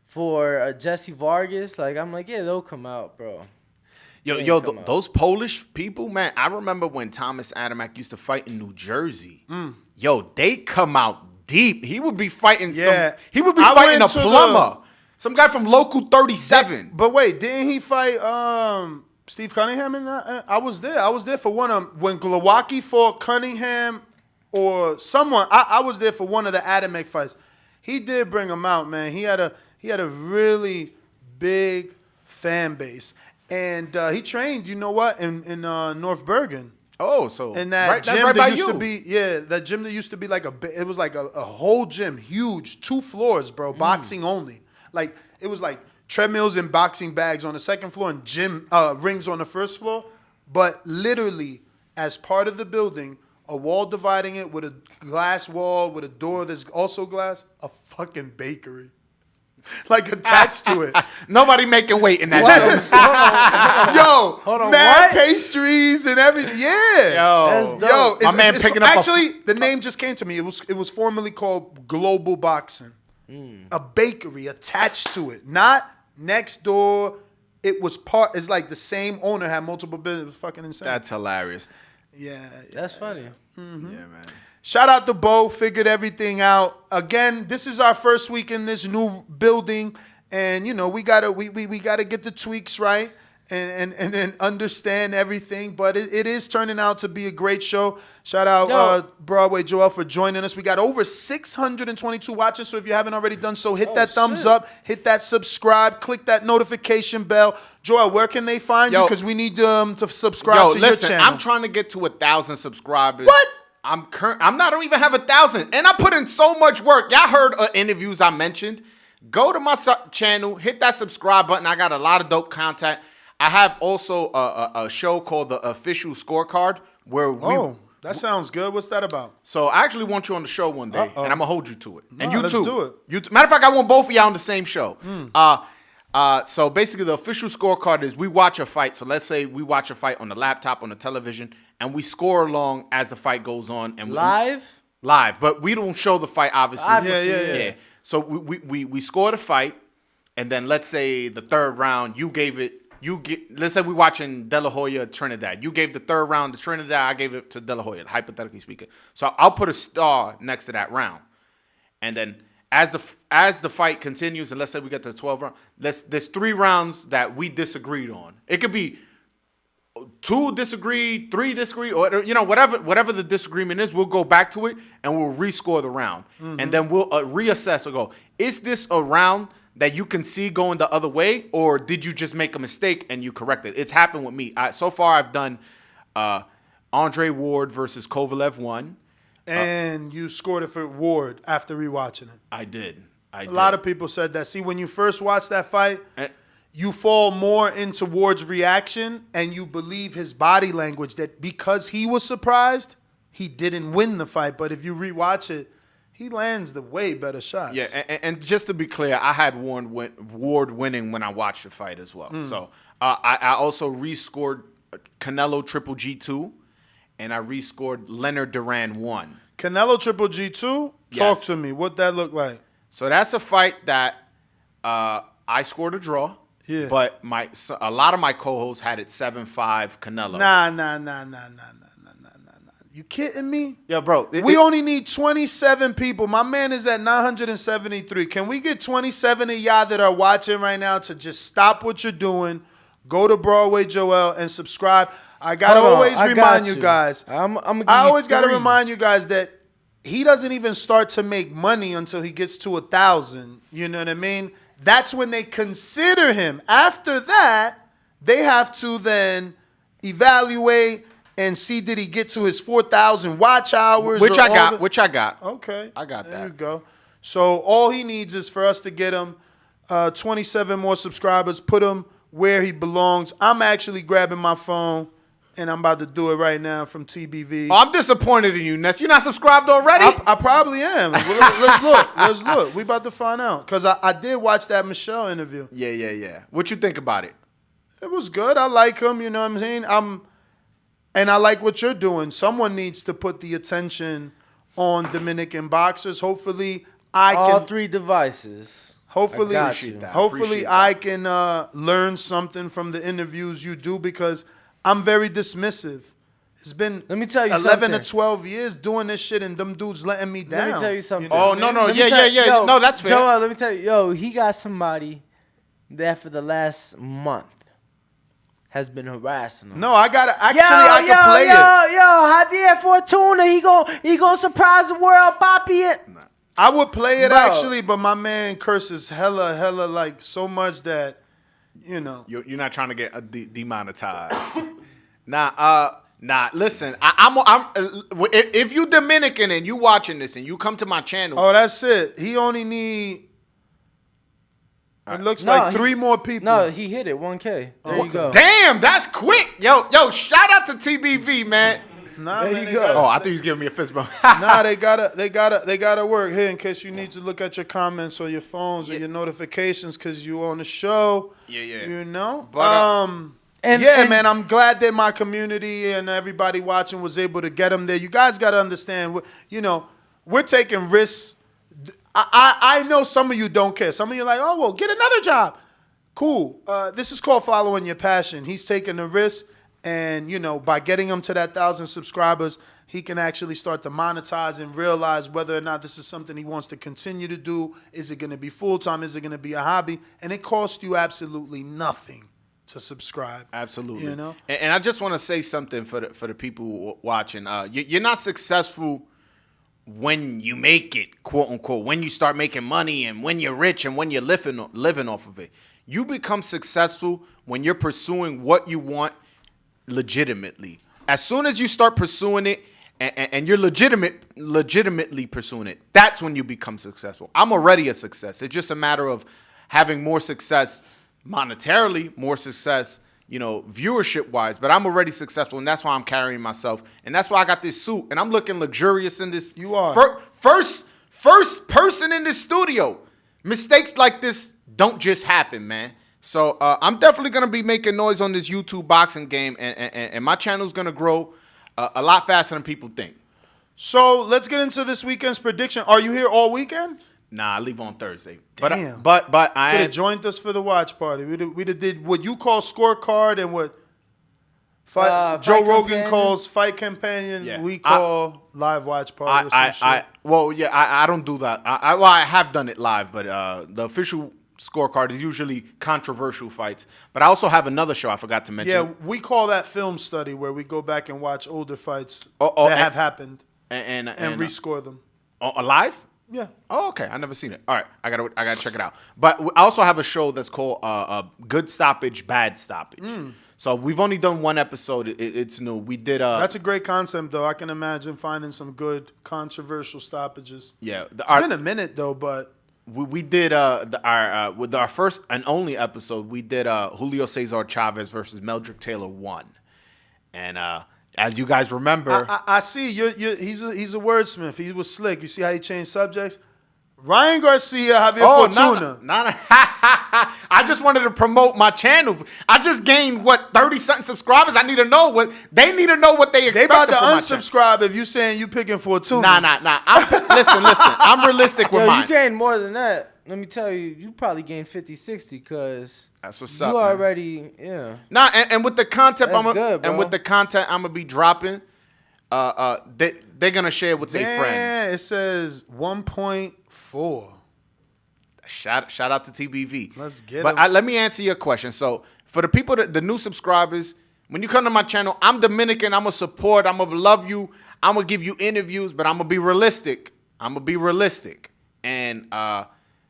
Speaker 19: for Jesse Vargas. Like, I'm like, yeah, they'll come out, bro.
Speaker 20: Those Polish people, man. I remember when Thomas Adamek used to fight in New Jersey. Yo, they come out deep. He would be fighting he would be fighting a plumber. Some guy from Local 37.
Speaker 1: But wait, didn't he fight Steve Cunningham and I was there. I was there for one of them. When Glowacki fought Cunningham or someone, I was there for one of the Adamek fights. He did bring him out, man. He had a really big fan base. And he trained, you know what, in North Bergen.
Speaker 20: Oh, so
Speaker 1: and that gym that used to be, that gym that used to be like it was like a whole gym, huge, 2 floors, bro, boxing only. Like it was like treadmills and boxing bags on the second floor and gym rings on the first floor. But literally, as part of the building, a wall dividing it with a glass wall with a door that's also glass, a fucking bakery. Like attached to it.
Speaker 20: Nobody making weight in that.
Speaker 1: Hold on, mad pastries and everything. Yeah.
Speaker 20: Yo, my man picking up.
Speaker 1: Actually, the name just came to me. It was formerly called Global Boxing. A bakery attached to it, not next door. It was part. It's like the same owner had multiple businesses. It was fucking insane.
Speaker 20: That's hilarious.
Speaker 1: Yeah,
Speaker 19: that's funny.
Speaker 1: Mm-hmm.
Speaker 20: Yeah, man.
Speaker 1: Shout out to Beau, figured everything out. Again, this is our first week in this new building, and you know we gotta get the tweaks right and then understand everything. But it is turning out to be a great show. Shout out Broadway Joel for joining us. We got over 622 watches, so if you haven't already done so, hit that thumbs up, hit that subscribe, click that notification bell. Joel, where can they find you? Because we need to subscribe to your channel.
Speaker 20: I'm trying to get to 1,000 subscribers.
Speaker 1: What?
Speaker 20: I don't even have 1,000, and I put in so much work. Y'all heard interviews I mentioned. Go to my channel, hit that subscribe button. I got a lot of dope content. I have also a show called The Official Scorecard where
Speaker 1: that sounds good. What's that about?
Speaker 20: So I actually want you on the show one day, and I'm gonna hold you to it. And you
Speaker 1: let's
Speaker 20: too.
Speaker 1: do it.
Speaker 20: Matter of fact, I want both of y'all on the same show. So basically, the official scorecard is we watch a fight. So let's say we watch a fight on the laptop, on the television, and we score along as the fight goes on. And
Speaker 19: live,
Speaker 20: but we don't show the fight, obviously. Yeah. So we score the fight, and then let's say the third round, let's say we're watching De La Hoya, Trinidad. You gave the third round to Trinidad, I gave it to De La Hoya, hypothetically speaking. So I'll put a star next to that round. And then as the fight continues, and let's say we get to the 12th round, there's 3 rounds that we disagreed on. It could be 2 disagree, 3 disagree, or whatever the disagreement is, we'll go back to it and we'll rescore the round.
Speaker 1: Mm-hmm.
Speaker 20: And then we'll reassess and go, is this a round that you can see going the other way, or did you just make a mistake and you correct it? It's happened with me. So far, I've done Andre Ward versus Kovalev 1.
Speaker 1: And you scored it for Ward after rewatching it.
Speaker 20: I did. A
Speaker 1: lot of people said that. See, when you first watch that fight, you fall more into Ward's reaction and you believe his body language that because he was surprised, he didn't win the fight. But if you rewatch it, he lands the way better shots.
Speaker 20: Yeah, and just to be clear, I had Ward winning when I watched the fight as well. So I also rescored Canelo Triple G2, and I rescored Leonard Duran 1.
Speaker 1: Canelo Triple G2?
Speaker 20: Yes.
Speaker 1: Talk to me. What that look like?
Speaker 20: So that's a fight that I scored a draw.
Speaker 1: Yeah.
Speaker 20: But a lot of my co-hosts had it 7-5 Canelo.
Speaker 1: Nah. You kidding me?
Speaker 20: Yeah, bro.
Speaker 1: We only need 27 people. My man is at 973. Can we get 27 of y'all that are watching right now to just stop what you're doing, go to Broadway Joel and subscribe? I gotta always remind you guys. I always gotta remind you guys that he doesn't even start to make money until he gets to 1,000. You know what I mean? That's when they consider him. After that, they have to then evaluate and see did he get to his 4,000 watch hours.
Speaker 20: Which I got.
Speaker 1: Okay.
Speaker 20: I got that.
Speaker 1: There you go. So all he needs is for us to get him 27 more subscribers, put him where he belongs. I'm actually grabbing my phone, and I'm about to do it right now from TBV.
Speaker 20: Oh, I'm disappointed in you, Ness. You're not subscribed already?
Speaker 1: I probably am. Let's look. We about to find out. Because I did watch that Michelle interview.
Speaker 20: Yeah. What you think about it?
Speaker 1: It was good. I like him. You know what I'm saying? And I like what you're doing. Someone needs to put the attention on Dominican boxers. Hopefully,
Speaker 19: all 3 devices.
Speaker 1: Hopefully,
Speaker 19: I
Speaker 1: can learn something from the interviews you do because I'm very dismissive. It's been 11 to 12 years doing this shit and them dudes letting me down.
Speaker 19: Let me tell you something.
Speaker 20: Oh, no. No, that's fair.
Speaker 19: Joel, let me tell you. He got somebody that for the last month has been harassing him.
Speaker 1: No, I gotta actually. I can play it.
Speaker 19: Javier Fortuna, he gonna surprise the world, Poppy.
Speaker 1: I would play it
Speaker 19: Bro.
Speaker 1: actually, but my man curses hella like so much that, you know.
Speaker 20: You're not trying to get demonetized. Nah. Listen, I'm if you Dominican and you watching this and you come to my channel.
Speaker 1: Oh, that's it. He only need. It looks like 3 more people.
Speaker 19: No, he hit it 1K. There you go.
Speaker 20: Damn, that's quick. Yo, shout out to TBV, man.
Speaker 1: Nah,
Speaker 19: there
Speaker 1: man,
Speaker 19: you go.
Speaker 20: Oh, I thought he was giving me a fist bump.
Speaker 1: Nah, they gotta work here in case you need to look at your comments or your phones or your notifications because you on the show.
Speaker 20: Yeah.
Speaker 1: You know?
Speaker 20: But,
Speaker 1: man, I'm glad that my community and everybody watching was able to get them there. You guys got to understand, you know, we're taking risks. I know some of you don't care. Some of you are like, oh, well, get another job. Cool. This is called following your passion. He's taking the risk, and, you know, by getting him to that 1,000 subscribers, he can actually start to monetize and realize whether or not this is something he wants to continue to do. Is it going to be full-time? Is it going to be a hobby? And it costs you absolutely nothing to subscribe.
Speaker 20: Absolutely.
Speaker 1: You know?
Speaker 20: And I just want to say something for the people watching. You're not successful when you make it, quote unquote, when you start making money and when you're rich and when you're living off of it. You become successful when you're pursuing what you want legitimately. As soon as you start pursuing it and you're legitimately pursuing it, that's when you become successful. I'm already a success. It's just a matter of having more success monetarily, more success, you know, viewership wise, but I'm already successful, and that's why I'm carrying myself, and that's why I got this suit, and I'm looking luxurious in this.
Speaker 1: You are
Speaker 20: first person in this studio. Mistakes like this don't just happen, man. So I'm definitely gonna be making noise on this YouTube boxing game, and my channel's gonna grow a lot faster than people think.
Speaker 1: So let's get into this weekend's prediction. Are you here all weekend?
Speaker 20: Nah, I leave on Thursday.
Speaker 1: Damn.
Speaker 20: But I
Speaker 1: could have joined us for the watch party. We'd have did what you call scorecard and what Joe Rogan calls fight companion. Yeah. We call live watch party or some shit.
Speaker 20: I don't do that. I have done it live, but the official scorecard is usually controversial fights. But I also have another show I forgot to mention.
Speaker 1: Yeah, we call that film study, where we go back and watch older fights that have happened and rescore them.
Speaker 20: Live?
Speaker 1: Yeah.
Speaker 20: Oh, okay. I never seen it. All right, I gotta check it out. But I also have a show that's called Good Stoppage, Bad Stoppage. So we've only done one episode. It's new. We did.
Speaker 1: That's a great concept, though. I can imagine finding some good controversial stoppages.
Speaker 20: Yeah,
Speaker 1: it's been a minute though, but
Speaker 20: we did with our first and only episode. We did Julio Cesar Chavez versus Meldrick Taylor 1, and as you guys remember,
Speaker 1: I see he's a wordsmith. He was slick. You see how he changed subjects? Ryan Garcia, Javier Fortuna.
Speaker 20: I just wanted to promote my channel. I just gained 30-something subscribers. I need to know what they expect.
Speaker 1: They about to unsubscribe if you saying you picking Fortuna.
Speaker 20: Nah. Listen. I'm realistic with mine.
Speaker 19: You gained more than that. Let me tell you, you probably gained 50, 60 because
Speaker 20: that's what's up.
Speaker 19: You already, yeah.
Speaker 20: Nah, and with the content, I'm gonna be dropping. They're gonna share with their friends.
Speaker 1: Yeah, it says 1.4.
Speaker 20: Shout out to TBV.
Speaker 1: Let's get it.
Speaker 20: But let me answer your question. So for the people the new subscribers, when you come to my channel, I'm Dominican. I'm gonna support. I'm gonna love you. I'm gonna give you interviews, but I'm gonna be realistic. And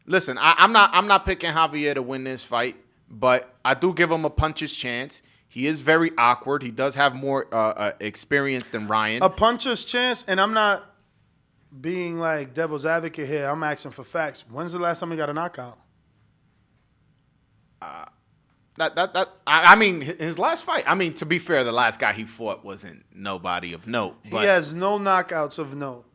Speaker 20: listen, I'm not picking Javier to win this fight, but I do give him a puncher's chance. He is very awkward. He does have more experience than Ryan.
Speaker 1: A puncher's chance, and I'm not being like devil's advocate here. I'm asking for facts. When's the last time he got a knockout?
Speaker 20: I mean, his last fight. I mean, to be fair, the last guy he fought wasn't nobody of note. But
Speaker 1: he has no knockouts of note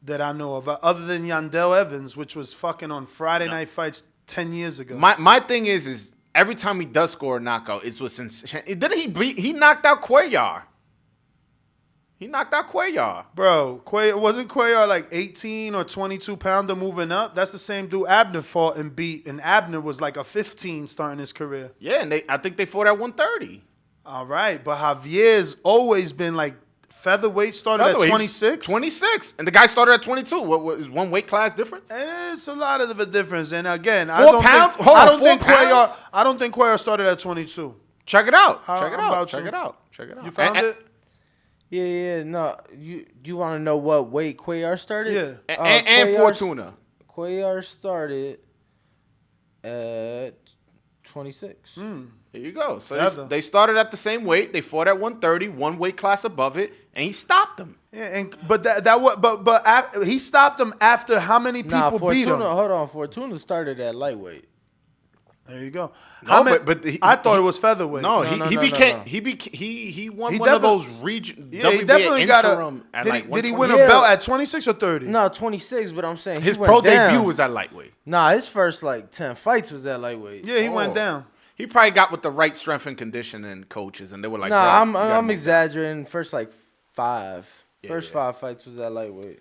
Speaker 1: that I know of, other than Yandel Evans, which was fucking on Friday Night Fights 10 years ago.
Speaker 20: My thing is every time he does score a knockout, it's with he knocked out Cuellar.
Speaker 1: Bro, wasn't Cuellar like 18 or 22 pounder moving up? That's the same dude Abner fought and beat, and Abner was like a 15 starting his career.
Speaker 20: Yeah, and I think they fought at 130.
Speaker 1: All right, but Javier's always been like featherweight, started at 26?
Speaker 20: 26. And the guy started at 22. What is one weight class difference?
Speaker 1: It's a lot of a difference. And again,
Speaker 20: 4 pounds?
Speaker 1: I don't think Cuellar started at 22.
Speaker 20: Check it out.
Speaker 1: I'm
Speaker 20: Check it out.
Speaker 1: about
Speaker 20: Check
Speaker 1: to.
Speaker 20: it out. Check it out.
Speaker 1: You found it?
Speaker 19: Yeah. No, you want to know what weight Cuellar started?
Speaker 1: Yeah.
Speaker 20: And Fortuna.
Speaker 19: Cuellar started at 26.
Speaker 20: There you go. So they started at the same weight. They fought at 130, one weight class above it, and he stopped them.
Speaker 1: Yeah, he stopped them after how many people beat him?
Speaker 19: Hold on, Fortuna started at lightweight.
Speaker 1: There you go.
Speaker 20: No,
Speaker 1: I thought it was featherweight.
Speaker 20: No, he won one of those region.
Speaker 1: Yeah, he definitely got a. Did he win a belt at 26 or 30?
Speaker 19: No, 26. But I'm saying
Speaker 20: his pro debut was at lightweight.
Speaker 19: Nah, his first 10 fights was at lightweight.
Speaker 1: Yeah, he went down.
Speaker 20: He probably got with the right strength and conditioning coaches, and they were like,
Speaker 19: "Nah, I'm exaggerating. First 5. First 5 fights was at lightweight."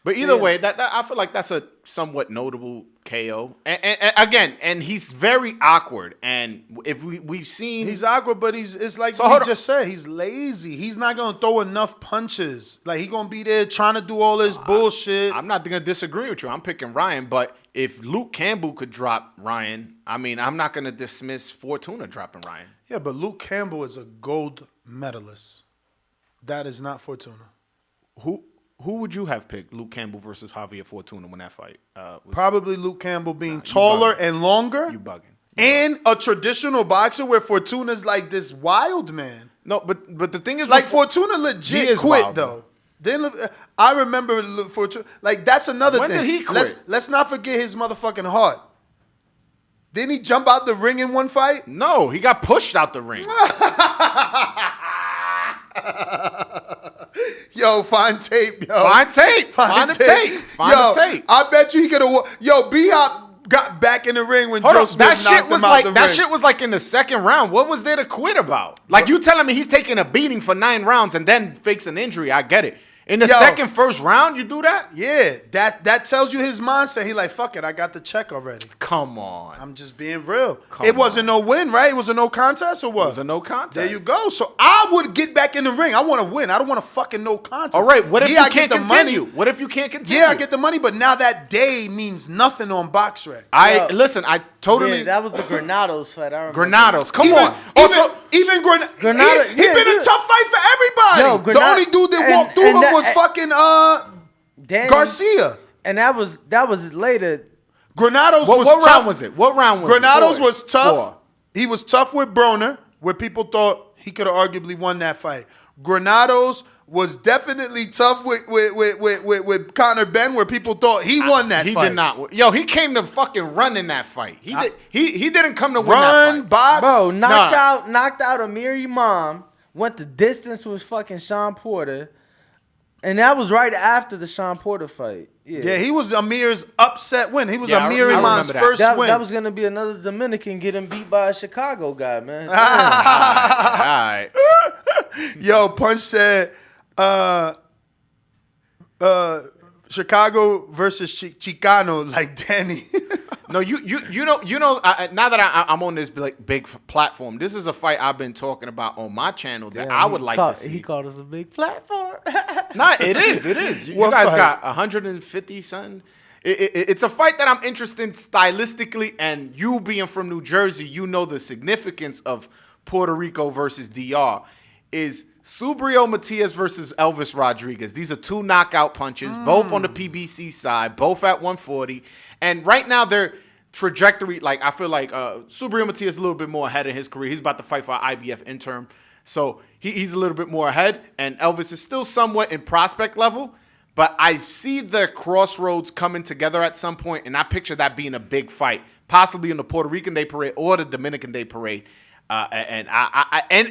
Speaker 20: But either way, that I feel like that's a somewhat notable KO. And again, he's very awkward. And if we've seen,
Speaker 1: he's awkward, but it's like we just said, he's lazy. He's not gonna throw enough punches. Like he gonna be there trying to do all this bullshit.
Speaker 20: I'm not gonna disagree with you. I'm picking Ryan, but if Luke Campbell could drop Ryan, I mean, I'm not gonna dismiss Fortuna dropping Ryan.
Speaker 1: Yeah, but Luke Campbell is a gold medalist. That is not Fortuna.
Speaker 20: Who would you have picked, Luke Campbell versus Javier Fortuna, when that fight was?
Speaker 1: Probably Luke Campbell being taller and longer.
Speaker 20: You bugging.
Speaker 1: And a traditional boxer where Fortuna's like this wild man.
Speaker 20: No, but the thing is,
Speaker 1: like Fortuna legit quit wild, though. Then I remember Fortuna. Like that's another thing.
Speaker 20: When did he quit?
Speaker 1: Let's not forget his motherfucking heart. Didn't he jump out the ring in one fight?
Speaker 20: No, he got pushed out the ring.
Speaker 1: Yo, find tape, yo.
Speaker 20: Find tape. Find the tape. Find the tape.
Speaker 1: I bet you he could have. Yo, B-Hop got back in the ring when Joe Smith knocked him out the ring.
Speaker 20: That shit was like in the second round. What was there to quit about? Like you telling me he's taking a beating for 9 rounds and then fakes an injury. I get it. In the first round, you do that?
Speaker 1: Yeah, that tells you his mindset. He like, fuck it, I got the check already.
Speaker 20: Come on.
Speaker 1: I'm just being real. It wasn't no win, right? It was a no contest or what?
Speaker 20: It was a no contest.
Speaker 1: There you go. So I would get back in the ring. I want to win. I don't want a fucking no contest.
Speaker 20: All right, what if you can't continue? What if you can't continue?
Speaker 1: Yeah, I get the money, but now that day means nothing on BoxRec.
Speaker 20: Listen, I totally...
Speaker 19: Yeah, that was the Granados fight. I remember.
Speaker 20: Granados, come on.
Speaker 1: Even Granada, he been a tough fight for everybody.
Speaker 19: Yo,
Speaker 1: the only dude that walked through him was fucking Garcia.
Speaker 19: And that was later.
Speaker 1: Granados was
Speaker 20: what
Speaker 1: tough.
Speaker 20: Round was it? What round was it?
Speaker 1: Granados was tough. He was tough with Broner, where people thought he could have arguably won that fight. Granados was definitely tough with Conor Ben, where people thought he won that fight.
Speaker 20: He did not. Yo, he came to fucking run in that fight. He didn't come to win that fight.
Speaker 1: Box.
Speaker 19: Bro, knocked out Amir Imam, went the distance with fucking Sean Porter, and that was right after the Sean Porter fight.
Speaker 1: Yeah, he was Amir's upset win. He was Amir Imam's first win.
Speaker 19: That was going to be another Dominican getting beat by a Chicago guy, man.
Speaker 20: All right.
Speaker 1: Yo, Punch said Chicago versus Chicano, like Danny.
Speaker 20: No, you know. Now that I'm on this big platform, this is a fight I've been talking about on my channel that I would like to see.
Speaker 19: He called us a big platform.
Speaker 20: Nah, it is. It is. You guys got 150 something. It's a fight that I'm interested in stylistically, and you being from New Jersey, you know the significance of Puerto Rico versus DR. Is Subriel Matias versus Elvis Rodriguez. These are 2 knockout punches, both on the PBC side, both at 140. And right now, their trajectory, like I feel like Subriel Matias is a little bit more ahead in his career. He's about to fight for an IBF interim. So he's a little bit more ahead. And Elvis is still somewhat in prospect level. But I see the crossroads coming together at some point, and I picture that being a big fight, possibly in the Puerto Rican Day Parade or the Dominican Day Parade. And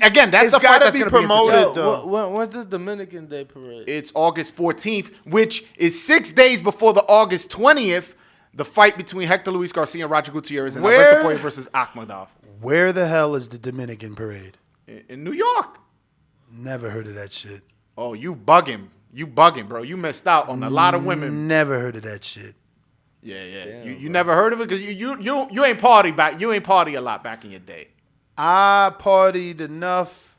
Speaker 20: again, that's a fight that's going to be promoted.
Speaker 19: When's the Dominican Day Parade?
Speaker 20: It's August 14th, which is 6 days before the August 20th, the fight between Hector Luis Garcia and Roger Gutierrez and Alberto Poirier versus Akhmadov.
Speaker 1: Where the hell is the Dominican Parade?
Speaker 20: In New York.
Speaker 1: Never heard of that shit.
Speaker 20: Oh, you bugging. You bugging, bro. You missed out on a lot of women.
Speaker 1: Never heard of that shit.
Speaker 20: Yeah. Damn, you never heard of it? Because you ain't party a lot back in your day.
Speaker 1: I partied enough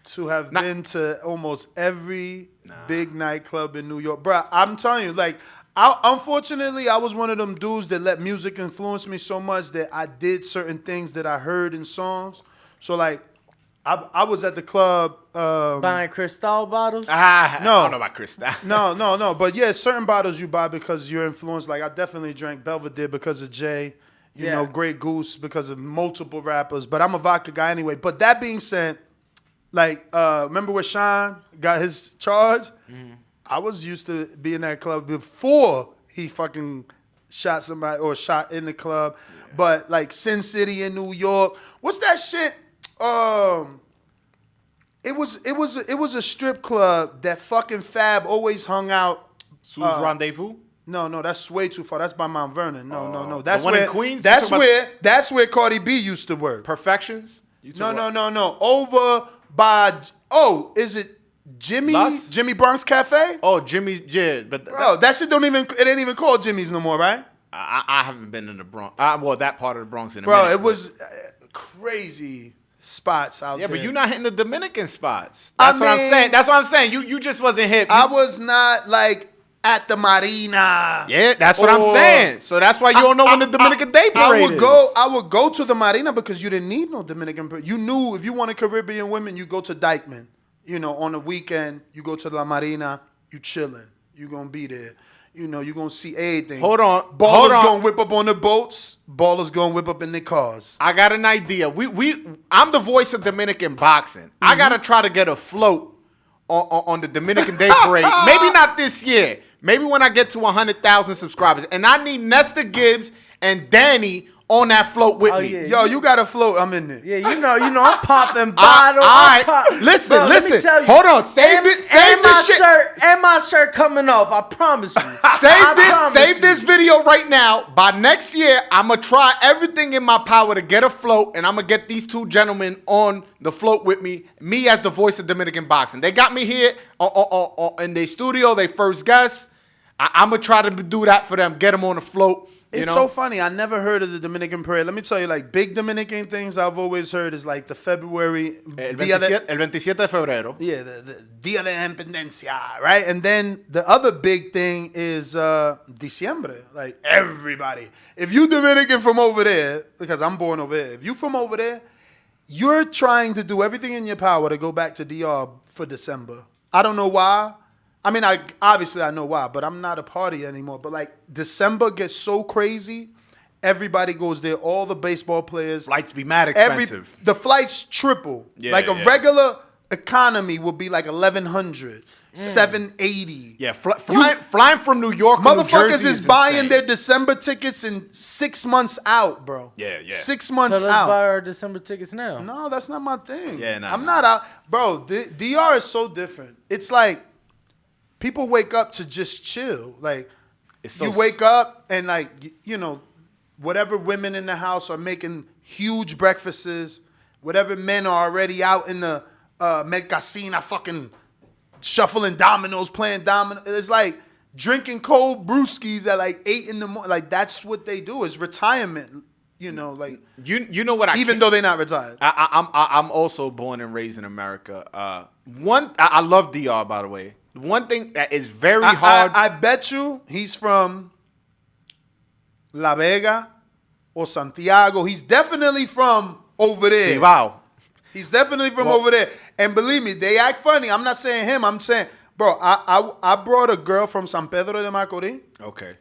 Speaker 1: to have been to almost every big nightclub in New York. Bro, I'm telling you, like, unfortunately, I was one of them dudes that let music influence me so much that I did certain things that I heard in songs. So like, I was at the club
Speaker 19: buying Cristal bottles.
Speaker 1: No,
Speaker 20: I don't know about Cristal.
Speaker 1: no. But yeah, certain bottles you buy because you're influenced. Like I definitely drank Belvedere because of Jay. You know, Grey Goose because of multiple rappers. But I'm a vodka guy anyway. But that being said, like remember where Sean got his charge? Mm-hmm. I was used to be in that club before he fucking shot somebody or shot in the club. Yeah. But like Sin City in New York, what's that shit? It was a strip club that fucking Fab always hung out.
Speaker 20: Sue's Rendezvous?
Speaker 1: No, that's way too far. That's by Mount Vernon. No. That's
Speaker 20: the one
Speaker 1: where
Speaker 20: in Queens?
Speaker 1: That's where Cardi B used to work.
Speaker 20: Perfections?
Speaker 1: No. Over by is it Jimmy Bronx Cafe?
Speaker 20: Oh, Jimmy, yeah.
Speaker 1: Bro, that shit it ain't even called Jimmy's no more, right?
Speaker 20: I haven't been in the Bronx. Well, that part of the Bronx in a
Speaker 1: minute.
Speaker 20: Bro,
Speaker 1: it was crazy spots out there.
Speaker 20: Yeah, but you're not hitting the Dominican spots. That's what I'm saying. You just wasn't hip.
Speaker 1: I was not like at the Marina.
Speaker 20: Yeah, that's what I'm saying. So that's why you don't know when the Dominican Day Parade is.
Speaker 1: I would go to the Marina because you didn't need no Dominican parade. You knew if you wanted Caribbean women, you go to Dykeman. You know, on the weekend, you go to La Marina, you chilling. You gonna be there. You know, you gonna see everything.
Speaker 20: Hold on.
Speaker 1: Ballers gonna whip up on the boats. Ballers gonna whip up in their cars.
Speaker 20: I got an idea. I'm the voice of Dominican boxing. Mm-hmm. I gotta try to get a float on the Dominican Day Parade. Maybe not this year. Maybe when I get to 100,000 subscribers. And I need Nestor Gibbs and Danny on that float with me.
Speaker 1: Yeah. Yo, you got a float. I'm in there.
Speaker 19: Yeah, you know, I'm popping bottles.
Speaker 20: All right. Listen. Hold on. Save this shit.
Speaker 19: And my shirt coming off. I promise you.
Speaker 20: Save this video right now. By next year, I'm going to try everything in my power to get a float, and I'm going to get these two gentlemen on the float with me as the voice of Dominican boxing. They got me here in their studio, they first guest. I'm going to try to do that for them, get them on the float.
Speaker 1: It's so funny. I never heard of the Dominican parade. Let me tell you, like, big Dominican things I've always heard is like the February.
Speaker 20: El 27 de febrero.
Speaker 1: Yeah, the Dia de Independencia, right? And then the other big thing is Diciembre. Like, everybody. If you Dominican from over there, because I'm born over there, if you from over there, you're trying to do everything in your power to go back to DR for December. I don't know why. I mean, obviously I know why, but I'm not a party anymore. But like December gets so crazy, everybody goes there. All the baseball players,
Speaker 20: flights be mad expensive.
Speaker 1: The flights triple. Yeah, like a regular economy would be like 1,100, 780.
Speaker 20: Yeah, flying from New York,
Speaker 1: motherfuckers
Speaker 20: New Jersey
Speaker 1: is buying their December tickets in 6 months out, bro.
Speaker 20: Yeah.
Speaker 1: 6 months
Speaker 19: so let's
Speaker 1: out.
Speaker 19: buy our December tickets now.
Speaker 1: No, that's not my thing.
Speaker 20: Yeah,
Speaker 1: I'm not out, bro. DR is so different. It's like. People wake up to just chill. Like, you wake up and, like, you know, whatever women in the house are making huge breakfasts, whatever men are already out in the Mercasina fucking shuffling dominoes, playing dominoes. It's like drinking cold brewskis at, like, 8 in the morning. Like, that's what they do. It's retirement, you know, like.
Speaker 20: You know what
Speaker 1: even though they're not retired.
Speaker 20: I'm also born and raised in America. I love DR, by the way. One thing that is very hard.
Speaker 1: I bet you he's from La Vega or Santiago. He's definitely from over there.
Speaker 20: Cibao.
Speaker 1: He's definitely from over there. And believe me, they act funny. I'm not saying him. I'm saying, bro, I brought a girl from San Pedro de Macorís.
Speaker 20: Okay.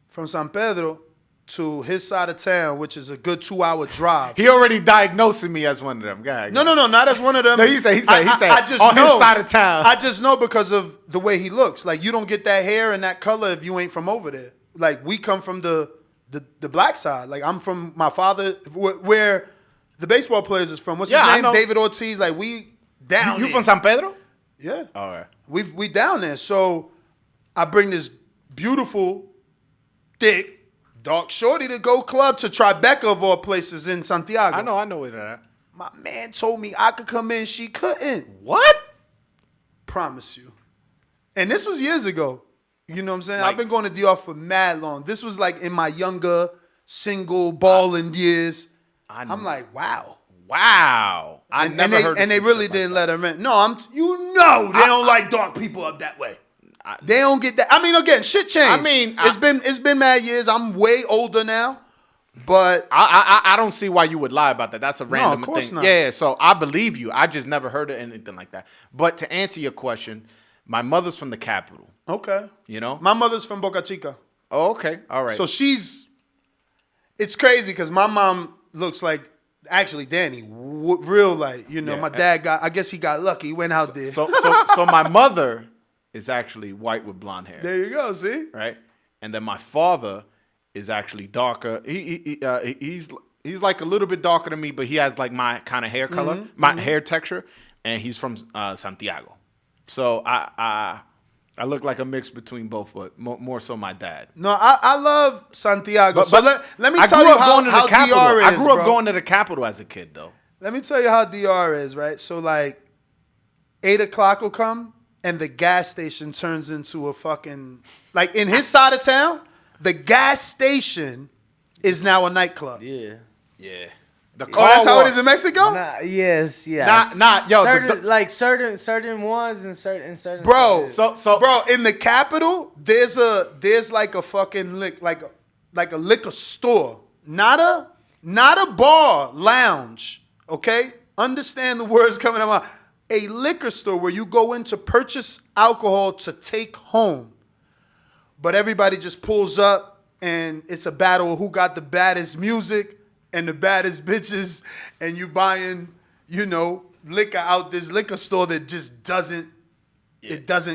Speaker 1: From San Pedro to his side of town, which is a good 2-hour drive.
Speaker 20: He already diagnosed me as one of them. Guys.
Speaker 1: No, not as one of them.
Speaker 20: No, he said.
Speaker 1: I just
Speaker 20: on
Speaker 1: know,
Speaker 20: his side of town.
Speaker 1: I just know because of the way he looks. Like, you don't get that hair and that color if you ain't from over there. Like, we come from the black side. Like, I'm from my father, where the baseball players is from. What's his name? David Ortiz. Like, we down
Speaker 20: You
Speaker 1: there.
Speaker 20: from San Pedro?
Speaker 1: Yeah.
Speaker 20: All right.
Speaker 1: We down there. So I bring this beautiful, thick, dark shorty to go club to Tribeca of all places in Santiago.
Speaker 20: I know where that at.
Speaker 1: My man told me I could come in. She couldn't.
Speaker 20: What?
Speaker 1: Promise you. And this was years ago. You know what I'm saying? I've been going to DR for mad long. This was like in my younger, single, balling years. I'm like, wow.
Speaker 20: I never heard.
Speaker 1: And they really didn't let her in. No, they don't like dark people up that way. They don't get that. I mean, again, shit changed.
Speaker 20: I mean,
Speaker 1: it's been mad years. I'm way older now, But
Speaker 20: I don't see why you would lie about that. That's a random
Speaker 1: of course
Speaker 20: thing.
Speaker 1: not.
Speaker 20: Yeah, so I believe you. I just never heard of anything like that. But to answer your question, my mother's from the capital.
Speaker 1: Okay.
Speaker 20: You know?
Speaker 1: My mother's from Boca Chica.
Speaker 20: Oh, okay. All right.
Speaker 1: So it's crazy because my mom looks like, actually, Danny, real like, my dad I guess he got lucky. He went out there.
Speaker 20: So my mother is actually white with blonde hair.
Speaker 1: There you go, see?
Speaker 20: Right? And then my father is actually darker. He's like a little bit darker than me, but he has like my kind of hair color, my hair texture, and he's from Santiago. So I look like a mix between both, but more so my dad.
Speaker 1: No, I love Santiago.
Speaker 20: But
Speaker 1: let me tell you how DR is.
Speaker 20: I grew up going to the capital as a kid, though.
Speaker 1: Let me tell you how DR is, right? So like 8 o'clock will come and the gas station turns into a fucking, like in his side of town, the gas station is now a nightclub.
Speaker 19: Yeah.
Speaker 20: Yeah.
Speaker 1: That's how it is in Mexico?
Speaker 19: Yes. Yo. Certain ones and certain.
Speaker 1: Bro,
Speaker 19: places.
Speaker 1: bro, in the capital, there's like a fucking like a liquor store, not a bar, lounge. Okay, understand the words coming out. A liquor store where you go in to purchase alcohol to take home, but everybody just pulls up and it's a battle of who got the baddest music and the baddest bitches, and you buying, liquor out this liquor store that just doesn't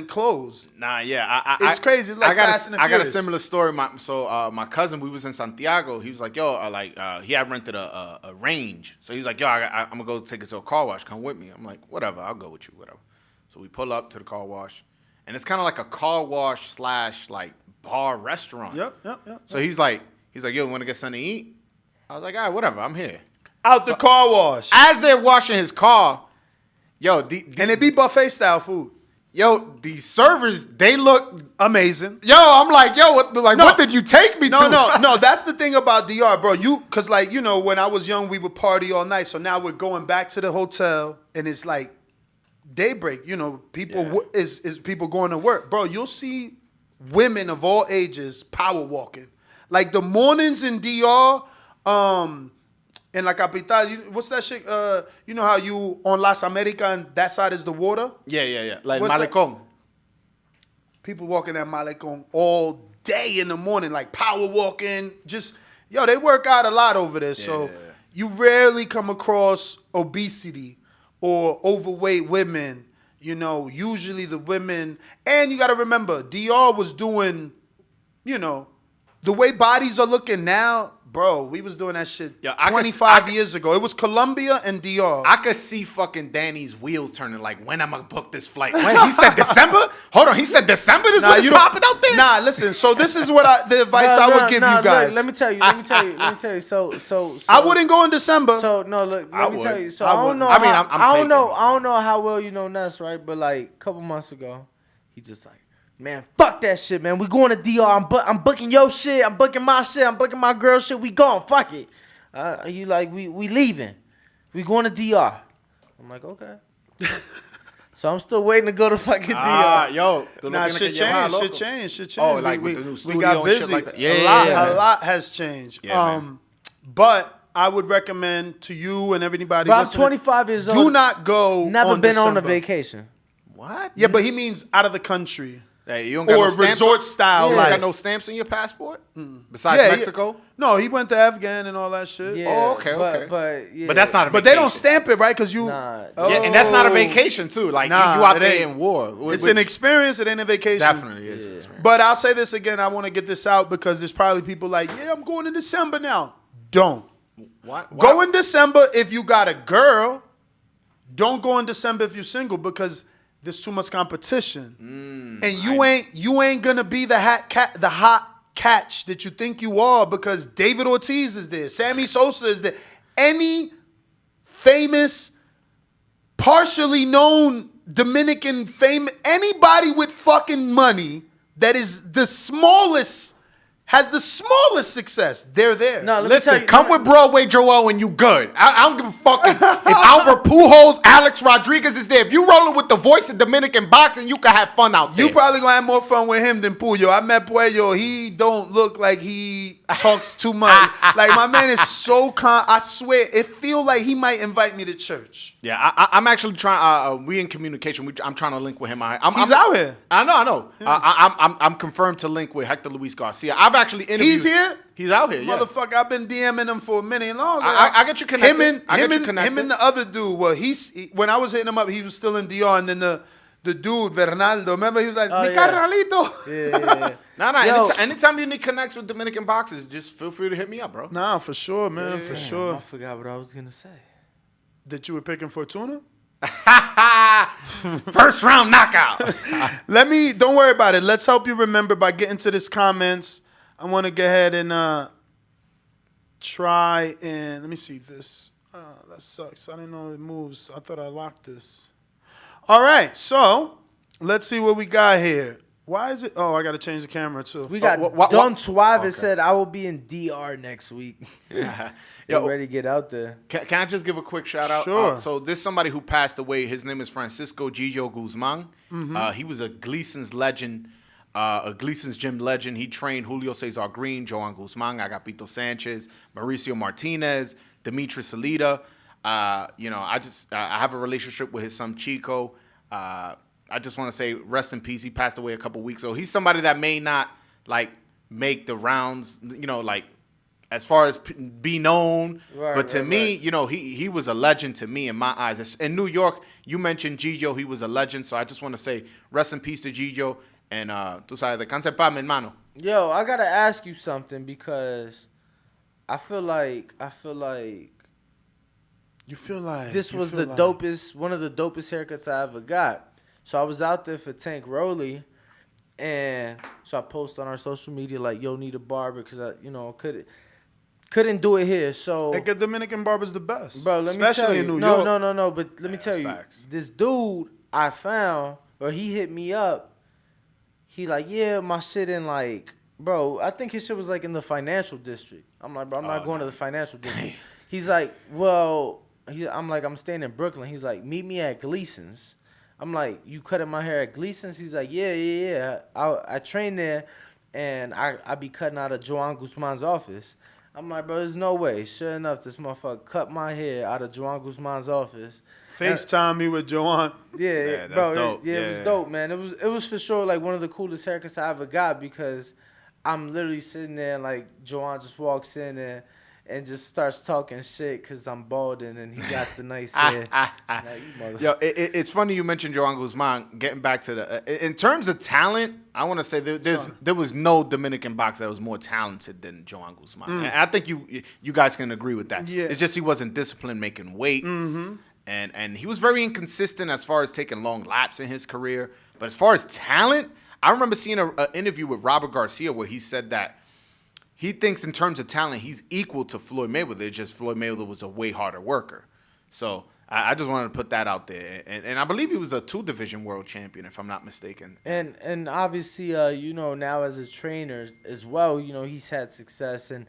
Speaker 1: close.
Speaker 20: Nah, yeah.
Speaker 1: It's crazy. It's like Fast and the
Speaker 20: I got a
Speaker 1: Furious.
Speaker 20: similar story. My cousin, we was in Santiago. He was like, yo, he had rented a range. So he's like, yo, I'm going to go take it to a car wash. Come with me. I'm like, whatever. I'll go with you, whatever. So we pull up to the car wash. And it's kind of like a car wash / like bar restaurant.
Speaker 1: Yep.
Speaker 20: So he's like, yo, want to get something to eat? I was like, all right, whatever, I'm here.
Speaker 1: Out the car wash.
Speaker 20: As they're washing his car, yo,
Speaker 1: and it be buffet style food.
Speaker 20: Yo, these servers, they look
Speaker 1: amazing.
Speaker 20: Yo, I'm like, yo, what did you take me to?
Speaker 1: No, that's the thing about DR, bro. Cause when I was young, we would party all night. So now we're going back to the hotel and it's like daybreak. People people going to work. Bro, you'll see women of all ages power walking. Like the mornings in DR, in La Capital, what's that shit? You know how you on Las Americas and that side is the water?
Speaker 20: Yeah. Like
Speaker 1: What's
Speaker 20: Malecón.
Speaker 1: that? People walking at Malecón all day in the morning, like power walking. They work out a lot over there. So you rarely come across obesity or overweight women. Usually the women, and you got to remember, DR was doing, the way bodies are looking now, bro, we was doing that shit 25 years ago. It was Colombia and DR.
Speaker 20: I could see fucking Danny's wheels turning like, when am I gonna book this flight? When? He said December? Hold on, he said December? This was popping out there?
Speaker 1: Nah, listen, so this is what the advice I would give you guys.
Speaker 19: Look, let me tell you. So
Speaker 1: I wouldn't go in December.
Speaker 19: So no, look, let me tell you. So
Speaker 1: I
Speaker 19: don't know. I don't know how well you know Nuss, right? But like a couple months ago, he just like, man, fuck that shit, man. We going to DR. I'm booking your shit. I'm booking my shit. I'm booking my girl shit. We going. Fuck it. You like, we leaving. We going to DR. I'm like, okay. So I'm still waiting to go to fucking DR.
Speaker 1: Shit changed.
Speaker 20: Oh, like with the new studio
Speaker 1: we got
Speaker 20: and
Speaker 1: busy.
Speaker 20: shit like that.
Speaker 1: A lot has changed.
Speaker 20: Yeah,
Speaker 1: but I would recommend to you and everybody
Speaker 19: But I'm
Speaker 1: listening,
Speaker 19: 25 years old.
Speaker 1: do not go
Speaker 19: Never
Speaker 1: on
Speaker 19: been
Speaker 1: December.
Speaker 19: on a vacation.
Speaker 20: What?
Speaker 1: Yeah, but he means out of the country.
Speaker 20: Hey, you don't got
Speaker 1: or
Speaker 20: no stamps
Speaker 1: resort style.
Speaker 20: You
Speaker 1: Life.
Speaker 20: got no stamps in your passport? Besides Mexico?
Speaker 1: No, he went to Afghan and all that shit.
Speaker 19: Yeah,
Speaker 20: Oh, okay.
Speaker 19: But
Speaker 20: that's not a vacation.
Speaker 1: But they don't stamp it, right? Because you...
Speaker 20: Yeah, and that's not a vacation, too. Like, you out there in war.
Speaker 1: It's an experience. It ain't a vacation.
Speaker 20: Definitely is.
Speaker 1: But I'll say this again. I want to get this out because there's probably people like, yeah, I'm going in December now. Don't.
Speaker 20: What?
Speaker 1: Go in December if you got a girl. Don't go in December if you're single because there's too much competition. And you ain't gonna be the hot catch that you think you are because David Ortiz is there, Sammy Sosa is there. Any famous, partially known Dominican anybody with fucking money that is the smallest, has the smallest success, they're there.
Speaker 19: No,
Speaker 20: listen, come with Broadway Joel and you good. I don't give a fuck if Albert Pujols, Alex Rodriguez is there. If you rolling with the voice of Dominican boxing, you can have fun out there.
Speaker 1: You probably gonna have more fun with him than Puyo. I met Puyo. He don't look like he talks too much. Like, my man is so calm. I swear, it feel like he might invite me to church.
Speaker 20: Yeah, I'm actually trying. We in communication. I'm trying to link with him.
Speaker 1: He's out here.
Speaker 20: I know. Yeah. I'm confirmed to link with Hector Luis Garcia. I've actually interviewed.
Speaker 1: He's here.
Speaker 20: He's out here. Yeah.
Speaker 1: Motherfucker, I've been DMing him for a minute long.
Speaker 20: I get you connected.
Speaker 1: Him and the other dude. Well, when I was hitting him up, he was still in DR, and then the dude Bernaldo. Remember, he was like, "Mi carnalito."
Speaker 20: Yeah. No. Anytime you need connects with Dominican boxers, just feel free to hit me up, bro.
Speaker 1: Nah, for sure, man. For sure.
Speaker 19: I forgot what I was gonna say.
Speaker 1: That you were picking Fortuna?
Speaker 20: First round knockout.
Speaker 1: Don't worry about it. Let's help you remember by getting to this comments. I want to go ahead and try and let me see this. That sucks. I didn't know it moves. I thought I locked this. All right, so let's see what we got here. Why is it? Oh, I got to change the camera too.
Speaker 19: We got Don Suave said, I will be in DR next week. Yo, ready to get out there.
Speaker 20: Can I just give a quick shout out?
Speaker 1: Sure.
Speaker 20: So this somebody who passed away. His name is Francisco Gigio Guzman. Mm-hmm. He was a Gleason's legend, a Gleason's gym legend. He trained Julio Cesar Green, Joan Guzman, Agapito Sanchez, Mauricio Martinez, Dimitri Salida. I have a relationship with his son Chico. I just want to say rest in peace. He passed away a couple weeks ago. He's somebody that may not make the rounds, as far as be known. But to me, he was a legend to me in my eyes. In New York, you mentioned Gigio. He was a legend. So I just want to say rest in peace to Gigio. And tú sabes, descansa en paz, mi hermano.
Speaker 19: Yo, I got to ask you something because I feel like
Speaker 1: you feel like
Speaker 19: this was one of the dopest haircuts I ever got. So I was out there for Tank Roley, and so I posted on our social media like, "Yo, need a barber," because I, couldn't do it here. So
Speaker 1: a Dominican barber's the best,
Speaker 19: bro.
Speaker 1: Especially in New York.
Speaker 19: No. But let me tell you, this dude I found, or he hit me up. He like, yeah, my shit in bro. I think his shit was in the financial district. I'm like, bro, I'm not going to the financial district. He's like, well, I'm like, I'm staying in Brooklyn. He's like, meet me at Gleason's. I'm like, you cutting my hair at Gleason's? He's like, yeah. I train there, and I be cutting out of Joan Guzman's office. I'm like, bro, there's no way. Sure enough, this motherfucker cut my hair out of Joan Guzman's office.
Speaker 1: FaceTime me with Joan.
Speaker 19: Yeah, bro. Dope. It was dope, man. It was for sure one of the coolest haircuts I ever got because I'm literally sitting there and Joan just walks in and just starts talking shit because I'm balding and he got the nice hair.
Speaker 20: Yo, it's funny you mentioned Joan Guzman. Getting back to in terms of talent, I want to say there was no Dominican boxer that was more talented than Joan Guzman. And I think you guys can agree with that.
Speaker 1: Yeah.
Speaker 20: It's just he wasn't disciplined making weight. Mm-hmm. And he was very inconsistent as far as taking long laps in his career. But as far as talent, I remember seeing an interview with Robert Garcia where he said that he thinks in terms of talent, he's equal to Floyd Mayweather. It's just Floyd Mayweather was a way harder worker. So I just wanted to put that out there. And I believe he was a 2-division world champion, if I'm not mistaken.
Speaker 19: And obviously, now as a trainer as well, he's had success. And,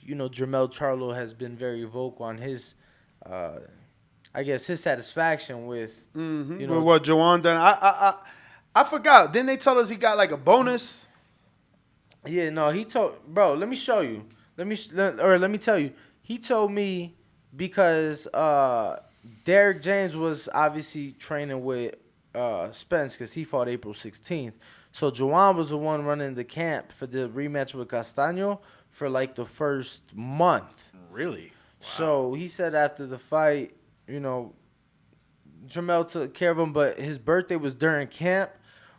Speaker 19: Jermel Charlo has been very vocal on his, his satisfaction with,
Speaker 1: with what Joan done. I forgot. Didn't they tell us he got a bonus?
Speaker 19: Yeah, no, he told, bro, let me show you. Let me tell you. He told me because Derek James was obviously training with Spence because he fought April 16th. So Joan was the one running the camp for the rematch with Castaño for the first month.
Speaker 20: Really? Wow.
Speaker 19: So he said after the fight, Jermel took care of him, but his birthday was during camp.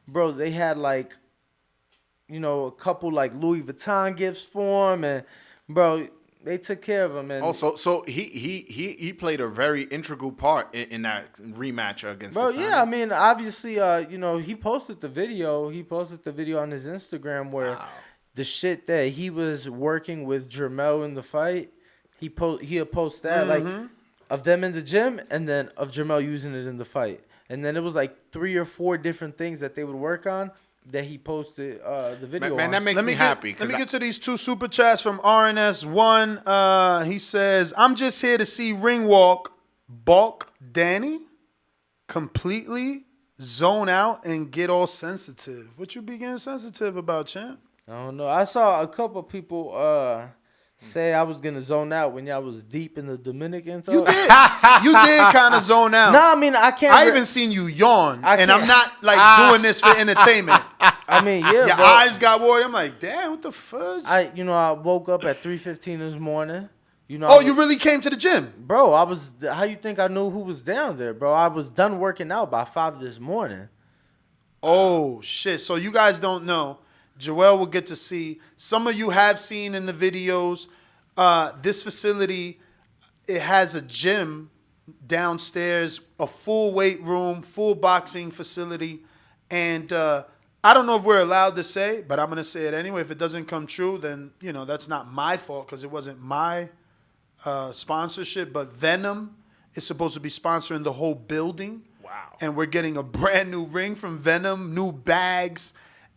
Speaker 19: Bro, they had a couple Louis Vuitton gifts for him, and bro, they took care of him. And
Speaker 20: so he played a very integral part in that rematch against.
Speaker 19: Bro,
Speaker 20: Castaño.
Speaker 19: yeah, I mean, obviously, he posted the video. He posted the video on his Instagram where the shit that he was working with Jermel in the fight. He'll post that of them in the gym, and then of Jermel using it in the fight, and then it was 3 or 4 different things that they would work on. That he posted the video
Speaker 20: man,
Speaker 19: on.
Speaker 20: that makes me happy.
Speaker 1: Let me get to these 2 super chats from RNS1. He says, I'm just here to see Ring Walk balk Danny, completely zone out and get all sensitive. What you be getting sensitive about, champ?
Speaker 19: I don't know. I saw a couple people say I was gonna zone out when y'all was deep in the Dominican.
Speaker 1: You did kind of zone out.
Speaker 19: No, I mean I can't.
Speaker 1: I even seen you yawn, and I'm not like doing this for entertainment.
Speaker 19: I mean, yeah,
Speaker 1: your eyes got worried. I'm like, damn, what the fudge?
Speaker 19: I woke up at 3:15 this morning.
Speaker 1: You really came to the gym,
Speaker 19: bro? How you think I knew who was down there, bro? I was done working out by 5 this morning.
Speaker 1: Oh shit! So you guys don't know. Joel will get to see. Some of you have seen in the videos. This facility, it has a gym downstairs, a full weight room, full boxing facility, and I don't know if we're allowed to say, but I'm gonna say it anyway. If it doesn't come true, then that's not my fault because it wasn't my sponsorship. But Venom is supposed to be sponsoring the whole building. Wow! And we're getting a brand new ring from Venom, new bags,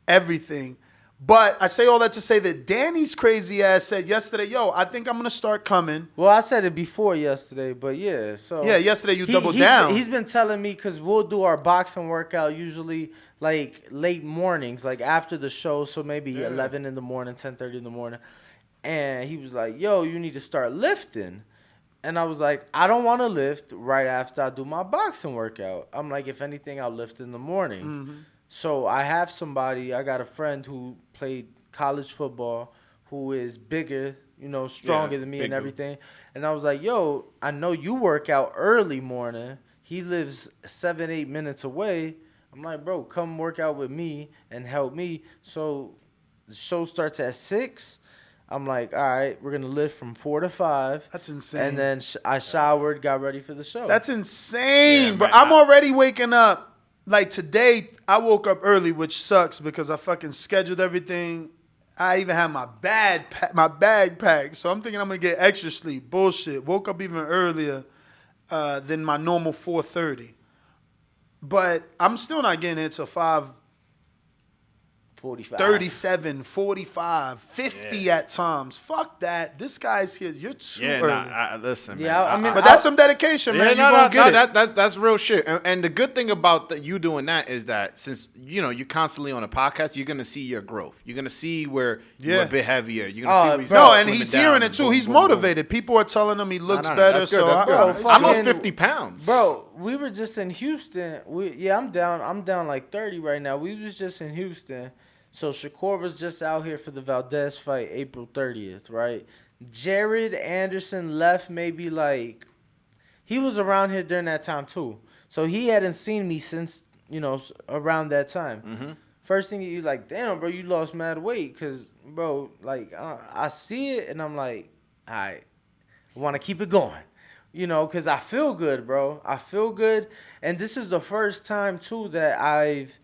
Speaker 1: everything. But I say all that to say that Danny's crazy ass said yesterday, yo, I think I'm going to start coming.
Speaker 19: Well, I said it before yesterday, but yeah. So
Speaker 1: yeah, yesterday you doubled down.
Speaker 19: He's been telling me because we'll do our boxing workout usually like late mornings, like after the show. So maybe 11 in the morning, 10:30 in the morning. And he was like, yo, you need to start lifting. And I was like, I don't want to lift right after I do my boxing workout. I'm like, if anything, I'll lift in the morning. Mm-hmm. So I have somebody, I got a friend who played college football who is bigger, stronger than me and everything. And I was like, yo, I know you work out early morning. He lives 7-8 minutes away. I'm like, bro, come work out with me and help me. So the show starts at 6. I'm like, all right, we're going to lift from 4 to 5.
Speaker 1: That's insane.
Speaker 19: And then I showered, got ready for the show.
Speaker 1: That's insane, bro. I'm already waking up. Like today, I woke up early, which sucks because I fucking scheduled everything. I even had my bag packed. So I'm thinking I'm going to get extra sleep. Bullshit. Woke up even earlier than my normal 4:30. But I'm still not getting here till 5:45. 37, 45, 50 at times. Fuck that. This guy's here. You're too early.
Speaker 20: Listen,
Speaker 19: yeah,
Speaker 20: man.
Speaker 19: But
Speaker 1: that's some dedication, man.
Speaker 20: That's real shit. And the good thing about you doing that is that since you're constantly on a podcast, you're gonna see your growth. You're gonna see where you're a bit heavier. You're gonna see where
Speaker 1: and he's hearing it too. He's motivated. People are telling him he looks better.
Speaker 20: That's good. I lost 50 pounds,
Speaker 19: bro. We were just in Houston. I'm down like 30 right now. We was just in Houston. So Shakur was just out here for the Valdez fight, April 30th, right? Jared Anderson left maybe like, he was around here during that time too. So he hadn't seen me since, around that time. Mm-hmm. First thing he's like, damn, bro, you lost mad weight. Because, bro, like, I see it and I'm like, all right, I want to keep it going. Because I feel good, bro. I feel good. And this is the first time too that I've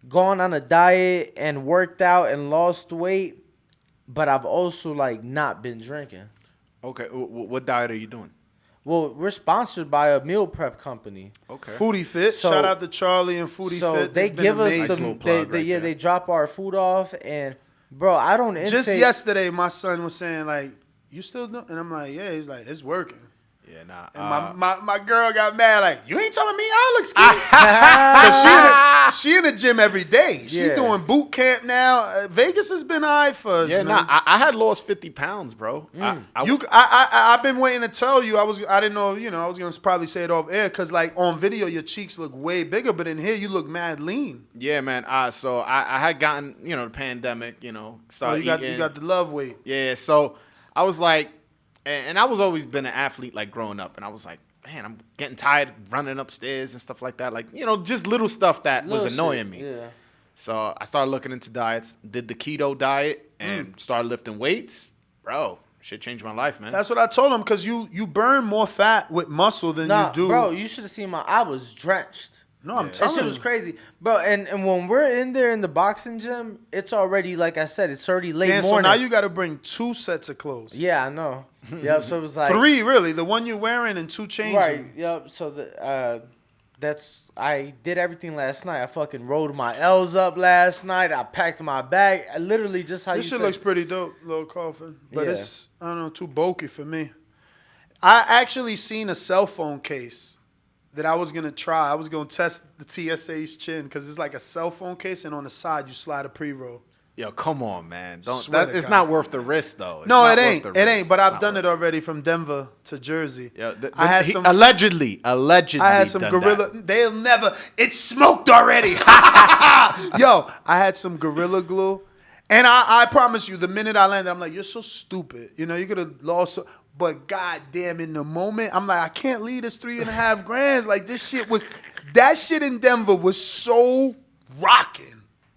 Speaker 19: gone on a diet and worked out and lost weight, but I've also not been drinking.
Speaker 20: Okay, what diet are you doing?
Speaker 19: Well, we're sponsored by a meal prep company.
Speaker 20: Okay.
Speaker 1: Foodie Fit. Shout out to Charlie and Foodie Fit.
Speaker 19: So they give us they drop our food off, and bro, I don't intake.
Speaker 1: Just yesterday, my son was saying like, "You still doing?" And I'm like, "Yeah." He's like, "It's working."
Speaker 20: Yeah, nah.
Speaker 1: And my girl got mad like, you ain't telling me I look skinny. She in the gym every day. She doing boot camp now. Vegas has been high for us.
Speaker 20: Yeah,
Speaker 1: man.
Speaker 20: I had lost 50 pounds, bro.
Speaker 1: I've been waiting to tell you. I didn't know. I was gonna probably say it off air because like on video your cheeks look way bigger, but in here you look mad lean.
Speaker 20: Yeah, man. So I had gotten the pandemic. Started eating.
Speaker 1: You got the love weight.
Speaker 20: Yeah. So I was like. And I was always been an athlete, like, growing up. And I was like, man, I'm getting tired running upstairs and stuff like that. Like, just little stuff that was annoying me.
Speaker 19: Yeah.
Speaker 20: So I started looking into diets, did the keto diet, and started lifting weights. Bro, shit changed my life, man.
Speaker 1: That's what I told him, because you burn more fat with muscle than you do.
Speaker 19: Bro, you should have seen I was drenched.
Speaker 1: No, I'm telling you.
Speaker 19: That shit was crazy. Bro, and when we're in there in the boxing gym, it's already, like I said, it's already late morning.
Speaker 1: So now you got to bring 2 sets of clothes.
Speaker 19: Yeah, I know. Yep, so it was like
Speaker 1: 3, really. The one you're wearing and 2 changing.
Speaker 19: Right, yep. So I did everything last night. I fucking rolled my L's up last night. I packed my bag. I literally just how
Speaker 1: this
Speaker 19: you
Speaker 1: shit looks pretty dope, little coffin. But it's, I don't know, too bulky for me. I actually seen a cell phone case that I was going to try. I was going to test the TSA's chin because it's like a cell phone case, and on the side you slide a pre-roll.
Speaker 20: Yo, come on, man.
Speaker 1: Swear to
Speaker 20: It's
Speaker 1: God.
Speaker 20: not worth the risk, though. It's
Speaker 1: No,
Speaker 20: not
Speaker 1: it
Speaker 20: worth
Speaker 1: ain't.
Speaker 20: the
Speaker 1: It
Speaker 20: risk.
Speaker 1: ain't. But I've
Speaker 20: Not
Speaker 1: done
Speaker 20: worth
Speaker 1: it already from Denver to Jersey.
Speaker 20: Yeah,
Speaker 1: I had some
Speaker 20: allegedly.
Speaker 1: I had some
Speaker 20: done
Speaker 1: gorilla.
Speaker 20: that.
Speaker 1: They'll never. It's smoked already. Yo, I had some gorilla glue, and I promise you, the minute I landed, I'm like, you're so stupid. You know, you could have lost. But goddamn, in the moment, I'm like, I can't leave this $3.5 grand. Like this shit was. That shit in Denver was so rocking.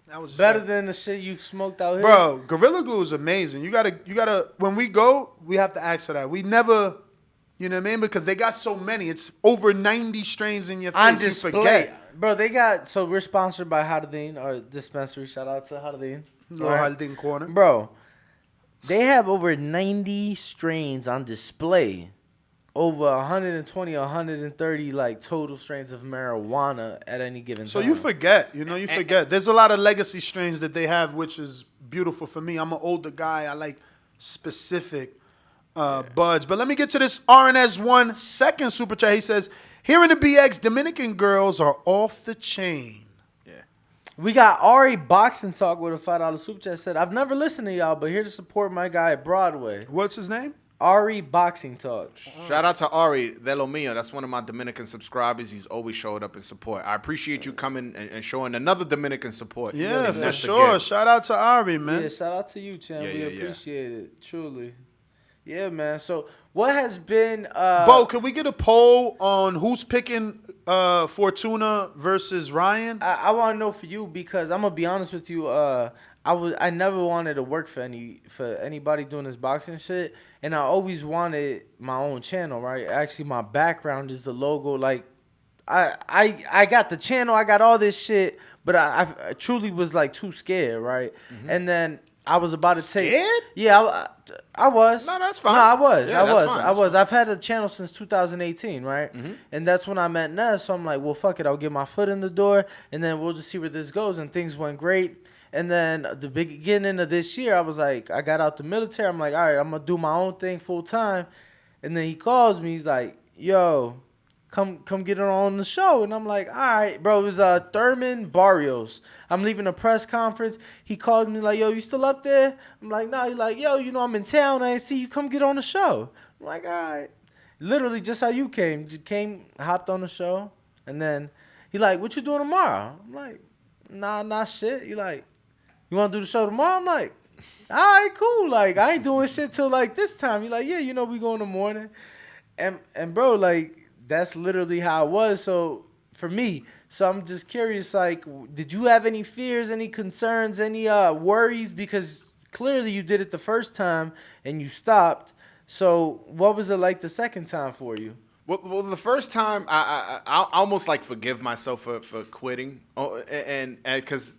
Speaker 1: That was
Speaker 19: better than the shit you smoked out here.
Speaker 1: Bro, Gorilla Glue is amazing. You gotta. When we go, we have to ask for that. We never, you know what I mean? Because they got so many. It's over 90 strains in your face.
Speaker 19: On
Speaker 1: You
Speaker 19: display,
Speaker 1: forget.
Speaker 19: bro. They got so we're sponsored by Hardin, our dispensary. Shout out to Hardin.
Speaker 1: Little Hardin corner,
Speaker 19: bro. They have over 90 strains on display. Over 120, 130 like total strains of marijuana at any given time.
Speaker 1: So you forget, you forget. There's a lot of legacy strains that they have, which is beautiful for me. I'm an older guy. I like specific buds. But let me get to this RNS1 second super chat. He says, here in the BX, Dominican girls are off the chain.
Speaker 20: Yeah.
Speaker 19: We got Ari Boxing Talk with a $5 super chat. Said, I've never listened to y'all, but here to support my guy at Broadway.
Speaker 1: What's his name?
Speaker 19: Ari Boxing Talk.
Speaker 20: Shout out to Ari de lo Mio. That's one of my Dominican subscribers. He's always showed up in support. I appreciate you coming and showing another Dominican support.
Speaker 1: Yeah,
Speaker 20: And
Speaker 1: for
Speaker 20: that's the
Speaker 1: sure.
Speaker 20: gift.
Speaker 1: Shout out to Ari, man.
Speaker 19: Yeah, shout out to you, champ.
Speaker 20: Yeah,
Speaker 19: we
Speaker 20: yeah, yeah.
Speaker 19: appreciate it, truly. Yeah, man. So what has been
Speaker 1: Beau, can we get a poll on who's picking Fortuna versus Ryan?
Speaker 19: I want to know for you because I'm gonna be honest with you. I never wanted to work for anybody doing this boxing shit, and I always wanted my own channel. Right? Actually, my background is the logo. Like, I got the channel, I got all this shit, but I truly was like too scared. Right?
Speaker 20: Mm-hmm.
Speaker 19: And then I was about to take.
Speaker 1: Scared?
Speaker 19: Yeah, I was.
Speaker 20: No, that's fine.
Speaker 19: No, I was.
Speaker 20: Yeah,
Speaker 19: I
Speaker 20: that's
Speaker 19: was.
Speaker 20: fine.
Speaker 19: I was. I've had a channel since 2018, right?
Speaker 20: Mm-hmm.
Speaker 19: And that's when I met Ness. So I'm like, well, fuck it. I'll get my foot in the door, and then we'll just see where this goes. And things went great. And then the beginning of this year, I was like, I got out the military. I'm like, all right, I'm going to do my own thing full time. And then he calls me. He's like, yo, come get her on the show. And I'm like, all right, bro. It was Thurman Barrios. I'm leaving a press conference. He called me like, yo, you still up there? I'm like, nah. He's like, yo, I'm in town. I ain't see you. Come get on the show. I'm like, all right. Literally just how you came. Hopped on the show. And then he like, what you doing tomorrow? I'm like, nah, shit. He like, you want to do the show tomorrow? I'm like, all right, cool. Like, I ain't doing shit till like this time. He like, yeah, we go in the morning. And bro, like, that's literally how it was. So for me, so I'm just curious, like, did you have any fears, any concerns, any worries? Because clearly you did it the first time and you stopped. So what was it like the second time for you?
Speaker 20: Well, the first time I almost like forgive myself for quitting, and because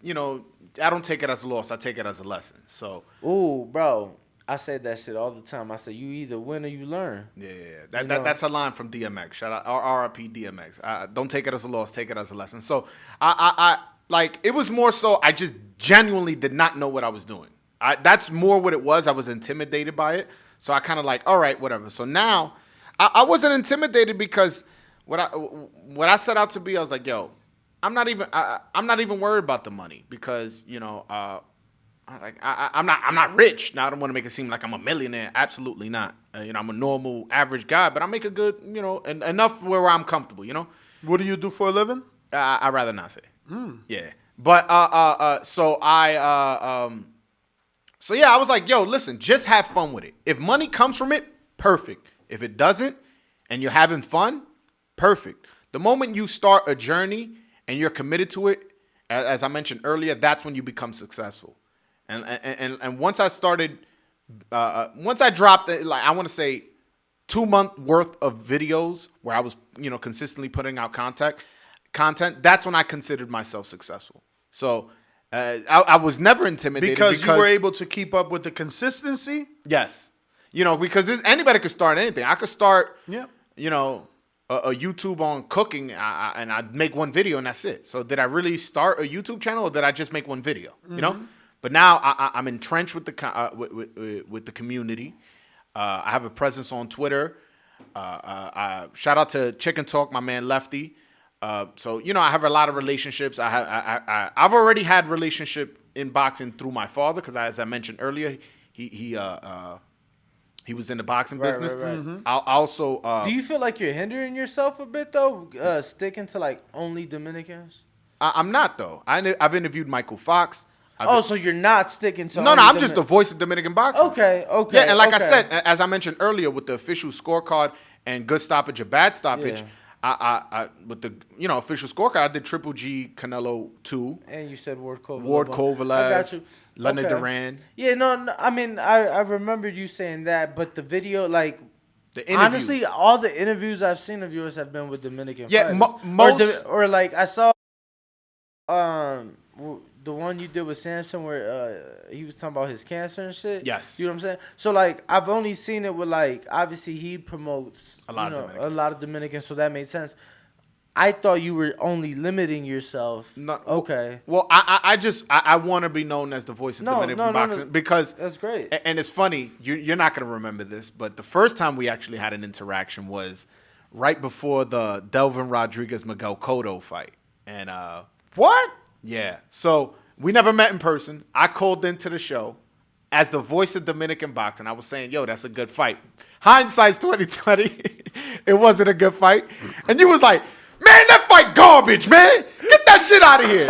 Speaker 20: I don't take it as a loss, I take it as a lesson. So,
Speaker 19: ooh, bro, I said that shit all the time. I said you either win or you learn.
Speaker 20: Yeah. That's a line from DMX. Shout out RIP DMX. Don't take it as a loss, take it as a lesson. So I like it was more so I just genuinely did not know what I was doing. That's more what it was. I was intimidated by it. So I kind of like, all right, whatever. So now I wasn't intimidated because what I set out to be, I was like, yo, I'm not even worried about the money because I'm not rich. Now I don't want to make it seem like I'm a millionaire. Absolutely not. I'm a normal average guy, but I make a good enough where I'm comfortable.
Speaker 1: What do you do for a living?
Speaker 20: I'd rather not say. Yeah, but so I was like, yo, listen, just have fun with it. If money comes from it, perfect. If it doesn't, and you're having fun, perfect. The moment you start a journey and you're committed to it, as I mentioned earlier, that's when you become successful. And once I started, once I dropped, I want to say 2 month worth of videos where I was, consistently putting out content, that's when I considered myself successful. So I was never intimidated
Speaker 1: because you were able to keep up with the consistency.
Speaker 20: Yes. Because anybody could start anything. I could start,
Speaker 1: a
Speaker 20: YouTube on cooking, and I'd make one video, and that's it. So did I really start a YouTube channel, or did I just make one video?
Speaker 1: Mm-hmm.
Speaker 20: But now I'm entrenched with the community. I have a presence on Twitter. Shout out to Chicken Talk, my man Lefty. So I have a lot of relationships. I've already had relationship in boxing through my father because, as I mentioned earlier, he was in the boxing business.
Speaker 19: Right.
Speaker 1: Mm-hmm.
Speaker 20: I also.
Speaker 19: Do you feel like you're hindering yourself a bit though, sticking to like only Dominicans?
Speaker 20: I'm not though. I've interviewed Michael Fox.
Speaker 19: So you're not sticking to?
Speaker 20: No, I'm just the voice of Dominican boxing.
Speaker 19: Okay.
Speaker 20: Yeah, and like I said, as I mentioned earlier, with the official scorecard and good stoppage or bad stoppage.
Speaker 19: Yeah.
Speaker 20: I with the official scorecard, I did Triple G Canelo 2.
Speaker 19: And you said Ward Kovalev.
Speaker 20: I
Speaker 19: got you.
Speaker 20: Leonard Duran.
Speaker 19: Yeah, no, I mean I remembered you saying that, but the video, like,
Speaker 20: the interviews.
Speaker 19: honestly, all the interviews I've seen of yours have been with Dominican
Speaker 20: fighters.
Speaker 19: most or like I saw the one you did with Samson where he was talking about his cancer and shit.
Speaker 20: Yes.
Speaker 19: You know what I'm saying? So like I've only seen it with like obviously he promotes
Speaker 20: a lot
Speaker 19: of Dominicans, so that made sense. I thought you were only limiting yourself.
Speaker 20: No,
Speaker 19: okay.
Speaker 20: Well, I want to be known as the voice of Dominican boxing because
Speaker 19: that's great.
Speaker 20: And it's funny, you're not gonna remember this, but the first time we actually had an interaction was right before the Delvin Rodriguez Miguel Cotto fight, and
Speaker 1: what?
Speaker 20: Yeah. So we never met in person. I called into the show as the voice of Dominican boxing. I was saying, yo, that's a good fight. Hindsight's 2020. It wasn't a good fight. And you was like, man, that fight garbage, man. Get that shit out of here.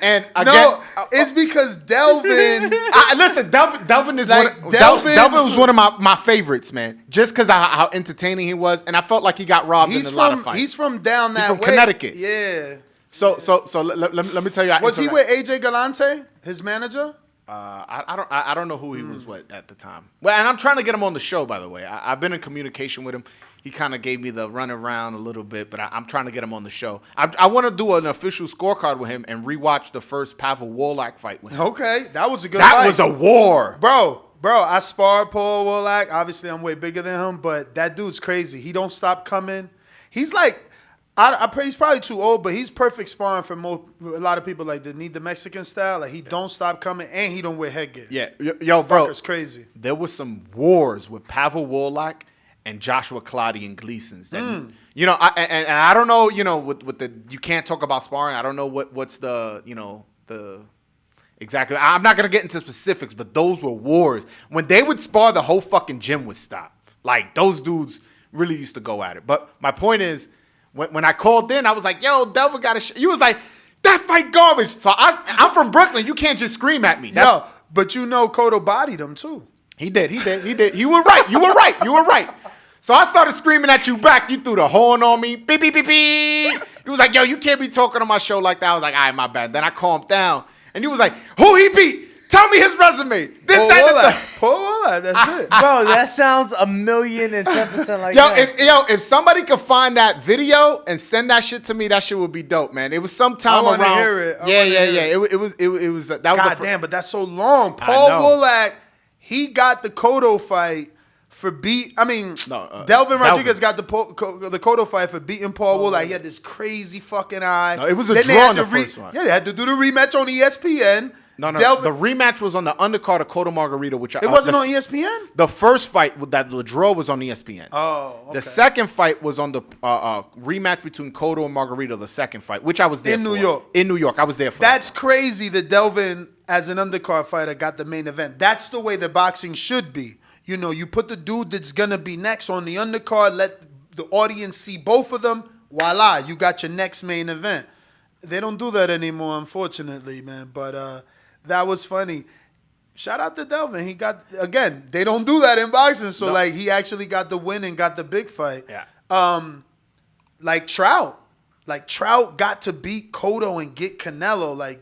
Speaker 20: And again,
Speaker 1: it's because Delvin.
Speaker 20: Listen, Delvin is Delvin was one of my favorites, man. Just because how entertaining he was, and I felt like he got robbed in a lot of fights.
Speaker 1: He's from down that way.
Speaker 20: From Connecticut.
Speaker 1: Yeah.
Speaker 20: So let me tell you.
Speaker 1: Was he with AJ Galante, his manager?
Speaker 20: I don't know who he was with at the time. Well, and I'm trying to get him on the show, by the way. I've been in communication with him. He kind of gave me the run around a little bit, but I'm trying to get him on the show. I want to do an official scorecard with him and rewatch the first Pavel Warlock fight with him.
Speaker 1: Okay, that was a good fight.
Speaker 20: That was a war.
Speaker 1: Bro, I sparred Paul Warlock. Obviously, I'm way bigger than him, but that dude's crazy. He don't stop coming. He's like, he's probably too old, but he's perfect sparring for a lot of people like that need the Mexican style. Like he don't stop coming and he don't wear headgear.
Speaker 20: Yeah, yo, bro,
Speaker 1: it's crazy.
Speaker 20: There was some wars with Pavel Warlock and Joshua Claudian Gleason's. That, I don't know, with the you can't talk about sparring. I don't know what's the the exactly. I'm not gonna get into specifics, but those were wars. When they would spar, the whole fucking gym would stop. Like those dudes really used to go at it. But my point is, when I called in, I was like, "Yo, Delvin got a." You was like, "That fight garbage." So I'm from Brooklyn. You can't just scream at me.
Speaker 1: But Cotto bodied him too.
Speaker 20: He did. You were right. You were right. So I started screaming at you back. You threw the horn on me. Beep, beep, beep, beep. You was like, yo, you can't be talking on my show like that. I was like, all right, my bad. Then I calmed down. And you was like, who he beat? Tell me his resume.
Speaker 1: Paul Warlock, that's it.
Speaker 19: Bro, that sounds 1,010% like
Speaker 20: If somebody could find that video and send that shit to me, that shit would be dope, man. It was sometime around.
Speaker 1: I want to hear it.
Speaker 20: It was. That was
Speaker 1: God damn, but that's so long. Paul Warlock, he got the Cotto fight for Delvin Rodriguez got the Cotto fight for beating Paul Warlock. He had this crazy fucking eye.
Speaker 20: No, it was a draw in the first one.
Speaker 1: Yeah, they had to do the rematch on ESPN.
Speaker 20: No. The rematch was on the undercard of Cotto Margarita, which
Speaker 1: it wasn't on ESPN.
Speaker 20: The first fight the draw was on ESPN.
Speaker 1: Oh, okay.
Speaker 20: The second fight was on the rematch between Cotto and Margarita. The second fight, which I was there
Speaker 1: in New York.
Speaker 20: In New York, I was there for.
Speaker 1: That's crazy that Delvin, as an undercard fighter, got the main event. That's the way the boxing should be. You put the dude that's gonna be next on the undercard. Let the audience see both of them. Voila, you got your next main event. They don't do that anymore, unfortunately, man. But that was funny. Shout out to Delvin. He got, again, they don't do that in boxing. So, he actually got the win and got the big fight.
Speaker 20: Yeah.
Speaker 1: Like Trout. Like, Trout got to beat Cotto and get Canelo. Like,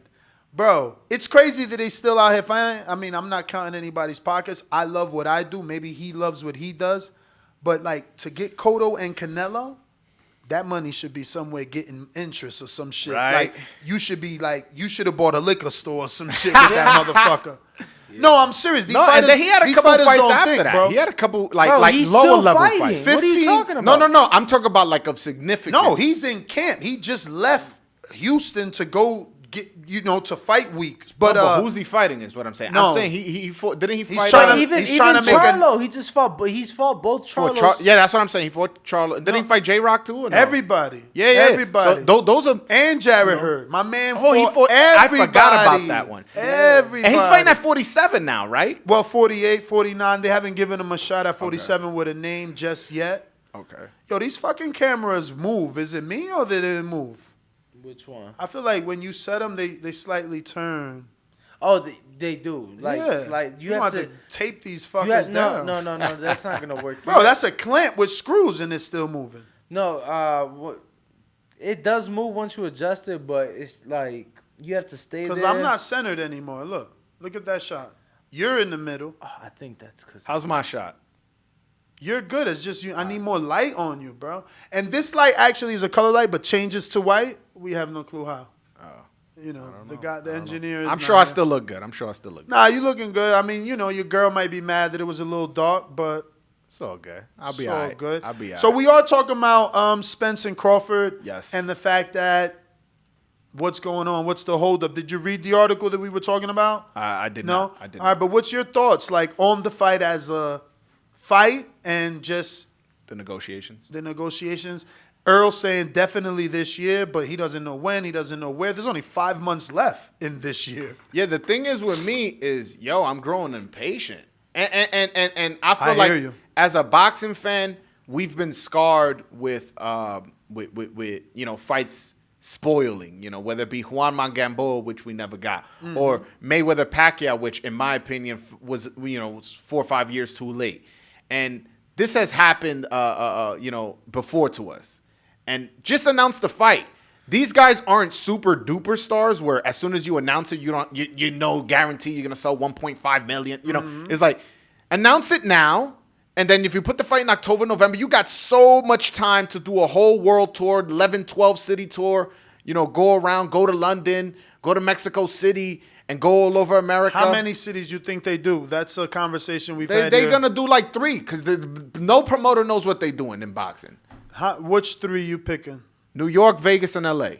Speaker 1: bro, it's crazy that they still out here fighting. I mean, I'm not counting anybody's pockets. I love what I do. Maybe he loves what he does. But, to get Cotto and Canelo, that money should be somewhere getting interest or some shit.
Speaker 20: Right.
Speaker 1: You should have bought a liquor store or some shit with that motherfucker. No, I'm serious. These fighters,
Speaker 20: and he had a couple fights after that.
Speaker 1: Bro.
Speaker 20: He had a couple
Speaker 19: lower level fights.
Speaker 1: 15.
Speaker 19: What are you talking about?
Speaker 20: No. I'm talking about of significance.
Speaker 1: No, he's in camp. He just left Houston to go to fight weak. But,
Speaker 20: but who's he fighting is what I'm saying.
Speaker 1: No.
Speaker 20: I'm saying he fought. Didn't he fight?
Speaker 19: He's trying to make Charlo. He just fought. But he's fought both Charlos.
Speaker 20: Yeah, that's what I'm saying. He fought Charlo. Didn't he fight J-Rock too? Or no?
Speaker 1: Everybody.
Speaker 20: Yeah.
Speaker 1: Everybody.
Speaker 20: So those are
Speaker 1: and Jared Hurd. My man.
Speaker 20: He fought.
Speaker 1: Everybody.
Speaker 20: I forgot about that one.
Speaker 1: Everybody.
Speaker 20: And he's fighting at 47 now, right?
Speaker 1: Well, 48, 49. They haven't given him a shot at 47 with a name just yet.
Speaker 20: Okay.
Speaker 1: Yo, these fucking cameras move. Is it me or they didn't move?
Speaker 19: Which one?
Speaker 1: I feel like when you set them, they slightly turn.
Speaker 19: Oh, they do. Like,
Speaker 1: yeah.
Speaker 19: Like you
Speaker 1: have
Speaker 19: to
Speaker 1: tape these fuckers down.
Speaker 19: No. That's not gonna work.
Speaker 1: Bro, that's a clamp with screws and it's still moving.
Speaker 19: No, it does move once you adjust it, but it's like you have to stay there.
Speaker 1: Because I'm not centered anymore. Look at that shot. You're in the middle.
Speaker 19: Oh, I think that's because.
Speaker 20: How's my shot?
Speaker 1: You're good. It's just I need more light on you, bro. And this light actually is a color light, but changes to white. We have no clue how.
Speaker 20: Oh.
Speaker 1: The engineer is
Speaker 20: I'm sure I still look good.
Speaker 1: Nah, you looking good. I mean, your girl might be mad that it was a little dark, but
Speaker 20: it's all good. I'll be all right.
Speaker 1: Good.
Speaker 20: I'll be all right.
Speaker 1: So we are talking about Spence and Crawford.
Speaker 20: Yes.
Speaker 1: And the fact that what's going on? What's the holdup? Did you read the article that we were talking about?
Speaker 20: I did
Speaker 1: no?
Speaker 20: not. I did
Speaker 1: all right, but what's your thoughts on the fight as a fight and just
Speaker 20: the negotiations?
Speaker 1: Earl saying definitely this year, but he doesn't know when, he doesn't know where. There's only 5 months left in this year.
Speaker 20: Yeah, the thing is with me is, I'm growing impatient. And I feel like as a boxing fan, we've been scarred with fights spoiling, whether it be Juan Gamboa, which we never got, or Mayweather Pacquiao, which in my opinion was 4 or 5 years too late. And this has happened before to us. And just announce the fight. These guys aren't super duper stars where as soon as you announce it, guarantee you're gonna sell 1.5 million. It's like announce it now, and then if you put the fight in October, November, you got so much time to do a whole world tour, 11, 12 city tour, go around, go to London, go to Mexico City, and go all over America.
Speaker 1: How many cities do you think they do? That's a conversation we've had.
Speaker 20: They're gonna do like 3 because no promoter knows what they're doing in boxing.
Speaker 1: Which 3 you picking?
Speaker 20: New York, Vegas, and LA.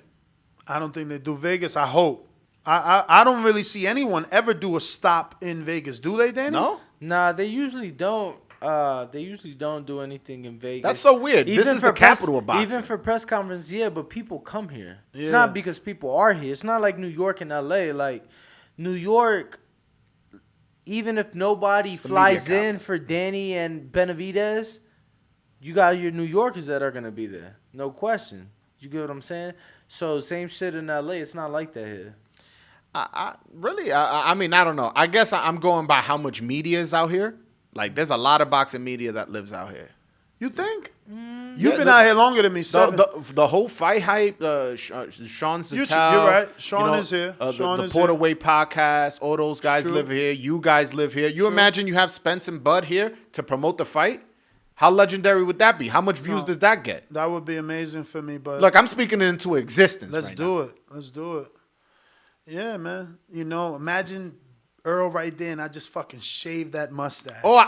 Speaker 1: I don't think they do Vegas. I hope. I don't really see anyone ever do a stop in Vegas. Do they, Danny?
Speaker 20: No?
Speaker 19: Nah, they usually don't. They usually don't do anything in Vegas.
Speaker 20: That's so weird. This is the capital of boxing.
Speaker 19: Even for press conference, but people come here. Yeah. It's not because people are here. It's not like New York and LA. Like New York, even if nobody flies in for Danny and Benavidez, you got your New Yorkers that are going to be there. No question. You get what I'm saying? So same shit in LA. It's not like that here.
Speaker 20: I mean, I don't know. I guess I'm going by how much media is out here. Like, there's a lot of boxing media that lives out here.
Speaker 1: You think? You've been out here longer than me,
Speaker 20: the whole fight hype, Sean Zattel.
Speaker 1: You're right. Sean is here.
Speaker 20: The Porterway podcast, all those guys live here. You guys live here. You imagine you have Spence and Bud here to promote the fight? How legendary would that be? How much views does that get?
Speaker 1: That would be amazing for me. But
Speaker 20: look, I'm speaking it into existence.
Speaker 1: Let's do it. Yeah, man. Imagine Earl right there, and I just fucking shaved that mustache.
Speaker 20: Oh,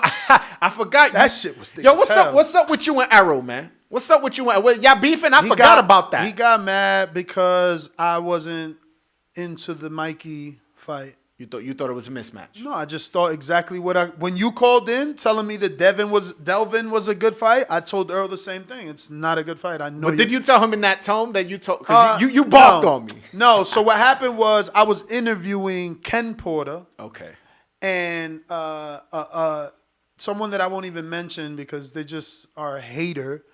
Speaker 20: I forgot.
Speaker 1: That shit was thick.
Speaker 20: Yo, what's up with you and Arrow, man? What's up with you and y'all beefing? I forgot about that.
Speaker 1: He got mad because I wasn't into the Mikey fight.
Speaker 20: You thought it was a mismatch?
Speaker 1: No, I just thought exactly when you called in telling me that Delvin was a good fight, I told Earl the same thing. It's not a good fight. I know.
Speaker 20: But did you tell him in that tone that you told? Because you balked on me.
Speaker 1: No. So what happened was I was interviewing Ken Porter.
Speaker 20: Okay.
Speaker 1: And someone that I won't even mention because they just are a hater,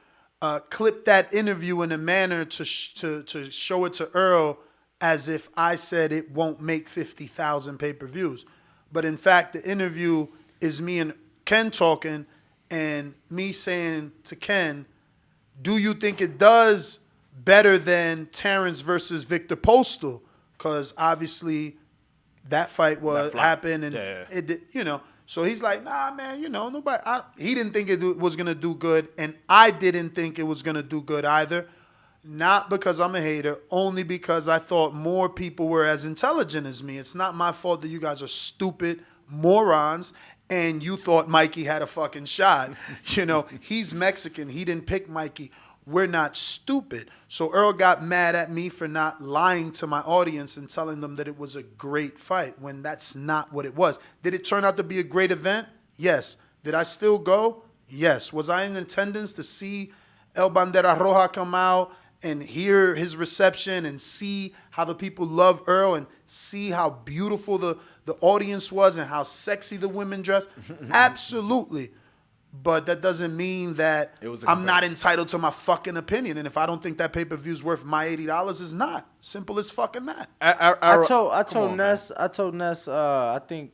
Speaker 1: clipped that interview in a manner to show it to Earl as if I said it won't make 50,000 pay-per-views. But in fact, the interview is me and Ken talking and me saying to Ken, do you think it does better than Terrence versus Victor Postal? Because obviously that fight happened and it did, So he's like, nah, man, nobody. He didn't think it was going to do good, and I didn't think it was going to do good either. Not because I'm a hater, only because I thought more people were as intelligent as me. It's not my fault that you guys are stupid morons and you thought Mikey had a fucking shot. He's Mexican. He didn't pick Mikey. we're not stupid. So Earl got mad at me for not lying to my audience and telling them that it was a great fight when that's not what it was. Did it turn out to be a great event? Yes. Did I still go? Yes. Was I in attendance to see El Bandera Roja come out and hear his reception and see how the people love Earl and see how beautiful the audience was and how sexy the women dressed? Absolutely. But that doesn't mean that I'm not entitled to my fucking opinion. And if I don't think that pay-per-view is worth my $80, it's not. Simple as fucking that.
Speaker 19: I told Ness, I think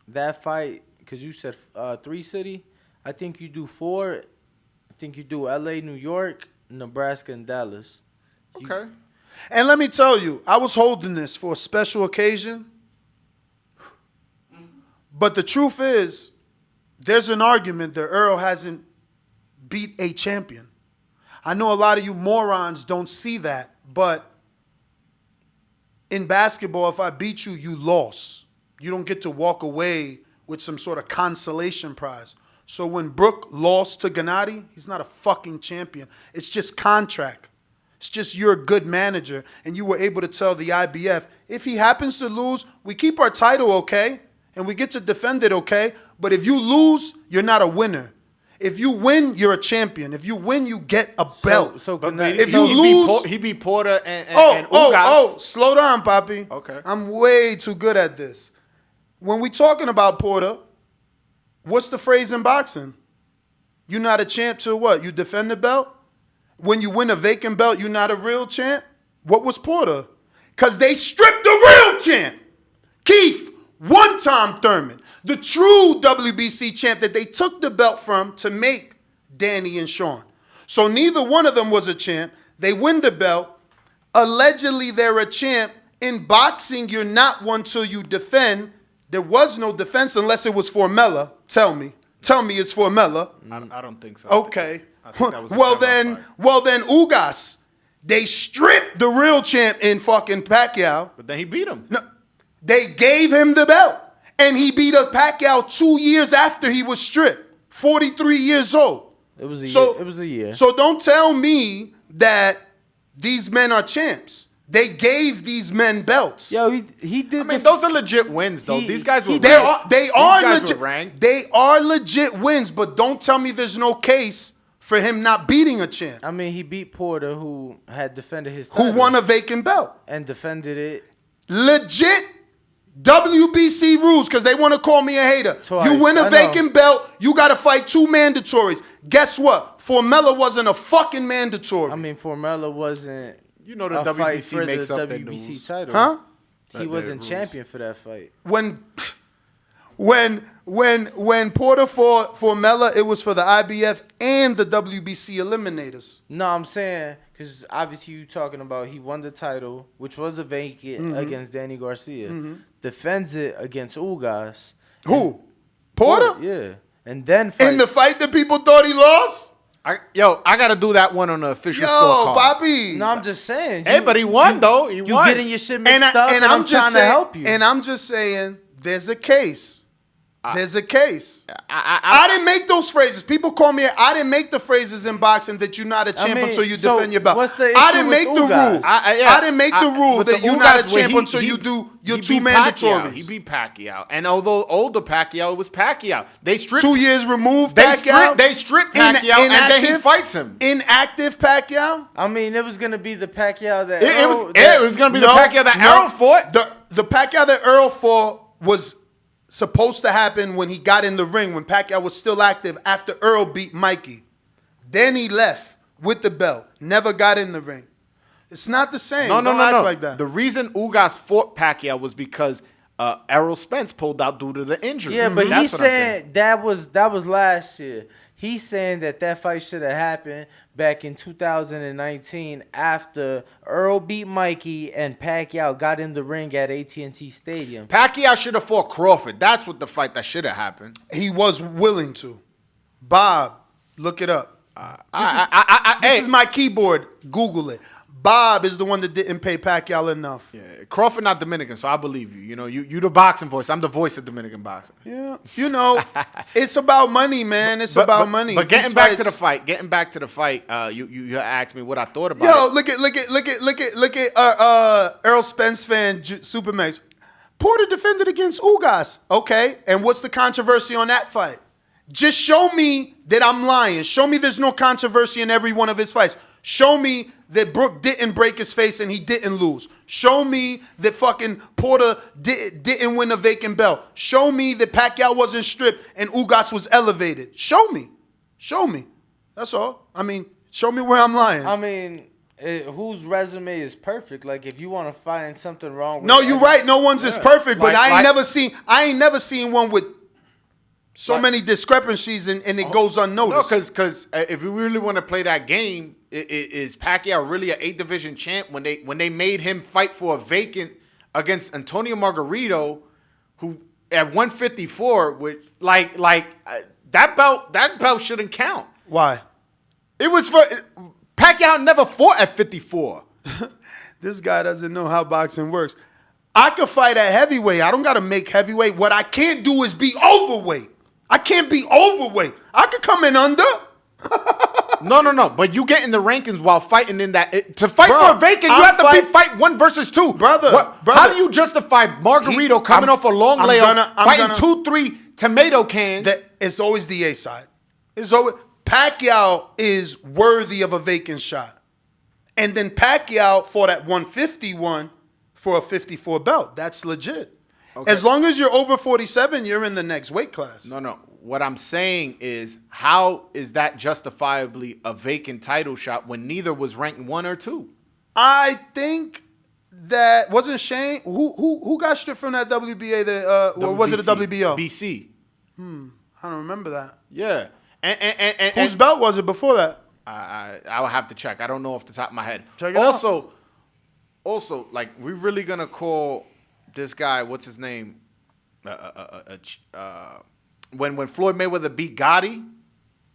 Speaker 19: that fight, because you said 3 city, I think you do 4. I think you do LA, New York, Nebraska, and Dallas.
Speaker 1: Okay. And let me tell you, I was holding this for a special occasion. But the truth is, there's an argument that Earl hasn't beat a champion. I know a lot of you morons don't see that, but in basketball, if I beat you, you lost. You don't get to walk away with some sort of consolation prize. So when Brook lost to Gennady, he's not a fucking champion. It's just contract. It's just you're a good manager, and you were able to tell the IBF, if he happens to lose, we keep our title, okay? And we get to defend it, okay? But if you lose, you're not a winner. If you win, you're a champion. If you win, you get a belt. If you lose,
Speaker 20: he beat Porter and Ugas.
Speaker 1: Slow down, Papi.
Speaker 20: Okay.
Speaker 1: I'm way too good at this. When we talking about Porter, what's the phrase in boxing? You're not a champ till what? You defend the belt? When you win a vacant belt, you're not a real champ? What was Porter? Because they stripped the real champ. Keith, one-time Thurman, the true WBC champ that they took the belt from to make Danny and Sean. So neither one of them was a champ. They win the belt. Allegedly, they're a champ. In boxing, you're not one till you defend. There was no defense unless it was Formella. Tell me it's Formella.
Speaker 20: I don't think so.
Speaker 1: Okay.
Speaker 20: I think that was a
Speaker 1: well
Speaker 20: timeout
Speaker 1: then Ugas. They stripped the real champ in fucking Pacquiao.
Speaker 20: But then he beat him.
Speaker 1: No, they gave him the belt. And he beat up Pacquiao 2 years after he was stripped. 43 years old.
Speaker 19: It was a year.
Speaker 1: So don't tell me that these men are champs. They gave these men belts.
Speaker 19: Yo, he did.
Speaker 20: I mean, those are legit wins, though. These guys were
Speaker 1: legit. They are legit wins, but don't tell me there's no case for him not beating a champ.
Speaker 19: I mean, he beat Porter, who had defended his title.
Speaker 1: Who won a vacant belt.
Speaker 19: And defended it.
Speaker 1: Legit WBC rules, because they want to call me a hater.
Speaker 19: Twice.
Speaker 1: You win a vacant belt, you got to fight 2 mandatories. Guess what? Formella wasn't a fucking mandatory.
Speaker 19: I mean, Formella wasn't.
Speaker 20: You know the WBC makes up the
Speaker 19: WBC title.
Speaker 1: Huh?
Speaker 19: He wasn't champion for that fight.
Speaker 1: When Porter fought Formella, it was for the IBF and the WBC eliminators.
Speaker 19: No, I'm saying, because obviously you talking about he won the title, which was a vacant against Danny Garcia. Defends it against Ugas.
Speaker 1: Who? Porter?
Speaker 19: Yeah. And then fights.
Speaker 1: In the fight that people thought he lost?
Speaker 20: I got to do that one on the official scorecard.
Speaker 1: Yo, Bobby.
Speaker 19: No, I'm just saying.
Speaker 20: Hey, but he won, though. He won.
Speaker 19: You getting your shit mixed up, and I'm trying to help you.
Speaker 1: And I'm just saying, there's a case. There's a case. I didn't make those phrases. People call me. I didn't make the phrases in boxing that you're not a champ until you defend your belt.
Speaker 19: What's the issue
Speaker 1: I didn't make the rule. I didn't make the rule that you're not a champ until you do your 2 mandatories.
Speaker 20: He beat Pacquiao, and although older Pacquiao, it was Pacquiao. They stripped
Speaker 1: 2 years removed. Pacquiao.
Speaker 20: They stripped Pacquiao, and then he fights him.
Speaker 1: Inactive Pacquiao.
Speaker 19: I mean, it was gonna be the Pacquiao that
Speaker 20: it was gonna be the Pacquiao that Earl fought.
Speaker 1: The Pacquiao that Earl fought was supposed to happen when he got in the ring, when Pacquiao was still active after Earl beat Mikey. Then he left with the belt. Never got in the ring. It's not the same.
Speaker 20: No.
Speaker 1: Like that.
Speaker 20: The reason Ugas fought Pacquiao was because Errol Spence pulled out due to the injury.
Speaker 19: Yeah, but he's saying that was last year. He's saying that fight should have happened back in 2019 after Earl beat Mikey and Pacquiao got in the ring at AT&T Stadium.
Speaker 20: Pacquiao should have fought Crawford. That's what the fight that should have happened.
Speaker 1: He was willing to. Bob, look it up. This is my keyboard. Google it. Bob is the one that didn't pay Pacquiao enough.
Speaker 20: Yeah, Crawford not Dominican, so I believe you. You know, you the boxing voice. I'm the voice of Dominican boxing.
Speaker 1: Yeah, you know, it's about money, man. It's about money.
Speaker 20: But getting back to the fight, you asked me what I thought about
Speaker 1: Yo,
Speaker 20: it.
Speaker 1: look at Earl Spence fan Supermax. Porter defended against Ugas. Okay, and what's the controversy on that fight? Just show me that I'm lying. Show me there's no controversy in every one of his fights. Show me that Brook didn't break his face and he didn't lose. Show me that fucking Porter didn't win a vacant belt. Show me that Pacquiao wasn't stripped and Ugas was elevated. Show me. Show me. That's all. I mean, show me where I'm lying.
Speaker 19: I mean, whose resume is perfect? Like, if you want to find something wrong with
Speaker 1: No, you're right. No one's is perfect, but I ain't never seen one with so many discrepancies and it goes unnoticed.
Speaker 20: No, because if we really want to play that game, is Pacquiao really an 8th division champ when they made him fight for a vacant against Antonio Margarito, who at 154, which that belt shouldn't count.
Speaker 1: Why?
Speaker 20: It was for Pacquiao never fought at 54.
Speaker 1: This guy doesn't know how boxing works. I could fight at heavyweight. I don't got to make heavyweight. What I can't do is be overweight. I can't be overweight. I could come in under.
Speaker 20: No. But you get in the rankings while fighting in that. To fight for a vacant, you have to fight 1 versus 2.
Speaker 1: Brother.
Speaker 20: How do you justify Margarito coming off a long layoff, fighting 2-3 tomato cans?
Speaker 1: It's always the A side. It's always Pacquiao is worthy of a vacant shot. And then Pacquiao fought at 151 for a 54 belt. That's legit. Okay. As long as you're over 47, you're in the next weight class.
Speaker 20: No. What I'm saying is, how is that justifiably a vacant title shot when neither was ranked 1 or 2?
Speaker 1: I think that wasn't Shane. Who got stripped from that WBA? Or was it a WBO?
Speaker 20: BC.
Speaker 1: I don't remember that.
Speaker 20: Yeah. And
Speaker 1: whose belt was it before that?
Speaker 20: I will have to check. I don't know off the top of my head.
Speaker 1: Check it out.
Speaker 20: Also, like, we really gonna call this guy, what's his name? When Floyd Mayweather beat Gotti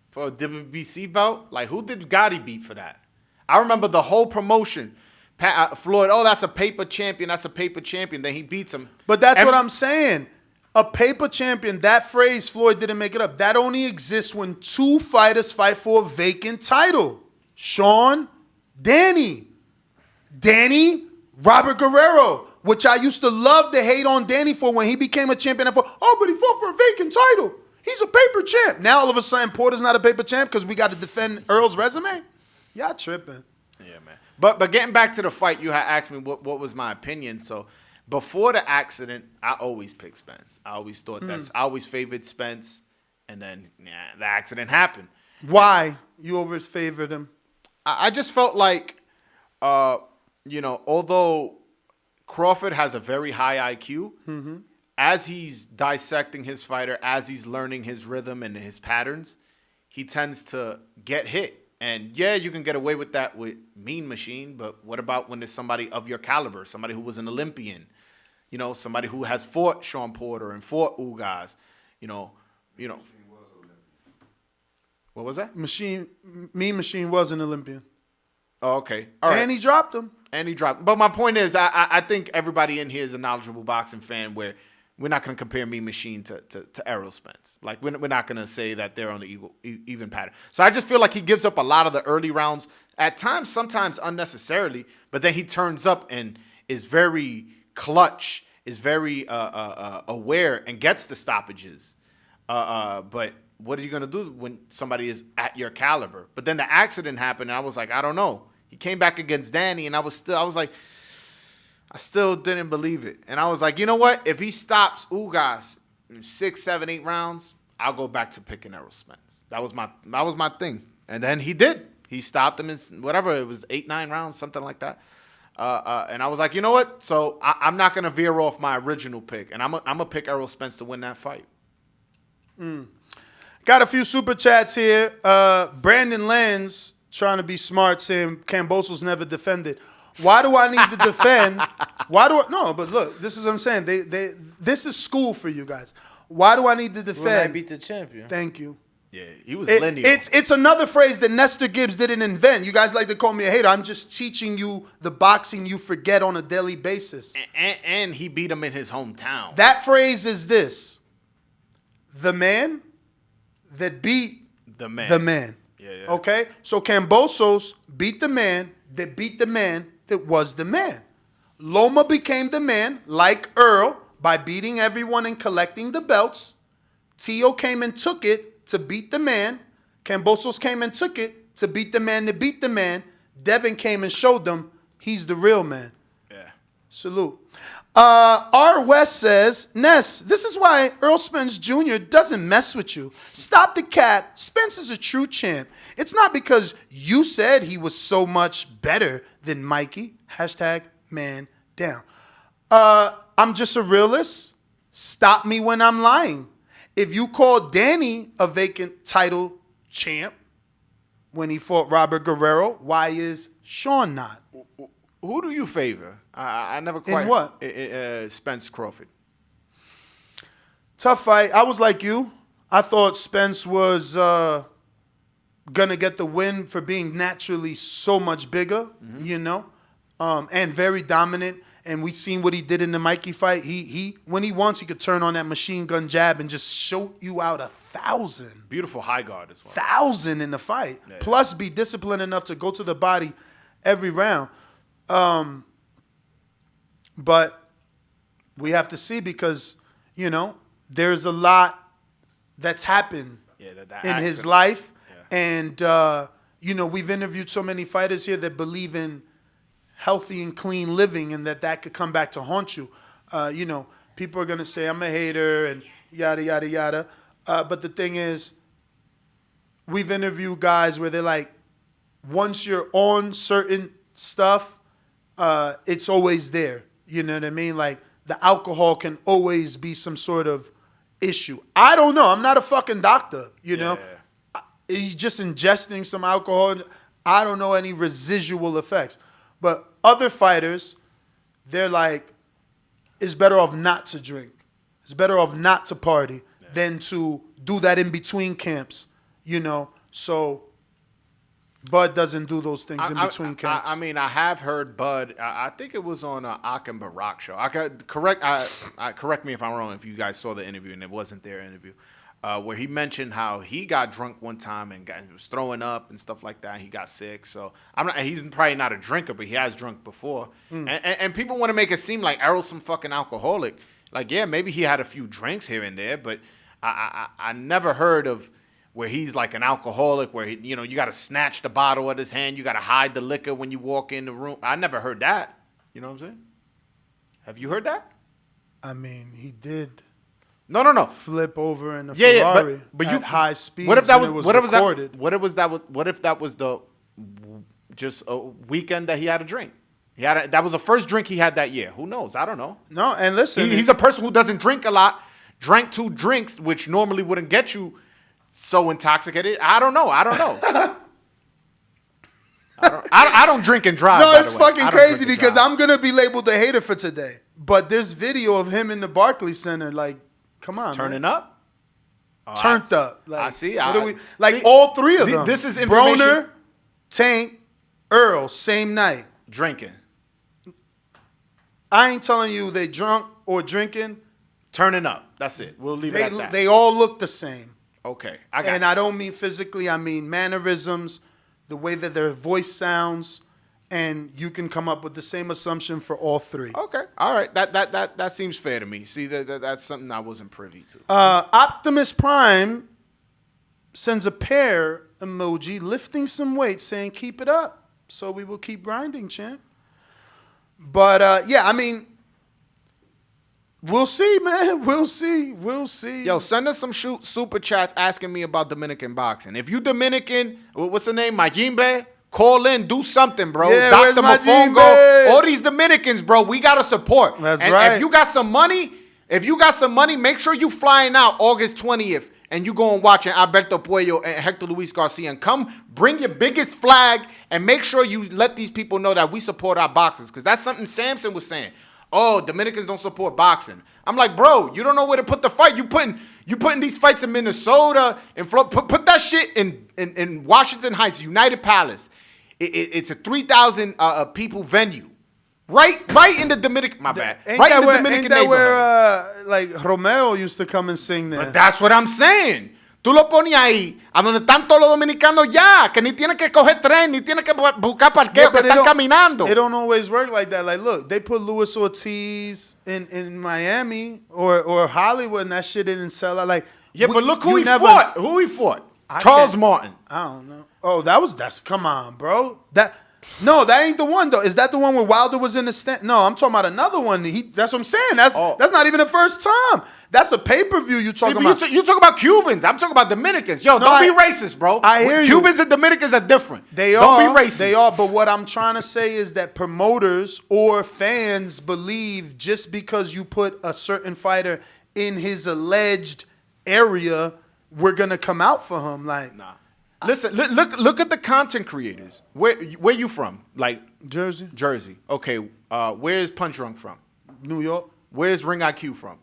Speaker 20: for a WBC belt, like, who did Gotti beat for that? I remember the whole promotion. Floyd, that's a paper champion. That's a paper champion. Then he beats him.
Speaker 1: But that's what I'm saying. A paper champion, that phrase, Floyd didn't make it up. That only exists when 2 fighters fight for a vacant title. Sean, Danny, Robert Guerrero, which I used to love to hate on Danny for when he became a champion. But he fought for a vacant title. He's a paper champ. Now all of a sudden Porter's not a paper champ because we got to defend Earl's resume? Y'all tripping.
Speaker 20: Yeah, man. But getting back to the fight, you had asked me what was my opinion. So before the accident, I always picked Spence. I always thought I always favored Spence. And then the accident happened.
Speaker 1: Why you always favored him?
Speaker 20: I just felt like, although Crawford has a very high IQ, as he's dissecting his fighter, as he's learning his rhythm and his patterns, he tends to get hit. And yeah, you can get away with that with Mean Machine, but what about when there's somebody of your caliber, somebody who was an Olympian, somebody who has fought Sean Porter and fought Ugas, What was that?
Speaker 1: Mean Machine was an Olympian.
Speaker 20: Oh, okay. All right.
Speaker 1: And he dropped him.
Speaker 20: But my point is, I think everybody in here is a knowledgeable boxing fan where we're not going to compare Mean Machine to Errol Spence. Like, we're not going to say that they're on the even pattern. So I just feel like he gives up a lot of the early rounds, at times, sometimes unnecessarily, but then he turns up and is very clutch, is very aware, and gets the stoppages. But what are you going to do when somebody is at your caliber? But then the accident happened, and I was like, I don't know. He came back against Danny, and I still didn't believe it. And I was like, you know what? If he stops Ugas in 6, 7, 8 rounds, I'll go back to picking Errol Spence. That was my thing. And then he did. He stopped him in whatever, it was 8, 9 rounds, something like that. And I was like, you know what? So I'm not going to veer off my original pick, and I'm going to pick Errol Spence to win that fight.
Speaker 1: Got a few super chats here. Brandon Lenz, trying to be smart, saying Camboso's never defended. Why do I need to defend? No, but look, this is what I'm saying. This is school for you guys. Why do I need to defend?
Speaker 19: When I beat the champion.
Speaker 1: Thank you.
Speaker 20: Yeah, he was linear.
Speaker 1: It's another phrase that Nestor Gibbs didn't invent. You guys like to call me a hater. I'm just teaching you the boxing you forget on a daily basis.
Speaker 20: And he beat him in his hometown.
Speaker 1: That phrase is this: the man that beat
Speaker 20: the man.
Speaker 1: The man.
Speaker 20: Yeah.
Speaker 1: Okay? So Kambosos beat the man that was the man. Loma became the man, like Earl, by beating everyone and collecting the belts. Tio came and took it to beat the man. Kambosos came and took it to beat the man that beat the man. Devin came and showed them he's the real man.
Speaker 20: Yeah.
Speaker 1: Salute. R. West says, Ness, this is why Earl Spence Jr. doesn't mess with you. Stop the cap. Spence is a true champ. It's not because you said he was so much better than Mikey. #man down. I'm just a realist. Stop me when I'm lying. If you call Danny a vacant title champ when he fought Robert Guerrero, why is Sean not?
Speaker 20: Who do you favor? I never quite.
Speaker 1: In what?
Speaker 20: Spence Crawford.
Speaker 1: Tough fight. I was like you. I thought Spence was going to get the win for being naturally so much bigger, you know, and very dominant. And we've seen what he did in the Mikey fight. He when he wants, he could turn on that machine gun jab and just shoot you out 1,000.
Speaker 20: Beautiful high guard as well.
Speaker 1: 1,000 in the fight.
Speaker 20: Yeah.
Speaker 1: Plus be disciplined enough to go to the body every round. But we have to see because, you know, there's a lot that's happened in his life. Yeah. And, you know, we've interviewed so many fighters here that believe in healthy and clean living and that could come back to haunt you. You know, people are going to say I'm a hater and yada, yada, yada. But the thing is, we've interviewed guys where they're like, once you're on certain stuff, it's always there. You know what I mean? Like the alcohol can always be some sort of issue. I don't know. I'm not a fucking doctor, you know? He's just ingesting some alcohol. I don't know any residual effects. But other fighters, they're like, it's better off not to drink. It's better off not to party than to do that in between camps, you know? So Bud doesn't do those things in between camps.
Speaker 20: I mean, I have heard Bud. I think it was on Ak and Barack show. Correct me if I'm wrong. If you guys saw the interview and it wasn't their interview, where he mentioned how he got drunk one time and was throwing up and stuff like that. And he got sick. So he's probably not a drinker, but he has drunk before. And people want to make it seem like Errol's some fucking alcoholic. Like, yeah, maybe he had a few drinks here and there, but I never heard of where he's like an alcoholic, where you got to snatch the bottle out of his hand, you got to hide the liquor when you walk in the room. I never heard that. You know what I'm saying? Have you heard that?
Speaker 1: I mean, he did.
Speaker 20: No.
Speaker 1: Flip over in the Ferrari
Speaker 20: but
Speaker 1: at high speeds.
Speaker 20: What if that was?
Speaker 1: What if
Speaker 20: that was the just a weekend that he had a drink? That was the first drink he had that year. Who knows? I don't know.
Speaker 1: No, and listen,
Speaker 20: he's a person who doesn't drink a lot. Drank 2 drinks, which normally wouldn't get you so intoxicated. I don't know. I don't drink and drive.
Speaker 1: No, it's fucking crazy because I'm gonna be labeled a hater for today. But there's video of him in the Barclays Center, like, come on,
Speaker 20: turning up,
Speaker 1: turned up. Like,
Speaker 20: I see.
Speaker 1: All 3 of them.
Speaker 20: This is information.
Speaker 1: Broner, Tank, Earl, same night
Speaker 20: drinking.
Speaker 1: I ain't telling you they drunk or drinking.
Speaker 20: Turning up. That's it. We'll leave it at that.
Speaker 1: They all look the same.
Speaker 20: Okay.
Speaker 1: I don't mean physically. I mean mannerisms, the way that their voice sounds, and you can come up with the same assumption for all 3.
Speaker 20: Okay. All right. That seems fair to me. See, that's something I wasn't privy to.
Speaker 1: Optimus Prime sends a pear emoji lifting some weight saying, keep it up. So we will keep grinding, champ. But, yeah, I mean, we'll see, man. We'll see.
Speaker 20: Yo, send us some super chats asking me about Dominican boxing. If you Dominican, what's the name? Majimbe? Call in. Do something, bro.
Speaker 1: Yeah,
Speaker 20: Dr. Mofongo. All these Dominicans, bro. We got to support.
Speaker 1: That's right.
Speaker 20: If you got some money, make sure you flying out August 20th and you go and watch Alberto Puello and Hector Luis Garcia. And come bring your biggest flag and make sure you let these people know that we support our boxers. Because that's something Samson was saying. Oh, Dominicans don't support boxing. I'm like, bro, you don't know where to put the fight. You putting these fights in Minnesota and put that shit in Washington Heights, United Palace. It's a 3,000 people venue. Right in the Dominican. My bad.
Speaker 1: Ain't
Speaker 20: Right in the
Speaker 1: where,
Speaker 20: Dominican
Speaker 1: ain't that
Speaker 20: neighborhood.
Speaker 1: where like Romeo used to come and sing there?
Speaker 20: But that's what I'm saying. Tú lo pones ahí, a donde están todos los dominicanos ya, que ni tienen que coger tren, ni tienen que buscar parqueo, que están caminando.
Speaker 1: It don't always work like that. Like, look, they put Luis Ortiz in Miami or Hollywood, and that shit didn't sell out. Like,
Speaker 20: yeah, but look who he fought. Who he fought? Charles Martin.
Speaker 1: I don't know. Oh, that's come on, bro. That ain't the one though. Is that the one where Wilder was in the stand? No, I'm talking about another one. That's what I'm saying. That's not even the first time. That's a pay-per-view you talking about.
Speaker 20: You talk about Cubans. I'm talking about Dominicans. Yo, don't be racist, bro.
Speaker 1: I hear you.
Speaker 20: Cubans and Dominicans are different.
Speaker 1: They
Speaker 20: don't be racist.
Speaker 1: They are. But what I'm trying to say is that promoters or fans believe just because you put a certain fighter in his alleged area, we're gonna come out for him. Like,
Speaker 20: nah. Listen, look at the content creators. Where you from? Like
Speaker 1: Jersey.
Speaker 20: Jersey. Okay. Where's Punch Drunk from?
Speaker 1: New York.
Speaker 20: Where's Ring IQ from?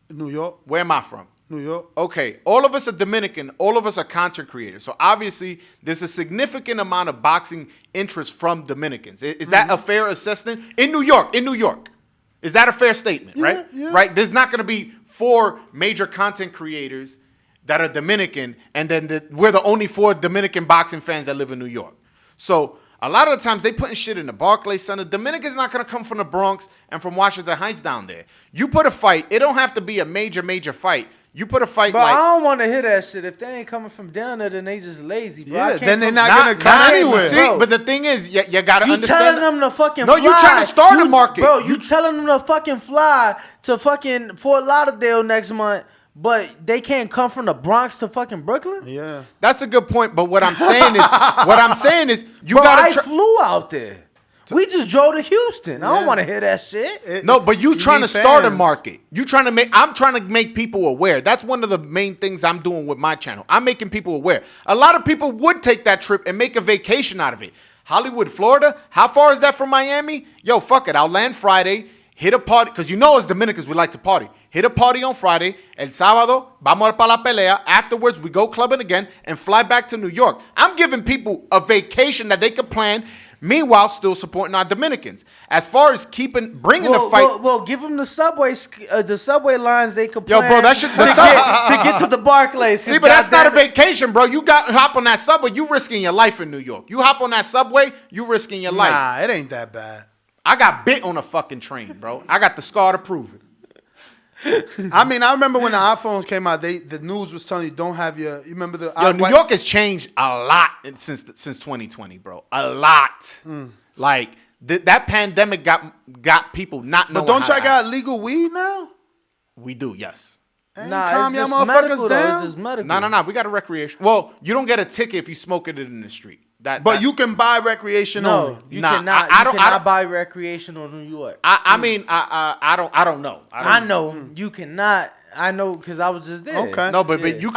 Speaker 1: New York.
Speaker 20: Where am I from?
Speaker 1: New York.
Speaker 20: Okay. All of us are Dominican. All of us are content creators. So obviously, there's a significant amount of boxing interest from Dominicans. Is that a fair assessment? In New York. Is that a fair statement? Right.
Speaker 1: Yeah.
Speaker 20: Right. There's not going to be 4 major content creators that are Dominican, and then we're the only 4 Dominican boxing fans that live in New York. So a lot of the times they putting shit in the Barclays Center. Dominican's not gonna come from the Bronx and from Washington Heights down there. You put a fight, it don't have to be a major fight. You put a fight
Speaker 19: but
Speaker 20: like...
Speaker 19: I don't want to hear that shit. If they ain't coming from down there, then they just lazy, bro.
Speaker 1: Yeah, then they're not going to come anywhere.
Speaker 20: See, but the thing is, you got to understand...
Speaker 19: You telling them to fucking fly.
Speaker 20: No, you trying to start a market.
Speaker 19: Bro, you telling them to fucking fly to fucking Fort Lauderdale next month, but they can't come from the Bronx to fucking Brooklyn?
Speaker 1: Yeah.
Speaker 20: That's a good point, but what I'm saying is, you got to...
Speaker 19: I flew out there. We just drove to Houston. I don't want to hear that shit.
Speaker 20: No, but you trying to start a market. I'm trying to make people aware. That's one of the main things I'm doing with my channel. I'm making people aware. A lot of people would take that trip and make a vacation out of it. Hollywood, Florida, how far is that from Miami? Yo, fuck it. I'll land Friday, hit a party, because you know as Dominicans, we like to party. Hit a party on Friday. El sábado, vamos para la pelea. Afterwards, we go clubbing again and fly back to New York. I'm giving people a vacation that they could plan. Meanwhile, still supporting our Dominicans. As far as bringing the fight,
Speaker 19: well, give them the subway lines they could
Speaker 20: yo,
Speaker 19: plan.
Speaker 20: bro, that should
Speaker 19: to get to the Barclays.
Speaker 20: See, but that's not a vacation, bro. You hop on that subway, you risking your life in New York. You hop on that subway, you risking your life.
Speaker 1: Nah, it ain't that bad.
Speaker 20: I got bit on a fucking train, bro. I got the scar to prove it.
Speaker 1: I mean, I remember when the iPhones came out, the news was telling you don't have your. You remember the?
Speaker 20: New York has changed a lot since 2020, bro. A lot. Like that pandemic got people not knowing.
Speaker 1: But don't y'all
Speaker 20: to
Speaker 1: got legal weed now?
Speaker 20: We do, yes.
Speaker 1: Calm
Speaker 19: it's
Speaker 1: your
Speaker 19: just
Speaker 1: motherfuckers
Speaker 19: medical,
Speaker 1: down.
Speaker 19: It's just medical.
Speaker 20: No. We got a recreation. Well, you don't get a ticket if you smoke it in the street.
Speaker 1: But you can buy recreation only.
Speaker 19: No, you cannot. I cannot buy recreational in New York.
Speaker 20: I mean, I don't know.
Speaker 19: I know you cannot. I know because I was just there.
Speaker 1: Okay.
Speaker 20: No, but you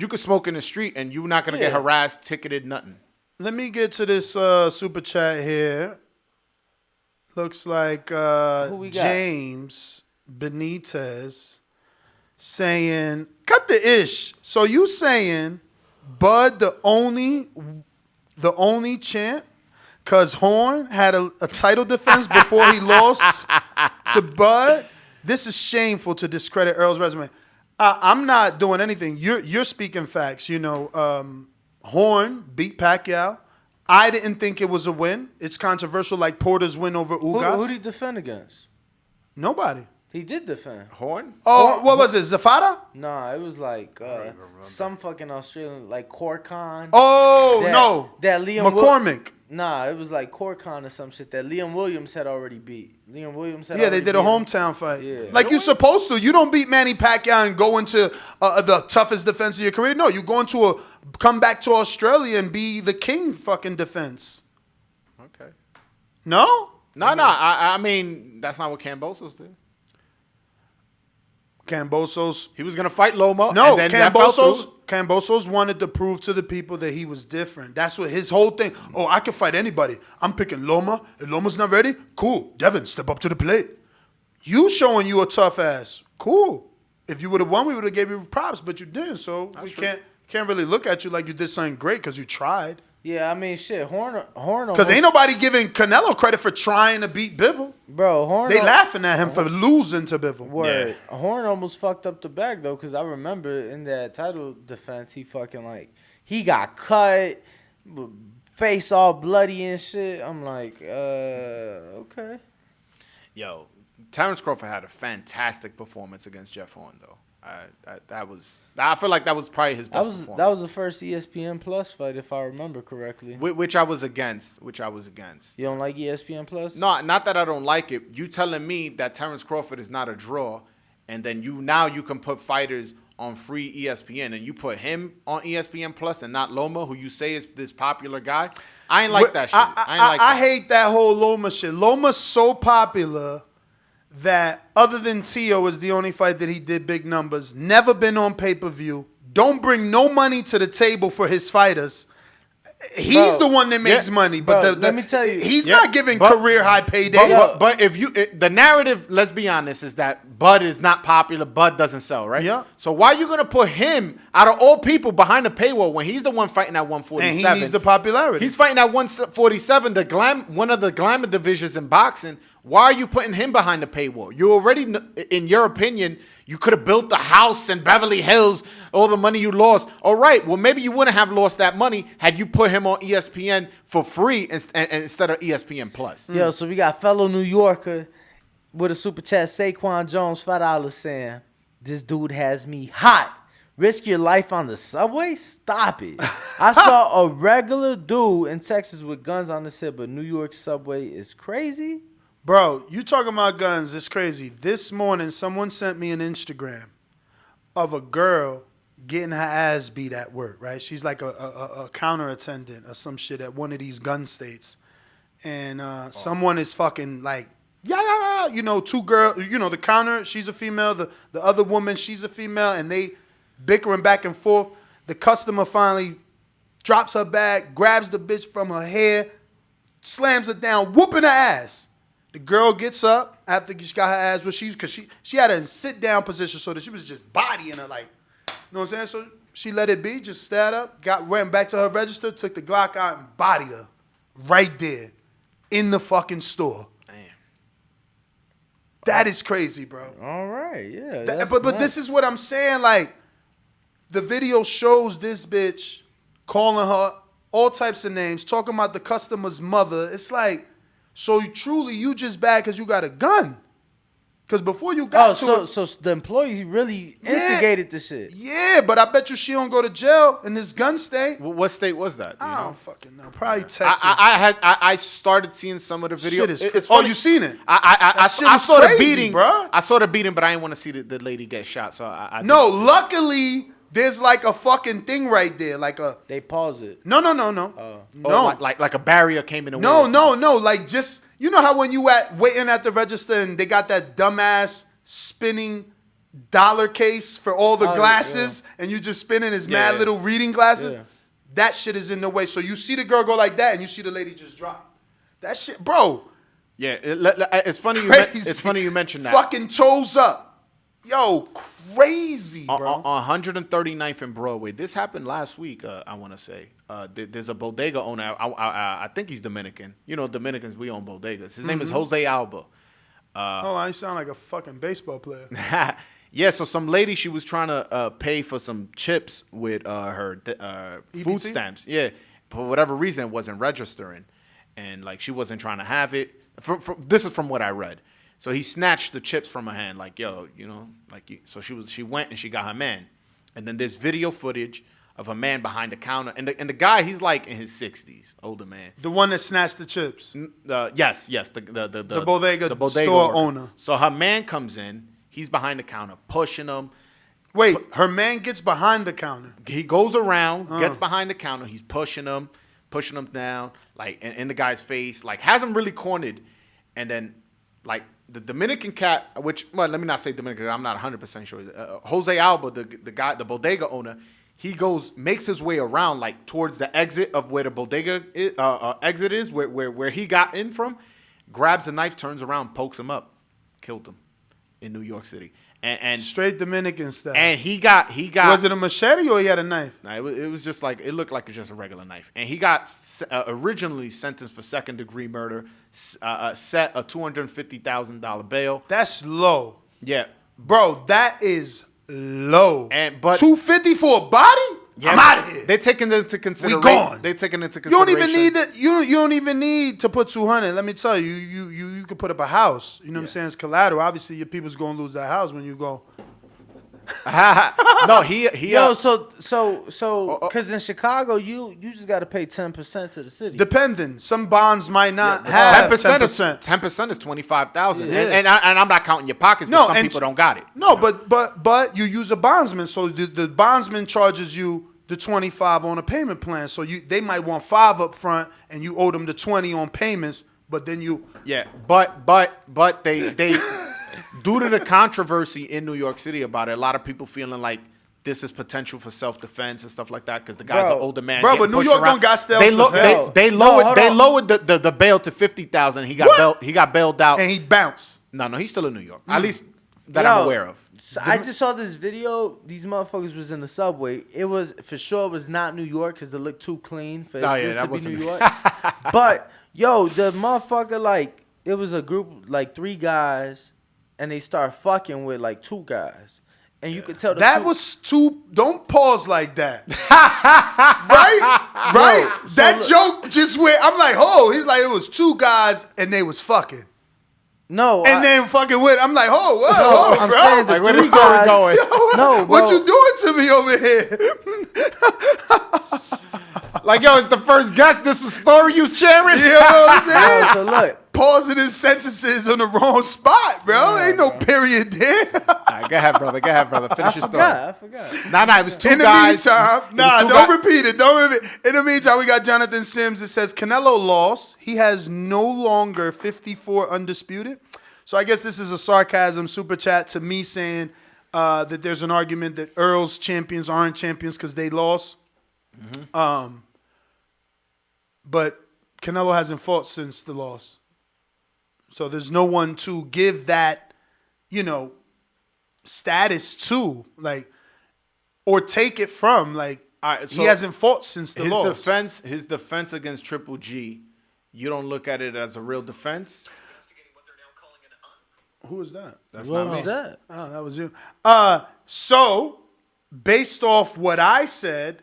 Speaker 20: could smoke in the street and you're not gonna get harassed, ticketed, nothing.
Speaker 1: Let me get to this super chat here. Looks like James Benitez saying, "Cut the ish." So you saying Bud the only champ because Horn had a title defense before he lost to Bud? This is shameful to discredit Earl's resume. I'm not doing anything. You're speaking facts. You know, Horn beat Pacquiao. I didn't think it was a win. It's controversial like Porter's win over Ugas.
Speaker 19: Who did he defend against?
Speaker 1: Nobody.
Speaker 19: He did defend.
Speaker 20: Horn?
Speaker 1: Oh, what was it? Zafata?
Speaker 19: Nah, it was like some fucking Australian, like Corcon.
Speaker 1: Oh, no.
Speaker 19: That Liam
Speaker 1: McCormick.
Speaker 19: Nah, it was like Corcon or some shit that Liam Williams had already beat.
Speaker 1: Yeah, they did a hometown fight.
Speaker 19: Yeah.
Speaker 1: Like you're supposed to. You don't beat Manny Pacquiao and go into the toughest defense of your career. No, you go into come back to Australia and be the king fucking defense.
Speaker 20: Okay.
Speaker 1: No?
Speaker 20: No. I mean, that's not what Kambosos did.
Speaker 1: Kambosos.
Speaker 20: He was going to fight Loma.
Speaker 1: No,
Speaker 20: and then
Speaker 1: Kambosos wanted to prove to the people that he was different. That's what his whole thing. Oh, I can fight anybody. I'm picking Loma. If Loma's not ready, cool. Devin, step up to the plate. You showing you a tough ass. Cool. If you would have won, we would have gave you props, but you didn't. So we can't really look at you like you did something great because you tried.
Speaker 19: Yeah, I mean, shit, Horn.
Speaker 1: Because ain't nobody giving Canelo credit for trying to beat Bivol.
Speaker 19: Bro, Horn.
Speaker 1: They laughing at him for losing to Bivol.
Speaker 19: Word. Yeah. Horn almost fucked up the bag though, because I remember in that title defense, he fucking he got cut, face all bloody and shit. I'm like, okay.
Speaker 20: Yo, Terrence Crawford had a fantastic performance against Jeff Horn though. I feel like that was probably his best performance.
Speaker 19: That was the first ESPN Plus fight, if I remember correctly.
Speaker 20: Which I was against.
Speaker 19: You don't like ESPN Plus?
Speaker 20: No, not that I don't like it. You telling me that Terrence Crawford is not a draw, and then you can put fighters on free ESPN, and you put him on ESPN Plus and not Loma, who you say is this popular guy. I ain't like that shit.
Speaker 1: I hate that whole Loma shit. Loma's so popular that other than Tio is the only fight that he did big numbers, never been on pay-per-view, don't bring no money to the table for his fighters. He's the one that makes money, but
Speaker 19: let me tell you,
Speaker 1: he's not giving career high paydays.
Speaker 20: But if the narrative, let's be honest, is that Bud is not popular. Bud doesn't sell, right?
Speaker 1: Yeah.
Speaker 20: So why are you gonna put him out of all people behind the paywall when he's the one fighting at 147?
Speaker 1: And he needs the popularity.
Speaker 20: He's fighting at 147, one of the glamour divisions in boxing. Why are you putting him behind the paywall? You already, in your opinion, you could have built the house in Beverly Hills, all the money you lost. All right, well, maybe you wouldn't have lost that money had you put him on ESPN for free instead of ESPN Plus.
Speaker 19: Yo, so we got fellow New Yorker with a super chat, Saquon Jones, $5 saying, this dude has me hot. Risk your life on the subway? Stop it. I saw a regular dude in Texas with guns on his hip, but New York subway is crazy.
Speaker 1: Bro, you talking about guns, it's crazy. This morning, someone sent me an Instagram of a girl getting her ass beat at work, right? She's like a counter attendant or some shit at one of these gun states. And someone is fucking like, two girls, the counter, she's a female, the other woman, she's a female, and they bickering back and forth. The customer finally drops her bag, grabs the bitch from her hair, slams her down, whooping her ass. The girl gets up after she got her ass because she had her in sit down position so that she was just bodying her like, you know what I'm saying? So she let it be, just sat up, ran back to her register, took the Glock out and bodied her right there in the fucking store.
Speaker 20: Damn.
Speaker 1: That is crazy, bro.
Speaker 19: All right, yeah.
Speaker 1: But this is what I'm saying. Like, the video shows this bitch calling her all types of names, talking about the customer's mother. It's like, so truly, you just bad because you got a gun. Because before you got
Speaker 19: so the employee really instigated the shit.
Speaker 1: Yeah, but I bet you she don't go to jail in this gun state.
Speaker 20: What state was that?
Speaker 1: I don't fucking know. Probably Texas.
Speaker 20: I started seeing some of the video.
Speaker 1: It's funny. You seen it?
Speaker 20: I saw the beating,
Speaker 1: bro.
Speaker 20: I saw the beating, but I didn't want to see the lady get shot. So I
Speaker 1: luckily. There's like a fucking thing right there,
Speaker 19: They pause it.
Speaker 1: No.
Speaker 20: No, like a barrier came in the way.
Speaker 1: No. Like just how when you waiting at the register and they got that dumbass spinning dollar case for all the glasses and you just spinning his mad little reading glasses. Yeah. That shit is in the way. So you see the girl go like that and you see the lady just drop. That shit, bro.
Speaker 20: Yeah, it's funny. It's funny you mentioned that.
Speaker 1: Fucking toes up. Yo, crazy, bro.
Speaker 20: On 139th and Broadway. This happened last week, I want to say. There's a bodega owner. I think he's Dominican. Dominicans, we own bodegas. His name is Jose Alba.
Speaker 1: I sound like a fucking baseball player.
Speaker 20: Yeah, so some lady, she was trying to pay for some chips with her food stamps. Yeah, for whatever reason, it wasn't registering. And, she wasn't trying to have it. This is from what I read. So he snatched the chips from her hand, so she went and she got her man, and then there's video footage of a man behind the counter, and the guy, he's like in his 60s, older man.
Speaker 1: The one that snatched the chips.
Speaker 20: Yes, the
Speaker 1: bodega store owner.
Speaker 20: So her man comes in, he's behind the counter, pushing him.
Speaker 1: Wait, her man gets behind the counter.
Speaker 20: He goes around, gets behind the counter, he's pushing him down, in the guy's face, has him really cornered, and then the Dominican cat, let me not say Dominican, I'm not 100% sure. Jose Alba, the guy, the bodega owner, he makes his way around towards the exit of where the bodega exit is, where he got in from, grabs a knife, turns around, pokes him up, killed him. in New York City. And
Speaker 1: straight Dominican style.
Speaker 20: And he got.
Speaker 1: Was it a machete or he had a knife?
Speaker 20: Nah, it was just like, it looked like it's just a regular knife. And he got originally sentenced for second-degree murder, set a $250,000 bail.
Speaker 1: That's low.
Speaker 20: Yeah.
Speaker 1: Bro, that is low.
Speaker 20: But
Speaker 1: $250 for a body?
Speaker 20: Yeah,
Speaker 1: I'm out of here.
Speaker 20: They're taking into consideration.
Speaker 1: We gone.
Speaker 20: They're taking into
Speaker 1: You don't
Speaker 20: consideration.
Speaker 1: even need that. You don't even need to put 200. Let me tell you, you could put up a house. You know what I'm saying? It's collateral. Obviously, your people's gonna lose that house when you go.
Speaker 20: No, he.
Speaker 19: Yo, because in Chicago, you just got to pay 10% to the city.
Speaker 1: Depending, some bonds might not have 10%.
Speaker 20: 10% is $25,000,
Speaker 1: Yeah.
Speaker 20: and I'm not counting your pockets. But some people don't got it.
Speaker 1: No, but you use a bondsman, so the bondsman charges you the 25 on a payment plan. So they might want 5 up front, and you owe them the 20 on payments. But then you
Speaker 20: but they due to the controversy in New York City about it, a lot of people feeling like this is potential for self-defense and stuff like that because the guy's an older man.
Speaker 1: Bro, but New York don't got self-defense.
Speaker 20: They lowered the bail to $50,000. He got bailed out
Speaker 1: and he bounced.
Speaker 20: No, he's still in New York. At least that I'm aware of.
Speaker 19: So I just saw this video. These motherfuckers was in the subway. It was for sure. It was not New York because it looked too clean for this to be New York. But yo, the motherfucker, like, it was a group like 3 guys, and they start fucking with like 2 guys, and you could tell
Speaker 1: was too. Don't pause like that. right.
Speaker 19: Yo,
Speaker 1: that joke just went. I'm like, oh, he's like, it was 2 guys and they was fucking.
Speaker 19: No,
Speaker 1: and then fucking with. I'm like, whoa,
Speaker 19: I'm
Speaker 1: bro.
Speaker 19: saying the
Speaker 20: like, where the
Speaker 19: 3
Speaker 20: story
Speaker 19: guys,
Speaker 20: going?
Speaker 19: No,
Speaker 1: what
Speaker 19: bro.
Speaker 1: you doing to me over here?
Speaker 20: Like, yo, it's the first guest. This was story you was sharing.
Speaker 1: You know what I'm saying?
Speaker 19: So look,
Speaker 1: pausing his sentences on the wrong spot, bro. Ain't no period there.
Speaker 20: All right, go ahead, brother. Finish your story.
Speaker 19: I forgot.
Speaker 20: Nah, it was 2
Speaker 1: In the
Speaker 20: guys.
Speaker 1: meantime, don't repeat it. Don't repeat it. In the meantime, we got Jonathan Sims. It says Canelo lost. He has no longer 54 undisputed. So I guess this is a sarcasm super chat to me saying that there's an argument that Earl's champions aren't champions because they lost. Mm-hmm. But Canelo hasn't fought since the loss. So there's no one to give that, status to, like, or take it from. Like,
Speaker 20: right, so
Speaker 1: he hasn't fought since the loss.
Speaker 20: His defense against Triple G, you don't look at it as a real defense.
Speaker 1: Who is that?
Speaker 20: That's not me.
Speaker 19: Who's that?
Speaker 1: Oh, that was you. So, based off what I said,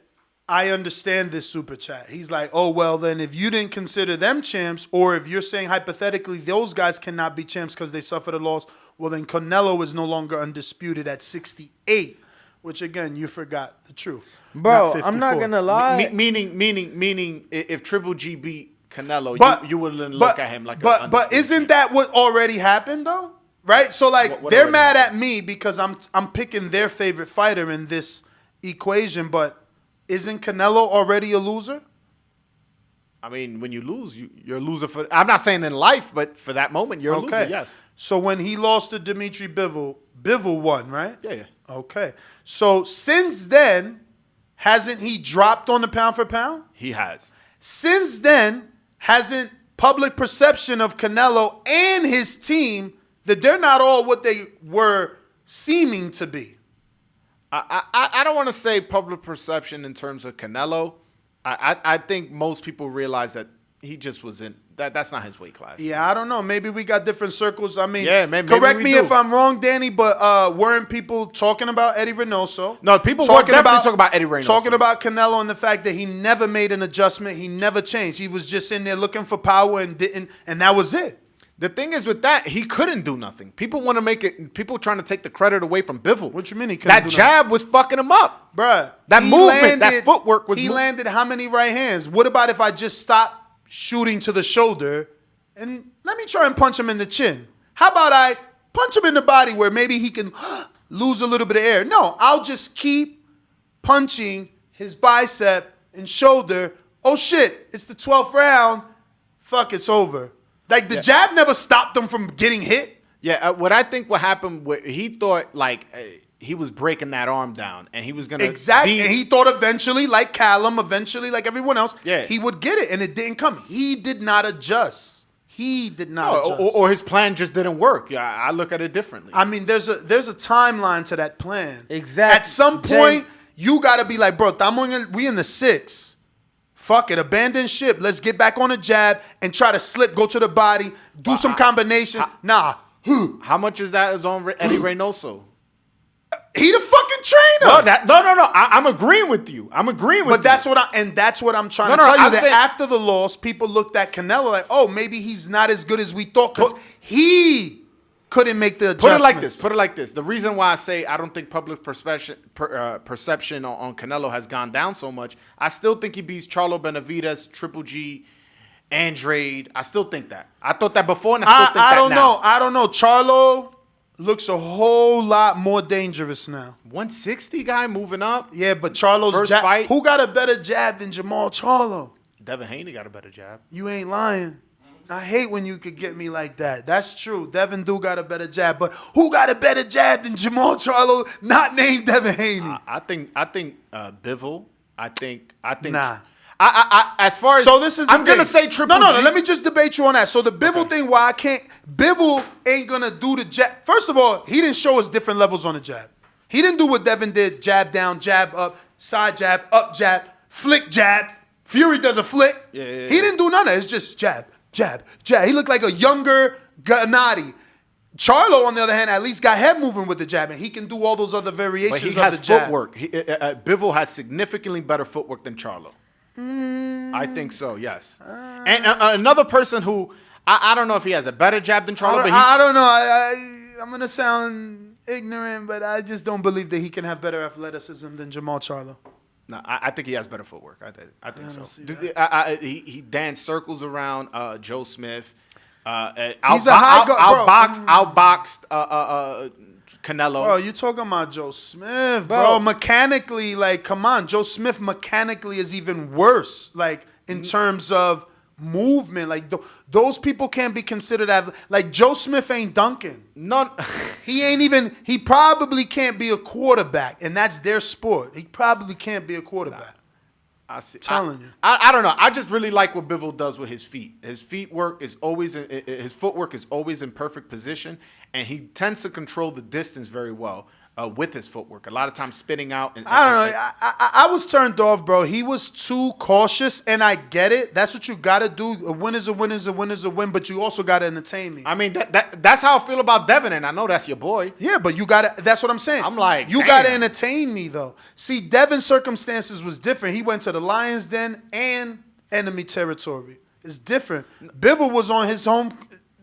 Speaker 1: I understand this super chat. He's like, oh, well, then if you didn't consider them champs, or if you're saying hypothetically those guys cannot be champs because they suffered a loss, well, then Canelo is no longer undisputed at 68, which, again, you forgot the truth.
Speaker 19: Bro, I'm not going to lie.
Speaker 20: Meaning, if Triple G beat Canelo, you wouldn't look at him like
Speaker 1: But isn't that what already happened, though? Right? So, like, they're mad at me because I'm picking their favorite fighter in this equation, but isn't Canelo already a loser?
Speaker 20: I mean, when you lose, you're a loser for. I'm not saying in life, but for that moment, you're a loser. Yes.
Speaker 1: So when he lost to Dimitri Bivol won, right?
Speaker 20: Yeah.
Speaker 1: Okay. So since then, hasn't he dropped on the pound for pound?
Speaker 20: He has.
Speaker 1: Since then, hasn't public perception of Canelo and his team that they're not all what they were seeming to be?
Speaker 20: I don't want to say public perception in terms of Canelo. I think most people realize that he just was in that's not his weight class.
Speaker 1: Yeah, I don't know. Maybe we got different circles. I mean,
Speaker 20: maybe
Speaker 1: correct
Speaker 20: we
Speaker 1: me
Speaker 20: do.
Speaker 1: if I'm wrong, Danny, but weren't people talking about Eddie Reynoso?
Speaker 20: No, people were definitely talking about Eddie Reynoso.
Speaker 1: Talking about Canelo and the fact that he never made an adjustment. He never changed. He was just in there looking for power and that was it.
Speaker 20: The thing is with that, he couldn't do nothing. People want to make it. People trying to take the credit away from Bivol.
Speaker 1: What you mean he couldn't
Speaker 20: that
Speaker 1: do
Speaker 20: jab
Speaker 1: nothing?
Speaker 20: was fucking him up,
Speaker 1: bruh.
Speaker 20: That movement, that footwork was.
Speaker 1: He landed how many right hands? What about if I just stop shooting to the shoulder and let me try and punch him in the chin? How about I punch him in the body where maybe he can lose a little bit of air? No, I'll just keep punching his bicep and shoulder. Oh shit! It's the 12th round. Fuck, it's over. Like, the jab never stopped him from getting hit.
Speaker 20: Yeah, what I think what happened, he thought, like, he was breaking that arm down, and he was going to...
Speaker 1: Exactly, and he thought eventually, like Callum, eventually, like everyone else,
Speaker 20: he
Speaker 1: would get it, and it didn't come. He did not adjust. he did not adjust.
Speaker 20: Or his plan just didn't work. Yeah, I look at it differently.
Speaker 1: I mean, there's a timeline to that plan.
Speaker 19: Exactly.
Speaker 1: At some point, you got to be like, bro, we in the 6. Fuck it, abandon ship. Let's get back on the jab and try to slip, go to the body, do some combination.
Speaker 20: How much is that is on Eddie Reynoso?
Speaker 1: He the fucking trainer.
Speaker 20: No. I'm agreeing with you.
Speaker 1: But that's what I'm trying to tell you. That after the loss, people looked at Canelo like, oh, maybe he's not as good as we thought because he couldn't make the adjustments.
Speaker 20: Put it like this. The reason why I say I don't think public perception on Canelo has gone down so much, I still think he beats Charlo Benavidez, Triple G, Andrade. I still think that. I thought that before, and I still think that now.
Speaker 1: I don't know. Charlo looks a whole lot more dangerous now.
Speaker 20: 160 guy moving up.
Speaker 1: Yeah, but Charlo's
Speaker 20: first fight.
Speaker 1: Who got a better jab than Jamal Charlo?
Speaker 20: Devin Haney got a better jab.
Speaker 1: You ain't lying. I hate when you could get me like that. That's true. Devin do got a better jab, but who got a better jab than Jamal Charlo? Not named Devin Haney.
Speaker 20: I think Bivol. I think.
Speaker 1: Nah.
Speaker 20: I as far as
Speaker 1: so this is.
Speaker 20: I'm gonna say Triple G.
Speaker 1: No. Let me just debate you on that. So the Bivol thing, why I can't. Bivol ain't gonna do the jab. First of all, he didn't show us different levels on the jab. He didn't do what Devin did: jab down, jab up, side jab, up jab, flick jab. Fury does a flick.
Speaker 20: Yeah.
Speaker 1: He didn't do none of it. It's just jab. Jab. He looked like a younger Gennady. Charlo, on the other hand, at least got head moving with the jab, and he can do all those other variations
Speaker 20: but he
Speaker 1: of
Speaker 20: has
Speaker 1: the jab.
Speaker 20: footwork. Bivol has significantly better footwork than Charlo. I think so, yes. And another person who, I don't know if he has a better jab than Charlo,
Speaker 1: I don't know. I'm going to sound ignorant, but I just don't believe that he can have better athleticism than Jamal Charlo.
Speaker 20: No, I think he has better footwork. I think so. He danced circles around Joe Smith.
Speaker 1: He's a high
Speaker 20: outboxed Canelo.
Speaker 1: Bro, you talking about Joe Smith, bro. Mechanically, like, come on. Joe Smith mechanically is even worse, like, in terms of movement. Like, those people can't be considered like, Joe Smith ain't dunking.
Speaker 20: None.
Speaker 1: He probably can't be a quarterback, and that's their sport. He probably can't be a quarterback.
Speaker 20: I see.
Speaker 1: Telling you.
Speaker 20: I don't know. I just really like what Bivol does with his feet. His footwork is always in perfect position, and he tends to control the distance very well with his footwork. A lot of times spinning out.
Speaker 1: I don't know. I was turned off, bro. He was too cautious, and I get it. That's what you got to do. A win is a win is a win is a win, but you also got to entertain me.
Speaker 20: I mean, that's how I feel about Devin, and I know that's your boy.
Speaker 1: Yeah, but you got to. That's what I'm saying.
Speaker 20: I'm like,
Speaker 1: you got to entertain me, though. See, Devin's circumstances was different. He went to the Lions Den and enemy territory. It's different. Bivol was on his home.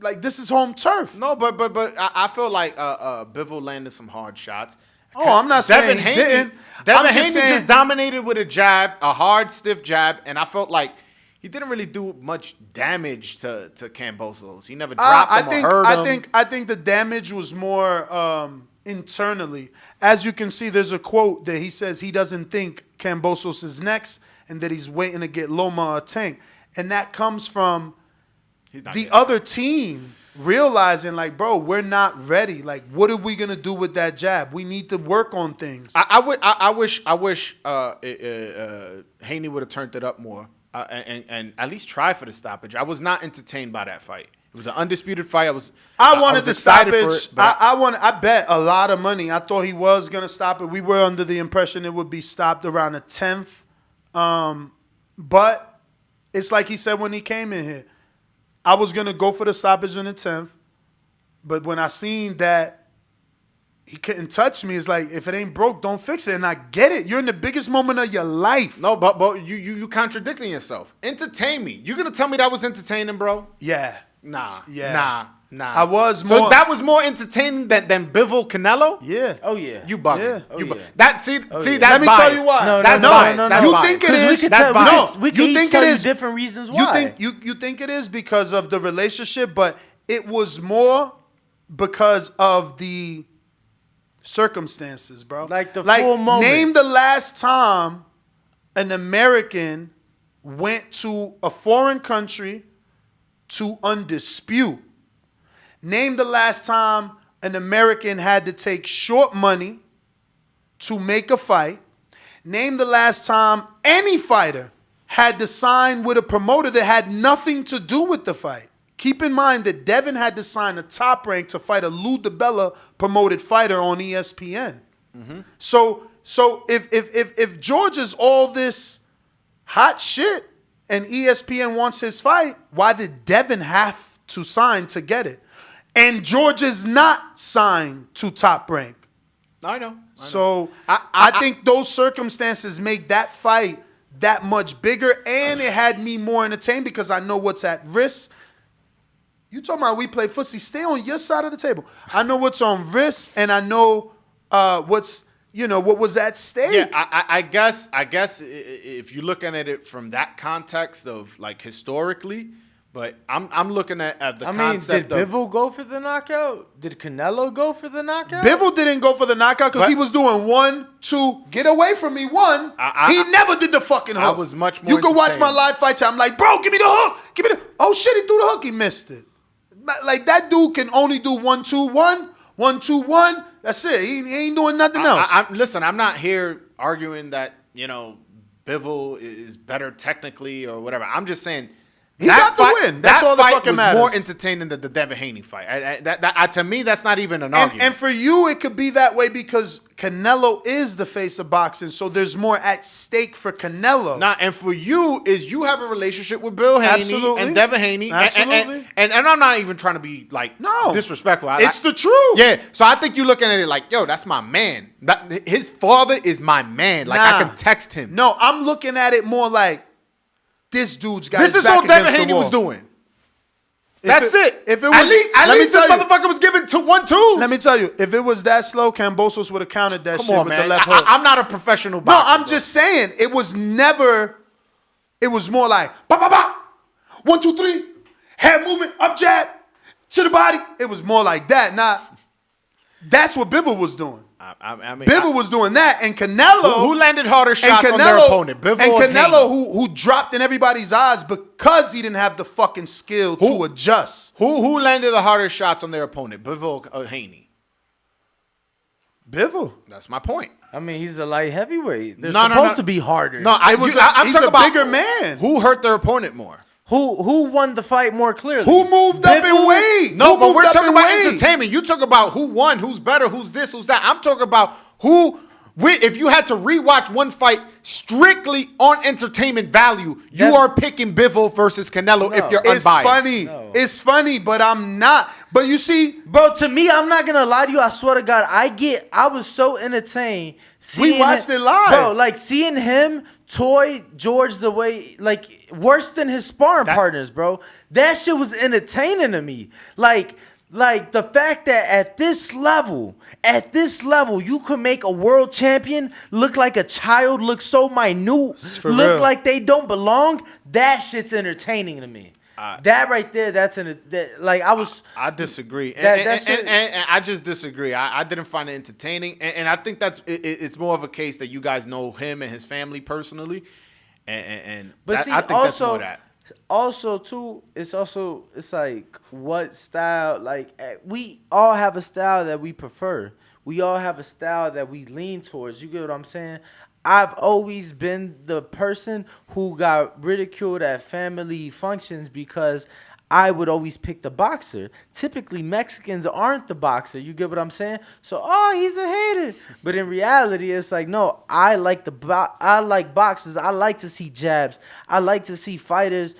Speaker 1: Like, this is home turf.
Speaker 20: No, but I feel like Bivol landed some hard shots.
Speaker 1: Oh, I'm not saying he didn't.
Speaker 20: Devin Haney just dominated with a jab, a hard, stiff jab, and I felt like he didn't really do much damage to Kambosos. He never dropped him or hurt him.
Speaker 1: I think the damage was more internally. As you can see, there's a quote that he says he doesn't think Kambosos is next and that he's waiting to get Loma or Tank. And that comes from the other team realizing, like, bro, we're not ready. Like, what are we gonna do with that jab? We need to work on things.
Speaker 20: I wish Haney would have turned it up more and at least try for the stoppage. I was not entertained by that fight. It was an undisputed fight.
Speaker 1: I wanted the stoppage. I bet a lot of money. I thought he was gonna stop it. We were under the impression it would be stopped around the 10th. But it's like he said when he came in here. I was going to go for the stoppage in the 10th, but when I seen that he couldn't touch me, it's like, if it ain't broke, don't fix it. And I get it. You're in the biggest moment of your life.
Speaker 20: No, but you contradicting yourself. Entertain me. You going to tell me that was entertaining, bro?
Speaker 1: Yeah.
Speaker 20: Nah.
Speaker 1: I was more.
Speaker 20: So that was more entertaining than Bivol Canelo?
Speaker 1: Yeah.
Speaker 19: Oh, yeah.
Speaker 20: You bugging.
Speaker 1: Yeah.
Speaker 20: You that's
Speaker 1: Let
Speaker 20: me
Speaker 1: tell you why.
Speaker 19: No,
Speaker 20: that's biased.
Speaker 1: You think it is?
Speaker 19: That's biased. We
Speaker 1: you think it is
Speaker 19: different reasons why.
Speaker 1: You think it is because of the relationship, but it was more because of the circumstances, bro.
Speaker 19: Like the full moment.
Speaker 1: Name the last time an American went to a foreign country to undispute. Name the last time an American had to take short money to make a fight. Name the last time any fighter had to sign with a promoter that had nothing to do with the fight. Keep in mind that Devin had to sign a Top Rank to fight a Lou DiBella promoted fighter on ESPN. So if George is all this hot shit and ESPN wants his fight, why did Devin have to sign to get it? And George is not signed to Top Rank.
Speaker 20: I know.
Speaker 1: So I think those circumstances make that fight that much bigger, and it had me more entertained because I know what's at risk. You talking about we play footsie? Stay on your side of the table. I know what's on risk, and I know what was at stake.
Speaker 20: Yeah, I guess if you're looking at it from that context of like historically, but I'm looking at the concept
Speaker 19: did Bivol go for the knockout? Did Canelo go for the knockout?
Speaker 1: Bivol didn't go for the knockout because he was doing 1, 2, get away from me, 1. He never did the fucking hook.
Speaker 20: I was much more.
Speaker 1: You can watch my live fight. I'm like, bro, give me the hook. Give me the. Oh shit, he threw the hook. He missed it. Like that dude can only do 1, 2, 1, 1, 2, 1. That's it. He ain't doing nothing else.
Speaker 20: Listen, I'm not here arguing that Bivol is better technically or whatever. I'm just saying.
Speaker 1: He got the win. That's all that fucking matters.
Speaker 20: That fight was more entertaining than the Devin Haney fight. To me, that's not even an argument.
Speaker 1: And for you, it could be that way because Canelo is the face of boxing, so there's more at stake for Canelo.
Speaker 20: And for you, is you have a relationship with Bill Haney and Devin Haney.
Speaker 1: Absolutely.
Speaker 20: And I'm not even trying to be disrespectful.
Speaker 1: It's the truth.
Speaker 20: Yeah. So I think you're looking at it like, yo, that's my man. His father is my man. Like I can text him.
Speaker 1: No, I'm looking at it more like, this dude's got.
Speaker 20: This is all Devin Haney was doing. That's it.
Speaker 1: If it was,
Speaker 20: at least this motherfucker was given to 1-2.
Speaker 1: Let me tell you, if it was that slow, Kambosos would have countered that shit with the left hook.
Speaker 20: I'm not a professional boxer.
Speaker 1: No, I'm just saying it was never. It was more like ba ba ba, 1, 2, 3, head movement, up jab to the body. It was more like that. That's what Bivol was doing. Bivol was doing that, and Canelo
Speaker 20: who landed harder shots on their opponent. Bivol
Speaker 1: and Canelo, who dropped in everybody's eyes because he didn't have the fucking skill to adjust.
Speaker 20: Who landed the harder shots on their opponent? Bivol or Haney?
Speaker 1: Bivol.
Speaker 20: That's my point.
Speaker 19: I mean, he's a light heavyweight. They're supposed to be harder.
Speaker 20: No,
Speaker 1: he's
Speaker 20: talking
Speaker 1: a bigger man.
Speaker 20: Who hurt their opponent more?
Speaker 19: Who won the fight more clearly?
Speaker 1: Who moved up in weight?
Speaker 20: No, but we're talking about entertainment. You talk about who won, who's better, who's this, who's that. I'm talking about if you had to rewatch one fight strictly on entertainment value, you are picking Bivol versus Canelo if you're unbiased.
Speaker 1: It's funny, but I'm not. But you see,
Speaker 19: bro, to me, I'm not gonna lie to you. I swear to God, I was so entertained.
Speaker 1: We watched it live,
Speaker 19: bro. Like seeing him toy George the way, like worse than his sparring partners, bro. That shit was entertaining to me. Like the fact that at this level, you could make a world champion look like a child, look so minute, look like they don't belong. That shit's entertaining to me. That right there,
Speaker 20: I disagree. And I just disagree. I didn't find it entertaining. And I think it's more of a case that you guys know him and his family personally. I think that's more that.
Speaker 19: Also, too, it's like what style, like we all have a style that we prefer. We all have a style that we lean towards. You get what I'm saying? I've always been the person who got ridiculed at family functions because I would always pick the boxer. Typically, Mexicans aren't the boxer. You get what I'm saying? So, he's a hater. But in reality, it's like, no, I like boxers. I like to see jabs. I like to see fighters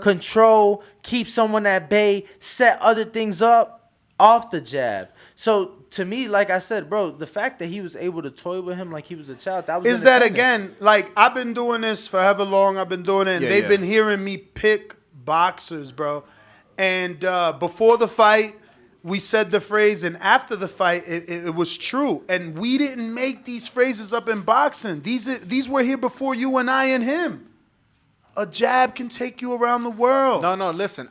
Speaker 19: control, keep someone at bay, set other things up off the jab. So, to me, like I said, bro, the fact that he was able to toy with him like he was a child, that was
Speaker 1: is that again, like I've been doing this for however long I've been doing it, and they've been hearing me pick boxers, bro. And before the fight, we said the phrase, and after the fight, it was true. And we didn't make these phrases up in boxing. These were here before you and I and him. A jab can take you around the world.
Speaker 20: No. Listen.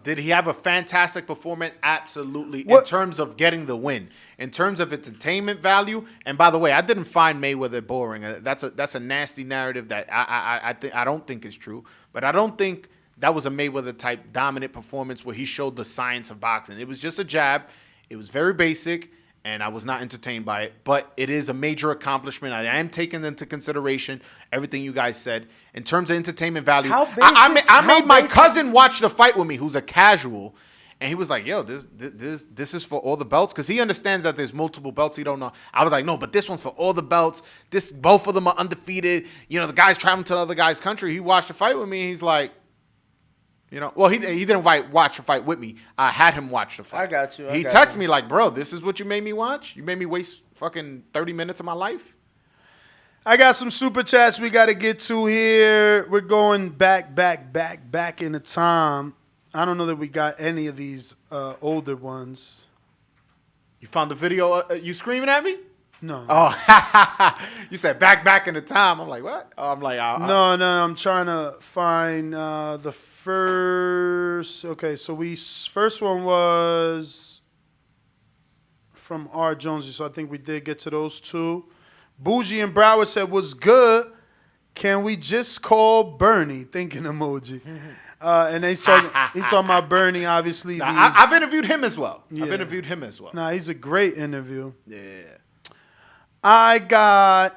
Speaker 20: Did he have a fantastic performance? Absolutely. In terms of getting the win, in terms of entertainment value. And by the way, I didn't find Mayweather boring. That's a nasty narrative that I don't think is true. But I don't think that was a Mayweather type dominant performance where he showed the science of boxing. It was just a jab. It was very basic. and I was not entertained by it. But it is a major accomplishment. I am taking into consideration everything you guys said in terms of entertainment value. I made my cousin watch the fight with me, who's a casual, and he was like, "Yo, this is for all the belts," because he understands that there's multiple belts. He don't know. I was like, "No, but this one's for all the belts. Both of them are undefeated. You know, the guy's traveling to the other guy's country." He watched the fight with me. And he's like, you know, well, he didn't watch the fight with me. I had him watch the fight.
Speaker 19: I got you.
Speaker 20: He texted me like, "Bro, this is what you made me watch. You made me waste fucking 30 minutes of my life."
Speaker 1: I got some super chats we got to get to here. We're going back in the time. I don't know that we got any of these older ones.
Speaker 20: You found the video? You screaming at me?
Speaker 1: No.
Speaker 20: Oh, you said back in the time. I'm like, what? Oh, I'm like,
Speaker 1: no. I'm trying to find the first. Okay, so first one was from R. Jonesy. So I think we did get to those two. Bougie and Broward said, "What's good? Can we just call Bernie?" Thinking emoji. And he's talking about Bernie, obviously.
Speaker 20: I've interviewed him as well.
Speaker 1: Yeah.
Speaker 20: I've interviewed him as well.
Speaker 1: Nah, he's a great interview.
Speaker 20: Yeah.
Speaker 1: I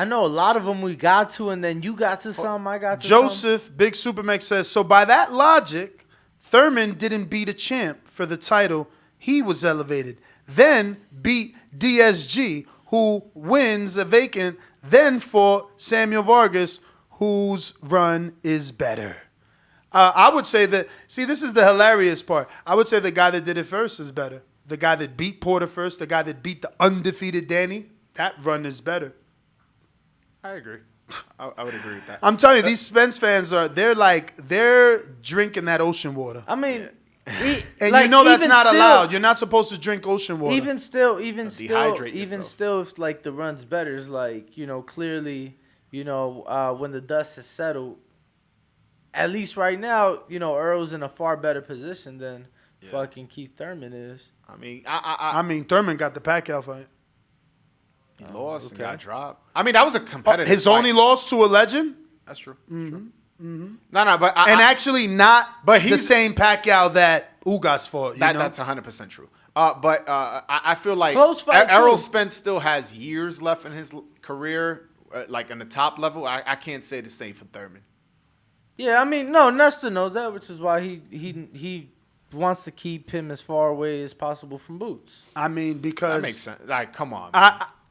Speaker 19: know a lot of them we got to, and then you got to some, I got to
Speaker 1: Joseph,
Speaker 19: some.
Speaker 1: Big Supermax says, so by that logic, Thurman didn't beat a champ for the title. He was elevated. Then beat DSG, who wins a vacant. Then fought Samuel Vargas, whose run is better. I would say that, see, this is the hilarious part. I would say the guy that did it first is better. The guy that beat Porter first, the guy that beat the undefeated Danny, that run is better.
Speaker 20: I agree. I would agree with that.
Speaker 1: I'm telling you, these Spence fans they're drinking that ocean water.
Speaker 19: I mean,
Speaker 1: and like, you know that's not allowed. You're not supposed to drink ocean water.
Speaker 19: Even still, if like the run's better, it's like, you know, clearly, you know, when the dust has settled, at least right now, you know, Earl's in a far better position than fucking Keith Thurman is.
Speaker 20: I
Speaker 1: mean, Thurman got the Pacquiao fight.
Speaker 20: He lost and got dropped. I mean, that was a competitive
Speaker 1: his
Speaker 20: fight.
Speaker 1: only loss to a legend?
Speaker 20: That's true.
Speaker 1: Mm-hmm.
Speaker 20: True.
Speaker 1: Mm-hmm.
Speaker 20: No, but
Speaker 1: actually not the same Pacquiao that Ugas fought.
Speaker 20: That's 100% true. But I feel like
Speaker 19: Errol
Speaker 20: Spence still has years left in his career, like in the top level. I can't say the same for Thurman.
Speaker 19: Yeah, I mean, no, Nestor knows that, which is why he wants to keep him as far away as possible from Boots.
Speaker 1: I mean, because
Speaker 20: that makes sense. Like, come on.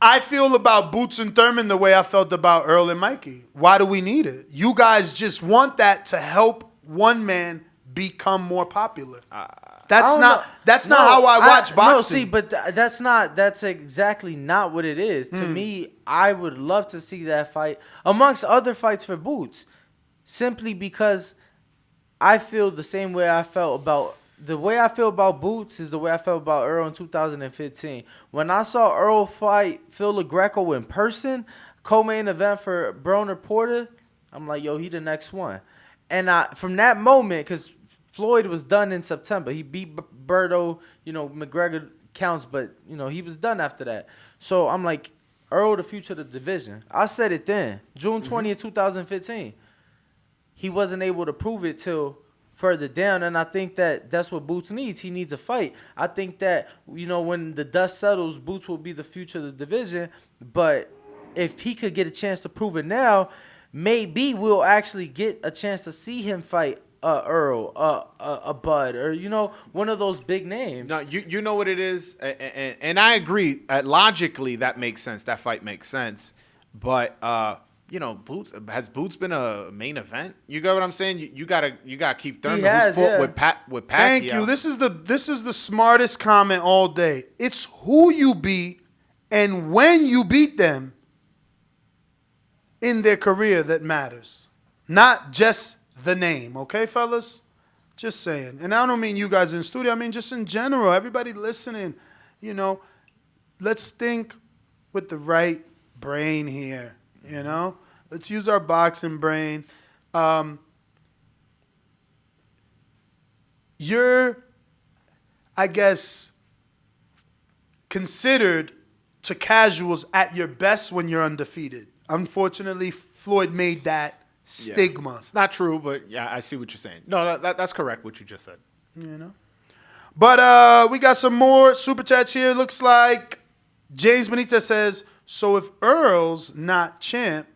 Speaker 1: I feel about Boots and Thurman the way I felt about Earl and Mikey. Why do we need it? You guys just want that to help one man become more popular. That's not how I watch boxing.
Speaker 19: No, see, but that's exactly not what it is. To me, I would love to see that fight amongst other fights for Boots, simply because I feel the same way I felt about. The way I feel about Boots is the way I felt about Earl in 2015. When I saw Earl fight Phil LaGreco in person, co-main event for Broner Porter, I'm like, yo, he the next one. And from that moment, because Floyd was done in September. He beat Berto, you know, McGregor counts, but, you know, he was done after that. So I'm like, Earl, the future of the division. I said it then, June 20th, 2015. He wasn't able to prove it till further down, and I think that's what Boots needs. He needs a fight. I think that, you know, when the dust settles, Boots will be the future of the division, but if he could get a chance to prove it now, maybe we'll actually get a chance to see him fight Earl, a Bud, or, you know, one of those big names.
Speaker 20: No, you know what it is, and I agree. Logically, that makes sense. That fight makes sense, but you know, has Boots been a main event? You got what I'm saying? You gotta keep Thurman, who's fought with Pacquiao.
Speaker 1: Thank you. This is the smartest comment all day. It's who you beat and when you beat them in their career that matters, not just the name. Okay, fellas? Just saying. And I don't mean you guys in the studio. I mean just in general. Everybody listening. You know, let's think with the right brain here. You know, let's use our boxing brain. You're, I guess, considered to casuals at your best when you're undefeated. Unfortunately, Floyd made that stigma.
Speaker 20: It's not true, but yeah, I see what you're saying. No, that's correct what you just said.
Speaker 1: You know, But we got some more super chats here. Looks like James Benitez says, so if Earl's not champ,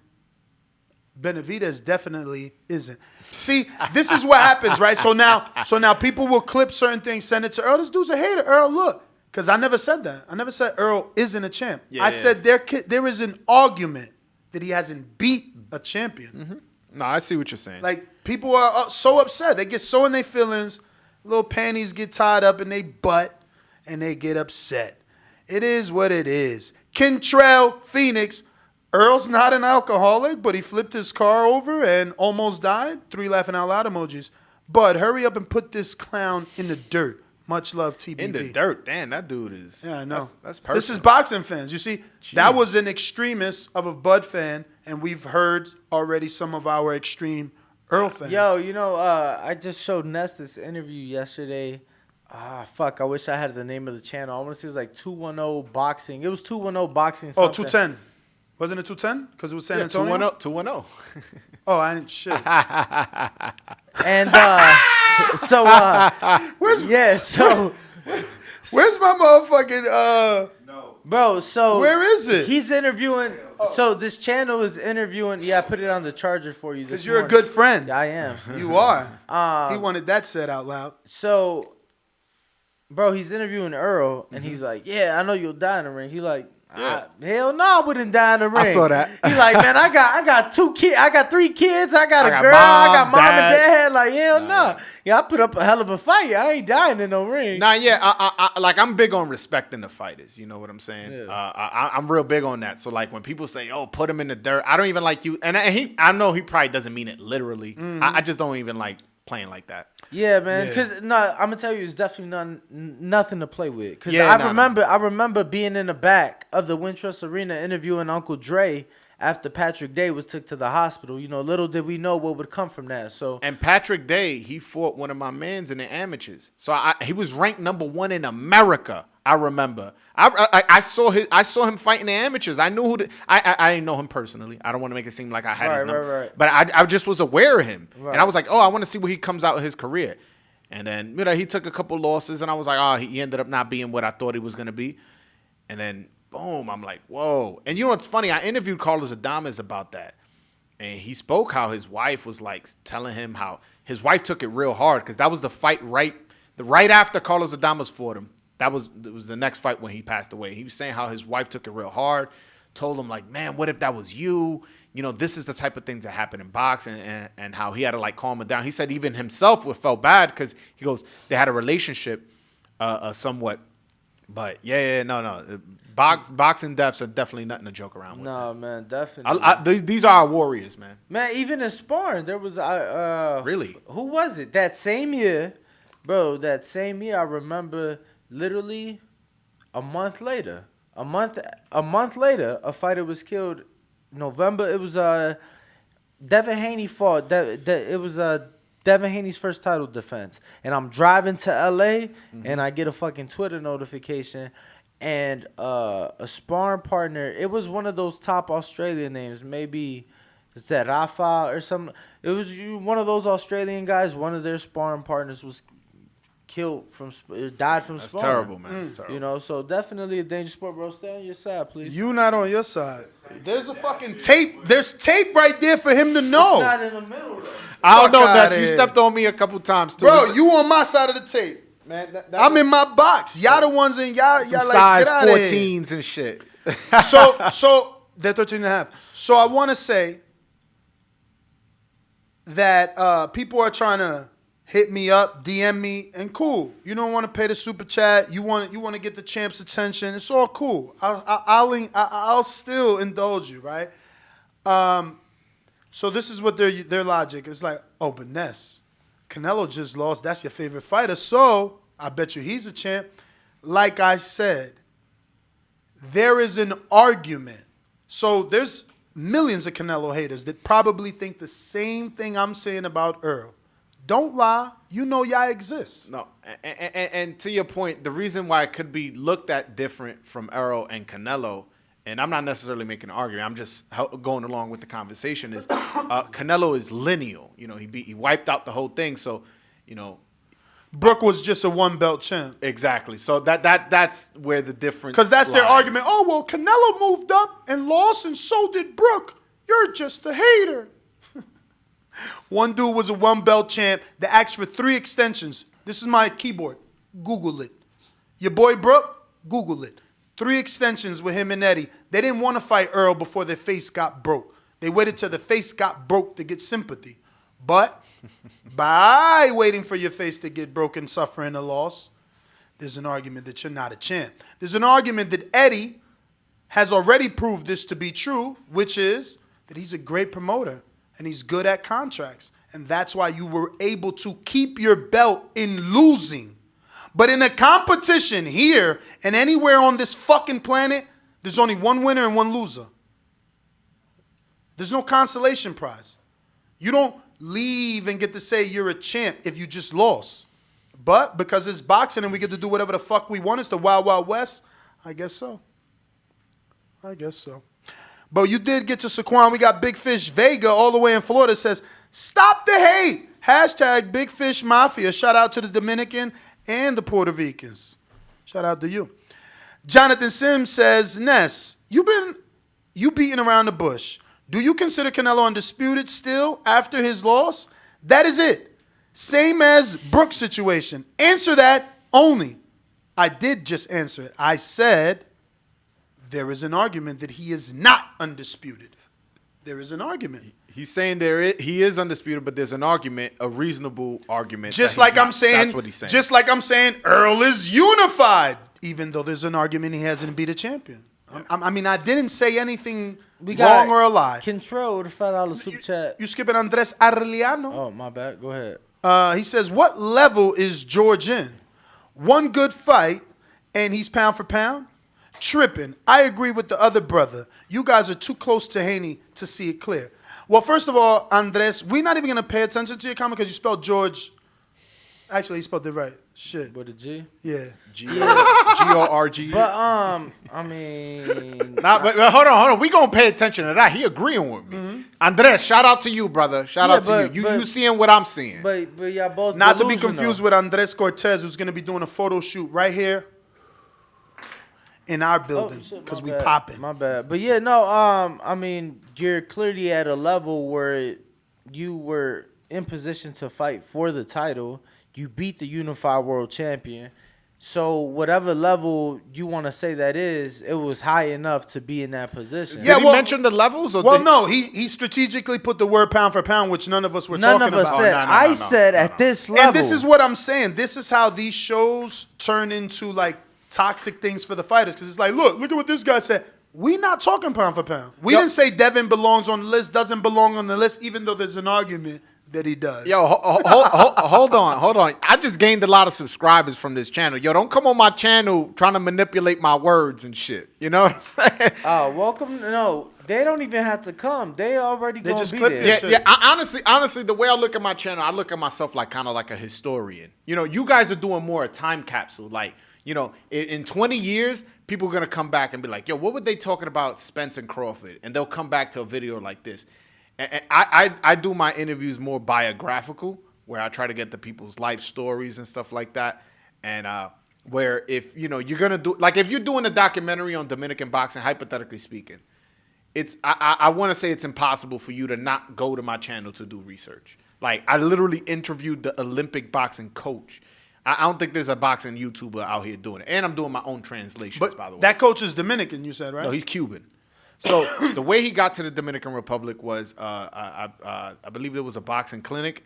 Speaker 1: Benavidez definitely isn't. See, this is what happens, right? So now people will clip certain things, send it to Earl. This dude's a hater. Earl, look. Because I never said that. I never said Earl isn't a champ. I said there is an argument that he hasn't beat a champion.
Speaker 20: Mm-hmm. No, I see what you're saying.
Speaker 1: Like, people are so upset. They get so in their feelings. Little panties get tied up in their butt, and they get upset. It is what it is. Kentrell Phoenix. Earl's not an alcoholic, but he flipped his car over and almost died. 3 laughing out loud emojis. Bud, hurry up and put this clown in the dirt. Much love, TBV.
Speaker 20: In the dirt. Damn, that dude is...
Speaker 1: Yeah, I know.
Speaker 20: That's personal.
Speaker 1: This is boxing fans. You see, that was an extremist of a Bud fan, and we've heard already some of our extreme Earl fans.
Speaker 19: Yo, I just showed Ness this interview yesterday. I wish I had the name of the channel. I want to see it was like 210 Boxing. It was 210 Boxing something.
Speaker 1: Oh, 210. Wasn't it 210? Because it was San Antonio?
Speaker 20: 210.
Speaker 1: Oh, I didn't shit.
Speaker 19: And
Speaker 1: where's my motherfucking
Speaker 19: Bro, so
Speaker 1: where is it?
Speaker 19: He's interviewing. So this channel is interviewing. Yeah, I put it on the charger for you.
Speaker 1: Because you're a good friend.
Speaker 19: I am.
Speaker 1: You are. He wanted that said out loud.
Speaker 19: So, bro, he's interviewing Earl, and he's like, "Yeah, I know you'll die in the ring." He like, hell no, I wouldn't die in the ring.
Speaker 20: I saw that.
Speaker 19: He's like, man, I got 2 kids. I got 3 kids. I got a girl.
Speaker 20: Mom,
Speaker 19: I got mom
Speaker 20: dad.
Speaker 19: and dad. Like, hell no. Yeah, I put up a hell of a fight. I ain't dying in no ring.
Speaker 20: Nah, yeah, I'm big on respecting the fighters. You know what I'm saying? Yeah. I'm real big on that. So like when people say, "Oh, put him in the dirt," I don't even like you. And I know he probably doesn't mean it literally.
Speaker 1: Mm-hmm.
Speaker 20: I just don't even like playing like that.
Speaker 19: Yeah, man. Because I'm gonna tell you, it's definitely nothing to play with. Because
Speaker 20: Yeah,
Speaker 19: I remember being in the back of the Wintrust Arena interviewing Uncle Dre after Patrick Day was took to the hospital. Little did we know what would come from that. So
Speaker 20: and Patrick Day, he fought one of my mans in the amateurs. So he was ranked number 1 in America. I remember. I saw him fight in the amateurs. I knew I didn't know him personally. I don't want to make it seem like I had his number.
Speaker 19: Right.
Speaker 20: But I just was aware of him.
Speaker 19: Right.
Speaker 20: And I was like, oh, I want to see where he comes out in his career. And then he took a couple losses, and I was like, oh, he ended up not being what I thought he was going to be. And then, boom, I'm like, whoa. And you know what's funny? I interviewed Carlos Adames about that. And he spoke how his wife was like telling him how his wife took it real hard because that was the fight right after Carlos Adames fought him. It was the next fight when he passed away. He was saying how his wife took it real hard, told him like, man, what if that was you? This is the type of things that happen in boxing, and how he had to like calm it down. He said even himself felt bad because he goes, they had a relationship somewhat. But no. Boxing deaths are definitely nothing to joke around with.
Speaker 19: No, man, definitely.
Speaker 20: These are our warriors, man.
Speaker 19: Man, even in sparring, there was
Speaker 20: really?
Speaker 19: Who was it? That same year, bro. That same year, I remember literally a month later, a fighter was killed. November. It was Devin Haney fought. It was Devin Haney's first title defense, and I'm driving to LA, and I get a fucking Twitter notification. And a sparring partner, it was one of those top Australian names, maybe Zerafa or something. It was one of those Australian guys. One of their sparring partners was died from sparring.
Speaker 20: That's terrible, man. That's terrible.
Speaker 19: So definitely a dangerous sport, bro. Stay on your side, please.
Speaker 1: You not on your side. There's a fucking tape. There's tape right there for him to know.
Speaker 19: It's not in the middle, though.
Speaker 20: I don't know, Ness. You stepped on me a couple times, too.
Speaker 1: Bro, you on my side of the tape. Man, I'm in my box. Y'all the ones in y'all like
Speaker 20: size
Speaker 1: get out
Speaker 20: 14s and shit.
Speaker 1: So they're 13 and a half. So I want to say that people are trying to hit me up, DM me, and cool. You don't want to pay the super chat. You want to get the champ's attention. It's all cool. I'll still indulge you, right? So this is what their logic is like. Oh, but Ness, Canelo just lost. That's your favorite fighter. So I bet you he's a champ. Like I said, there is an argument. So there's millions of Canelo haters that probably think the same thing I'm saying about Earl. Don't lie. You know y'all exist.
Speaker 20: No. And to your point, the reason why it could be looked at different from Earl and Canelo, and I'm not necessarily making an argument, I'm just going along with the conversation, is Canelo is lineal. He wiped out the whole thing. So,
Speaker 1: Brooke was just a one belt champ.
Speaker 20: Exactly. So that's where the difference.
Speaker 1: Because that's their
Speaker 20: lies.
Speaker 1: argument. Oh well, Canelo moved up and lost, and so did Brooke. You're just a hater. One dude was a one belt champ that asked for 3 extensions. This is my keyboard. Google it. Your boy Brooke, Google it. 3 extensions with him and Eddie. They didn't want to fight Earl before their face got broke. They waited till the face got broke to get sympathy. But by waiting for your face to get broken, suffering a loss, there's an argument that you're not a champ. There's an argument that Eddie has already proved this to be true, which is that he's a great promoter and he's good at contracts. And that's why you were able to keep your belt in losing. But in a competition here and anywhere on this fucking planet, there's only one winner and one loser. There's no consolation prize. You don't leave and get to say you're a champ if you just lost. But because it's boxing and we get to do whatever the fuck we want, it's the Wild Wild West, I guess so. But you did get to Saquon. We got Big Fish Vega all the way in Florida says, stop the hate. Hashtag Big Fish Mafia. Shout out to the Dominican and the Puerto Ricans. Shout out to you. Jonathan Sim says, Ness, you beating around the bush. Do you consider Canelo undisputed still after his loss? That is it. Same as Brooks' situation. Answer that only. I did just answer it. I said there is an argument that he is not undisputed. There is an argument.
Speaker 20: He's saying he is undisputed, but there's an argument, a reasonable argument.
Speaker 1: Just like I'm saying,
Speaker 20: that's what he's saying.
Speaker 1: Just like I'm saying, Earl is unified, even though there's an argument he hasn't beat a champion. I mean, I didn't say anything wrong or a lie.
Speaker 19: Control the $5 super chat.
Speaker 1: You skipping Andres Arellano?
Speaker 19: Oh, my bad. Go ahead.
Speaker 1: He says, what level is George in? One good fight, and he's pound for pound? Tripping. I agree with the other brother. You guys are too close to Haney to see it clear. Well, first of all, Andres, we're not even going to pay attention to your comment because you spelled George. Actually, he spelled it right. Shit.
Speaker 19: With a G?
Speaker 1: Yeah.
Speaker 20: G-O-R-G.
Speaker 19: But, I mean.
Speaker 20: but hold on. We going to pay attention to that. He agreeing with me. Mm-hmm. Andres, shout out to you, brother. Shout out to you. You seeing what I'm seeing.
Speaker 19: But y'all both
Speaker 1: not to be confused with Andres Cortez, who's going to be doing a photo shoot right here in our building because we popping.
Speaker 19: My bad. But yeah, no, I mean, you're clearly at a level where you were in position to fight for the title. You beat the unified world champion. So whatever level you want to say that is, it was high enough to be in that position.
Speaker 20: Yeah, did he mention the levels? Or
Speaker 1: no, he strategically put the word pound for pound, which none of us were talking about.
Speaker 19: None of us said. I said at this level.
Speaker 1: And this is what I'm saying. This is how these shows turn into like toxic things for the fighters. Because it's like, look at what this guy said. We not talking pound for pound. We didn't say Devin belongs on the list, doesn't belong on the list, even though there's an argument that he does.
Speaker 20: Yo, hold on. I just gained a lot of subscribers from this channel. Yo, don't come on my channel trying to manipulate my words and shit. You know what I'm saying?
Speaker 19: Oh, welcome. No, they don't even have to come. They already gonna
Speaker 1: just
Speaker 19: be
Speaker 1: clip
Speaker 19: there.
Speaker 20: Yeah. Honestly, the way I look at my channel, I look at myself like kind of like a historian. You know, you guys are doing more a time capsule. Like, you know, in 20 years, people are gonna come back and be like, yo, what were they talking about Spence and Crawford? And they'll come back to a video like this. And I do my interviews more biographical, where I try to get the people's life stories and stuff like that. And where if, you know, you're going to do, like if you're doing a documentary on Dominican boxing, hypothetically speaking, I want to say it's impossible for you to not go to my channel to do research. Like I literally interviewed the Olympic boxing coach. I don't think there's a boxing YouTuber out here doing it. And I'm doing my own translations, by the way.
Speaker 1: That coach is Dominican, you said, right?
Speaker 20: No, he's Cuban. So the way he got to the Dominican Republic was, I believe there was a boxing clinic.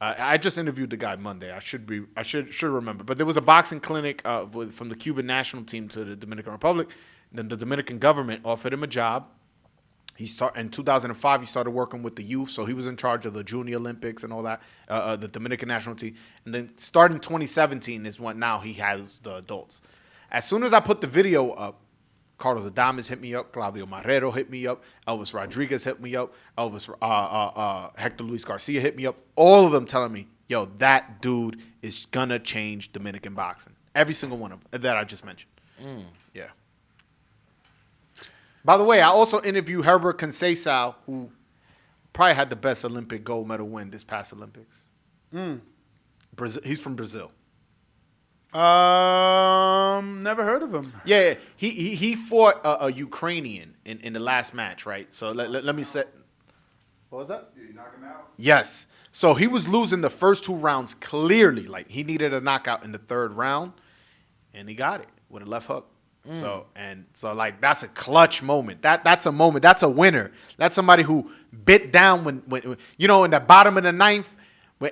Speaker 20: I just interviewed the guy Monday. I should remember. But there was a boxing clinic from the Cuban national team to the Dominican Republic. Then the Dominican government offered him a job. In 2005, he started working with the youth, so he was in charge of the Junior Olympics and all that, the Dominican national team. And then starting 2017 is when now he has the adults. As soon as I put the video up, Carlos Adames hit me up. Claudio Marrero hit me up. Elvis Rodriguez hit me up. Hector Luis Garcia hit me up. All of them telling me, yo, that dude is going to change Dominican boxing. Every single one of them that I just mentioned. Yeah. By the way, I also interviewed Herbert Conceição, who probably had the best Olympic gold medal win this past Olympics. Brazil. He's from Brazil.
Speaker 1: Never heard of him.
Speaker 20: Yeah, he fought a Ukrainian in the last match, right? So let me say. What was that?
Speaker 1: Did he knock him out?
Speaker 20: Yes. So he was losing the first 2 rounds clearly. Like, he needed a knockout in the 3rd round, and he got it with a left hook. So like, that's a clutch moment. That's a moment. That's a winner. That's somebody who bit down when in the bottom of the 9th,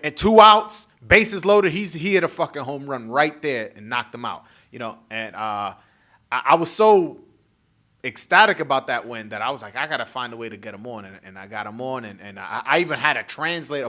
Speaker 20: at 2 outs, bases loaded, he hit a fucking home run right there and knocked him out. And I was so ecstatic about that win that I was like, I gotta find a way to get him on, and I got him on, and I even had a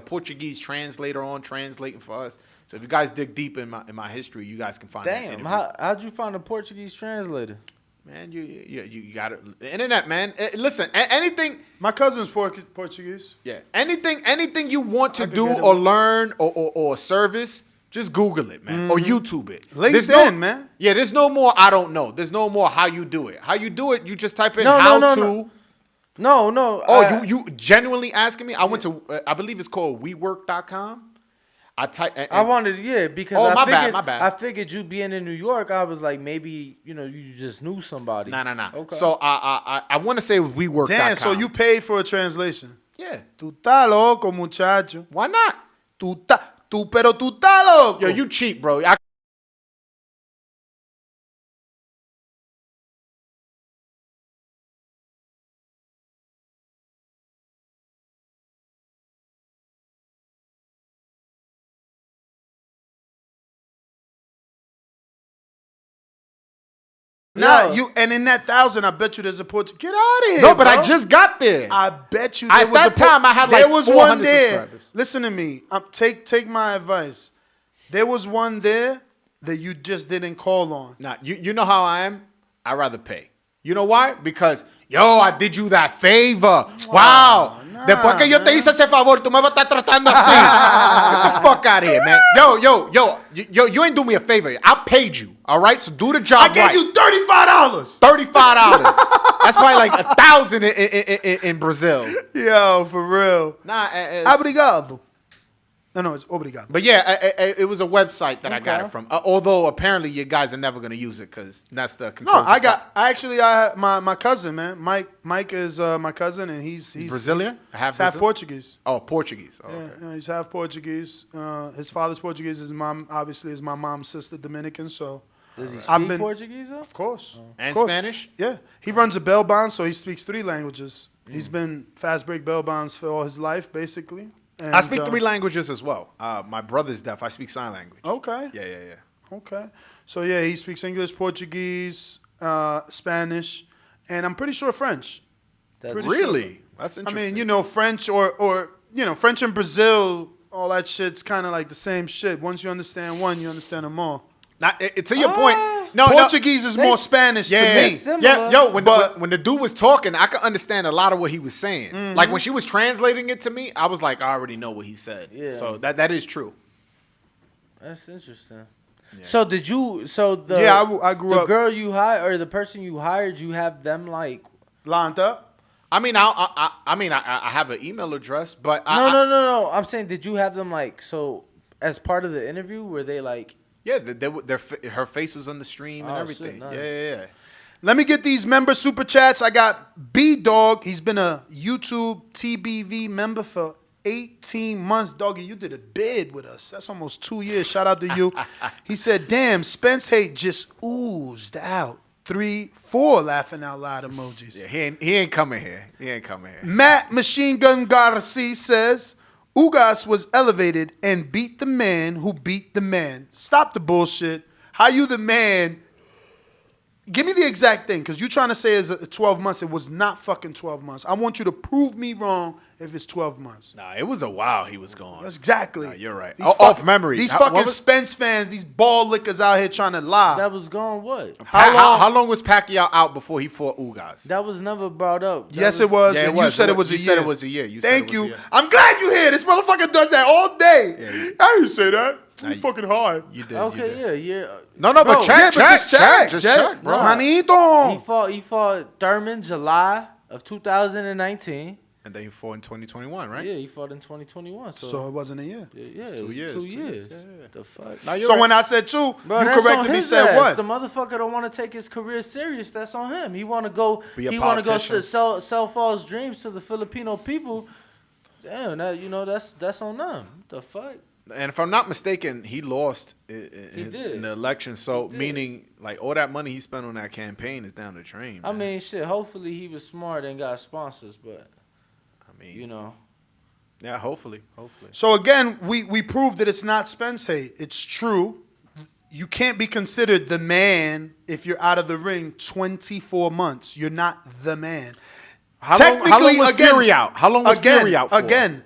Speaker 20: Portuguese translator on translating for us. So if you guys dig deep in my history, you guys can find.
Speaker 19: Damn, how'd you find a Portuguese translator?
Speaker 20: Man, you got it. The internet, man. Listen, anything.
Speaker 1: My cousin's Portuguese.
Speaker 20: Yeah, anything you want to do or learn or service, just Google it, man, or YouTube it.
Speaker 1: LinkedIn, man.
Speaker 20: Yeah, there's no more. I don't know. There's no more how you do it. How you do it? You just type in
Speaker 19: No.
Speaker 20: Oh, you genuinely asking me? I went to. I believe it's called WeWork.com.
Speaker 19: I wanted, because
Speaker 20: my bad.
Speaker 19: I figured you being in New York, I was like, maybe, you just knew somebody.
Speaker 20: Nah.
Speaker 19: Okay.
Speaker 20: So I want to say WeWork.com.
Speaker 1: Damn, so you paid for a translation.
Speaker 20: Yeah.
Speaker 1: Tú estás loco, muchacho.
Speaker 20: Why not?
Speaker 1: Pero tú estás loco.
Speaker 20: Yo, you cheap, bro.
Speaker 1: And in that 1,000, I bet you there's a Portuguese. Get out of here.
Speaker 20: No, but
Speaker 1: bro.
Speaker 20: I just got there.
Speaker 1: I bet you
Speaker 20: At that time, I had like 400 subscribers.
Speaker 1: Listen to me. Take my advice. There was one there that you just didn't call on.
Speaker 20: Nah, you know how I am? I'd rather pay. You know why? Because, I did you that favor. Wow. Después que yo te hice ese favor, tú me vas a estar tratando así. Get the fuck out of here, man. You ain't do me a favor. I paid you, all right? So do the job right.
Speaker 1: I gave you $35.
Speaker 20: $35. That's probably like 1,000 in Brazil.
Speaker 1: Yo, for real.
Speaker 20: Nah,
Speaker 1: Obrigado. No, it's obrigado.
Speaker 20: But yeah, it was a website that I got it from. Although apparently you guys are never gonna use it because that's the control.
Speaker 1: No, I my cousin, man. Mike is my cousin, and he's
Speaker 20: Brazilian.
Speaker 1: Half Portuguese.
Speaker 20: Oh, Portuguese. Oh,
Speaker 1: yeah,
Speaker 20: okay.
Speaker 1: He's half Portuguese. His father's Portuguese. His mom obviously is my mom's sister, Dominican. So
Speaker 19: does he speak Portuguese though?
Speaker 1: Of course.
Speaker 20: And Spanish.
Speaker 1: Yeah, he runs a bail bond, so he speaks 3 languages. He's been fast break bail bonds for all his life, basically. And,
Speaker 20: I speak 3 languages as well. My brother's deaf. I speak sign language.
Speaker 1: Okay.
Speaker 20: Yeah.
Speaker 1: Okay. So, yeah, he speaks English, Portuguese, Spanish, and I'm pretty sure French.
Speaker 20: Really? That's interesting.
Speaker 1: I mean, French or French and Brazil, all that shit's kind of like the same shit. Once you understand one, you understand them all.
Speaker 20: Now, to your point,
Speaker 1: Portuguese is more Spanish to me.
Speaker 20: Yeah, when the dude was talking, I could understand a lot of what he was saying. Mm-hmm. Like when she was translating it to me, I was like, I already know what he said. Yeah. So that is true.
Speaker 19: That's interesting.
Speaker 20: Yeah.
Speaker 19: So did you? I grew up. The girl you hired or the person you hired, you have them like
Speaker 1: lined up.
Speaker 20: I mean, I have an email address, but
Speaker 19: no. I'm saying, did you have them like as part of the interview? Were they like?
Speaker 20: Yeah, her face was on the stream and everything. Shit, nice. Yeah.
Speaker 1: Let me get these member super chats. I got B-Dog. He's been a YouTube TBV member for 18 months. Doggy, you did a bid with us. That's almost 2 years. Shout out to you. He said, damn, Spence hate just oozed out. 3, 4 laughing out loud emojis.
Speaker 20: Yeah, he ain't coming here.
Speaker 1: Matt Machine Gun Garcia says, Ugas was elevated and beat the man who beat the man. Stop the bullshit. How you the man? Give me the exact thing, because you're trying to say it's 12 months. It was not fucking 12 months. I want you to prove me wrong if it's 12 months.
Speaker 20: Nah, it was a while he was gone.
Speaker 1: Exactly.
Speaker 20: Nah, you're right. Off memory.
Speaker 1: These fucking Spence fans, these ball lickers out here trying to lie.
Speaker 19: That was gone what?
Speaker 20: How long was Pacquiao out before he fought Ugas?
Speaker 19: That was never brought up.
Speaker 1: Yes, it was.
Speaker 20: Yeah,
Speaker 1: you said it was a year.
Speaker 20: You said it was a year.
Speaker 1: Thank you. I'm glad you're here. This motherfucker does that all day. Yeah, I didn't say that. You fucking hard.
Speaker 20: You did.
Speaker 19: Okay, yeah.
Speaker 20: No, but check,
Speaker 1: just check, bro.
Speaker 19: He fought Thurman July of 2019.
Speaker 20: And then he fought in 2021, right?
Speaker 19: Yeah, he fought in 2021.
Speaker 1: So it wasn't a year.
Speaker 19: Yeah, it
Speaker 20: 2
Speaker 19: was
Speaker 20: years.
Speaker 19: 2 years.
Speaker 20: Yeah.
Speaker 19: The fuck?
Speaker 20: Now,
Speaker 1: So when I said 2,
Speaker 19: Bro,
Speaker 1: you
Speaker 19: that's
Speaker 1: corrected
Speaker 19: on
Speaker 1: me.
Speaker 19: his
Speaker 1: Said
Speaker 19: ass.
Speaker 1: what?
Speaker 19: The motherfucker don't want to take his career serious. That's on him. He want to go.
Speaker 20: Be a
Speaker 19: He want to go
Speaker 20: politician.
Speaker 19: sell false dreams to the Filipino people. Damn, that's on them. The fuck?
Speaker 20: And if I'm not mistaken, he lost
Speaker 19: did.
Speaker 20: in the election. So meaning like all that money he spent on that campaign is down the drain.
Speaker 19: I mean, shit. Hopefully he was smart and got sponsors, but
Speaker 20: I mean,
Speaker 19: yeah,
Speaker 20: hopefully.
Speaker 1: So again, we proved that it's not Spence hate. It's true. You can't be considered the man if you're out of the ring 24 months. You're not the man.
Speaker 20: How long was Fury out? How long was Fury out for?
Speaker 1: Again,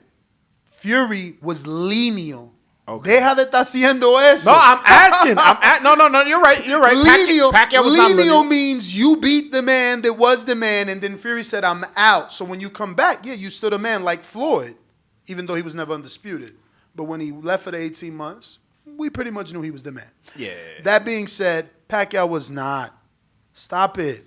Speaker 1: Fury was lineal. Okay. Deja de estar haciendo eso.
Speaker 20: No, I'm asking. No, you're right.
Speaker 1: Lineal,
Speaker 20: Pacquiao was not
Speaker 1: lineal means you beat the man that was the man, and then Fury said, I'm out. So when you come back, yeah, you still the man like Floyd, even though he was never undisputed. But when he left for the 18 months, we pretty much knew he was the man.
Speaker 20: Yeah.
Speaker 1: That being said, Pacquiao was not. Stop it.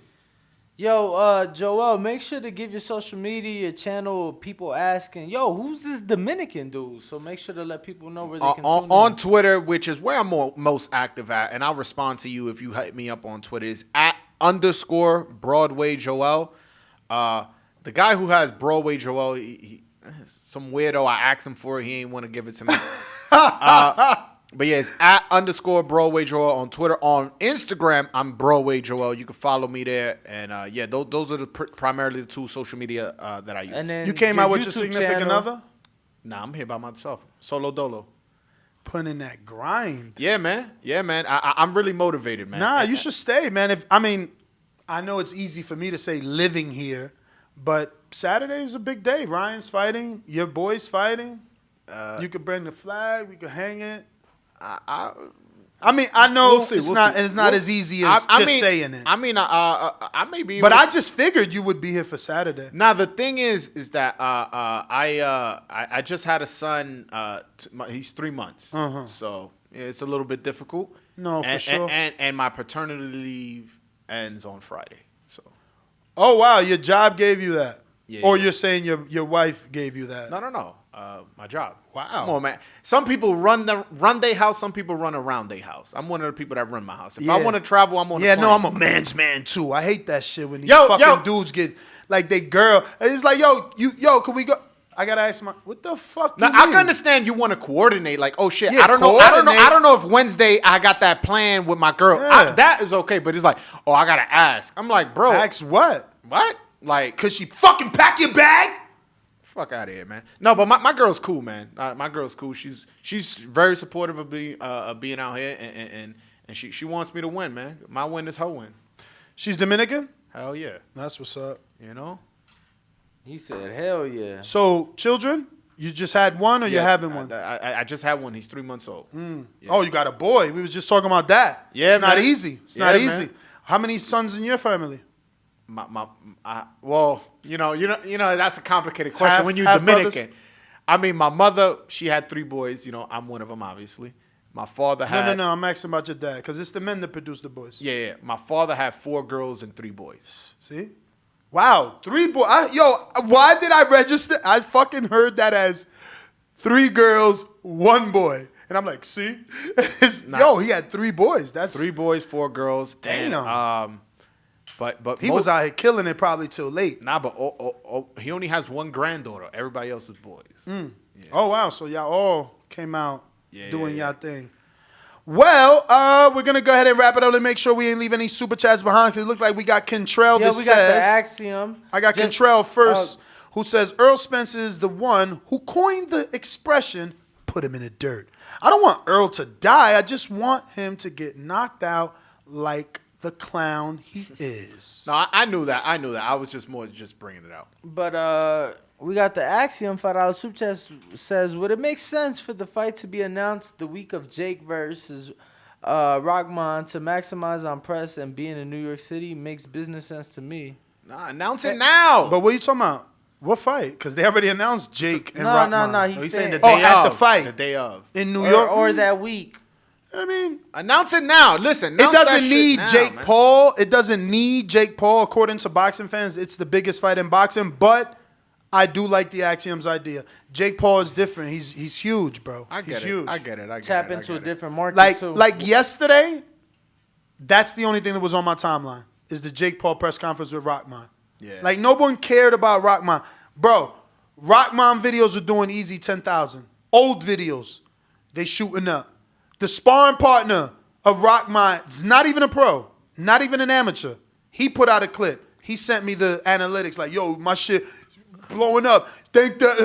Speaker 19: Yo, Joel, make sure to give your social media, your channel, people asking, yo, who's this Dominican dude? So make sure to let people know where they can tune in.
Speaker 20: On Twitter, which is where I'm most active at, and I'll respond to you if you hit me up on Twitter, is @_Broadway Joel. The guy who has Broadway Joel, he some weirdo, I asked him for it, he ain't want to give it to me. But yeah, it's @_Broadway Joel on Twitter. On Instagram, I'm Broadway Joel. You can follow me there. And yeah, those are primarily the 2 social media that I use.
Speaker 19: And then
Speaker 1: you came out with your
Speaker 19: YouTube
Speaker 1: significant other?
Speaker 20: Nah, I'm here by myself. Solo dolo.
Speaker 1: Putting in that grind.
Speaker 20: Yeah, man. I'm really motivated, man.
Speaker 1: Nah, you should stay, man. I know it's easy for me to say living here, but Saturday is a big day. Ryan's fighting. Your boy's fighting. You could bring the flag. We could hang it. I know it's not as easy as saying it.
Speaker 20: I mean, I may be,
Speaker 1: but I just figured you would be here for Saturday.
Speaker 20: Now the thing is that I just had a son. He's 3 months, so it's a little bit difficult.
Speaker 1: No, for sure.
Speaker 20: And my paternity leave ends on Friday. So.
Speaker 1: Oh wow, your job gave you that, or
Speaker 20: Yeah.
Speaker 1: you're saying your wife gave you that?
Speaker 20: No. My job.
Speaker 1: Wow.
Speaker 20: Come on, man. Some people run their house. Some people run around their house. I'm one of the people that run my house. If I want to travel, I'm on.
Speaker 1: Yeah,
Speaker 20: the
Speaker 1: no,
Speaker 20: plane.
Speaker 1: I'm a man's man too. I hate that shit when these fucking dudes get like they girl. It's like yo, can we go? I gotta ask what the fuck?
Speaker 20: Now I can understand you want to coordinate. Like, oh shit,
Speaker 1: Yeah,
Speaker 20: I don't know if Wednesday I got that plan with my girl.
Speaker 1: Yeah.
Speaker 20: That is okay, but it's like, oh, I gotta ask. I'm like, bro,
Speaker 1: ask what?
Speaker 20: What? Like,
Speaker 1: cause she fucking pack your bag.
Speaker 20: Fuck out of here, man. No, but my girl's cool, man. My girl's cool. She's very supportive of being out here, and she wants me to win, man. My win is her win.
Speaker 1: She's Dominican?
Speaker 20: Hell yeah.
Speaker 1: That's what's up.
Speaker 20: You know?
Speaker 19: He said, hell yeah.
Speaker 1: So, children? You just had one or you're having one?
Speaker 20: I just had one. He's 3 months old.
Speaker 1: Yeah. Oh, you got a boy. We was just talking about that.
Speaker 20: Yeah,
Speaker 1: it's not
Speaker 20: man.
Speaker 1: easy. It's not easy. Man. How many sons in your family?
Speaker 20: Well, you know, that's a complicated question when you're Dominican. Brothers? I mean, my mother, she had 3 boys. You know, I'm one of them, obviously. My father had...
Speaker 1: No. I'm asking about your dad, because it's the men that produce the boys.
Speaker 20: Yeah. My father had 4 girls and 3 boys.
Speaker 1: See? Wow, 3 boys. Why did I register? I fucking heard that as 3 girls, 1 boy. And I'm like, see? He had 3 boys. That's
Speaker 20: 3 boys, 4 girls.
Speaker 1: Damn.
Speaker 20: And, But
Speaker 1: he was out here killing it probably till late.
Speaker 20: Nah, but he only has 1 granddaughter. Everybody else is boys. Yeah.
Speaker 1: Oh wow, so y'all all came out doing y'all thing. Well, we're gonna go ahead and wrap it up and make sure we ain't leave any super chats behind because it looked like we got Kentrell.
Speaker 19: Yeah, we got the Axiom.
Speaker 1: I got Kentrell first, who says Earl Spence is the one who coined the expression "put him in the dirt." I don't want Earl to die. I just want him to get knocked out like the clown he is.
Speaker 20: No, I knew that. I was just bringing it out.
Speaker 19: But we got the Axiom $5 super chat says, would it make sense for the fight to be announced the week of Jake versus Rockman to maximize on press and being in New York City? Makes business sense to me.
Speaker 20: Nah, announce it now.
Speaker 1: But what are you talking about? What fight? Because they already announced Jake and Rockman.
Speaker 19: No.
Speaker 20: He's saying the day of.
Speaker 1: At the fight.
Speaker 20: The day of.
Speaker 1: In New York?
Speaker 19: Or that week.
Speaker 1: I mean,
Speaker 20: announce it now. Listen,
Speaker 1: it doesn't need Jake Paul. It doesn't need Jake Paul. According to boxing fans, it's the biggest fight in boxing. But I do like the Axiom's idea. Jake Paul is different. He's huge, bro. He's huge.
Speaker 20: I get it.
Speaker 19: Tap into a different market too.
Speaker 1: Like yesterday, that's the only thing that was on my timeline is the Jake Paul press conference with Rockman.
Speaker 20: Yeah.
Speaker 1: Like no one cared about Rockman. Bro, Rockman videos are doing easy 10,000. Old videos, they shooting up. The sparring partner of Rockman is not even a pro, not even an amateur. He put out a clip. He sent me the analytics like, yo, my shit blowing up. Think that,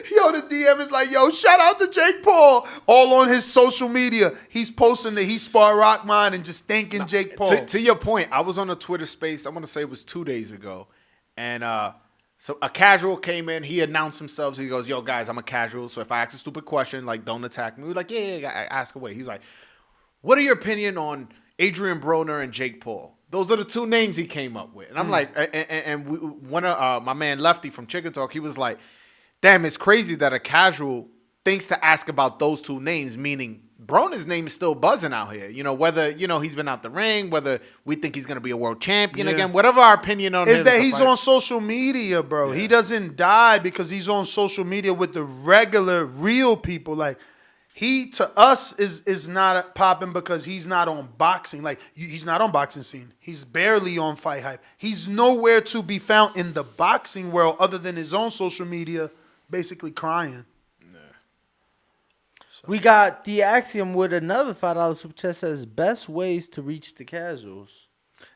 Speaker 1: yo, the DM is like, yo, shout out to Jake Paul. All on his social media. He's posting that he sparred Rockman and just thanking Jake Paul.
Speaker 20: To your point, I was on a Twitter space, I want to say it was 2 days ago. And so a casual came in. He announced himself. He goes, yo, guys, I'm a casual. So if I ask a stupid question, like, don't attack me. We were like, yeah, ask away. He's like, what are your opinion on Adrian Broner and Jake Paul? Those are the two names he came up with. And I'm like, one of my man Lefty from Chicken Talk, he was like, damn, it's crazy that a casual thinks to ask about those two names, meaning Broner's name is still buzzing out here. You know, whether, he's been out the ring, whether we think he's going to be a world champion again, whatever our opinion on
Speaker 1: is that he's on social media, bro. Yeah. He doesn't die because he's on social media with the regular, real people. Like, he, to us, is not popping because he's not on boxing. Like, he's not on boxing scene. He's barely on Fight Hype. He's nowhere to be found in the boxing world other than his own social media, basically crying.
Speaker 19: We got the Axiom with another $5 super chat says best ways to reach the casuals.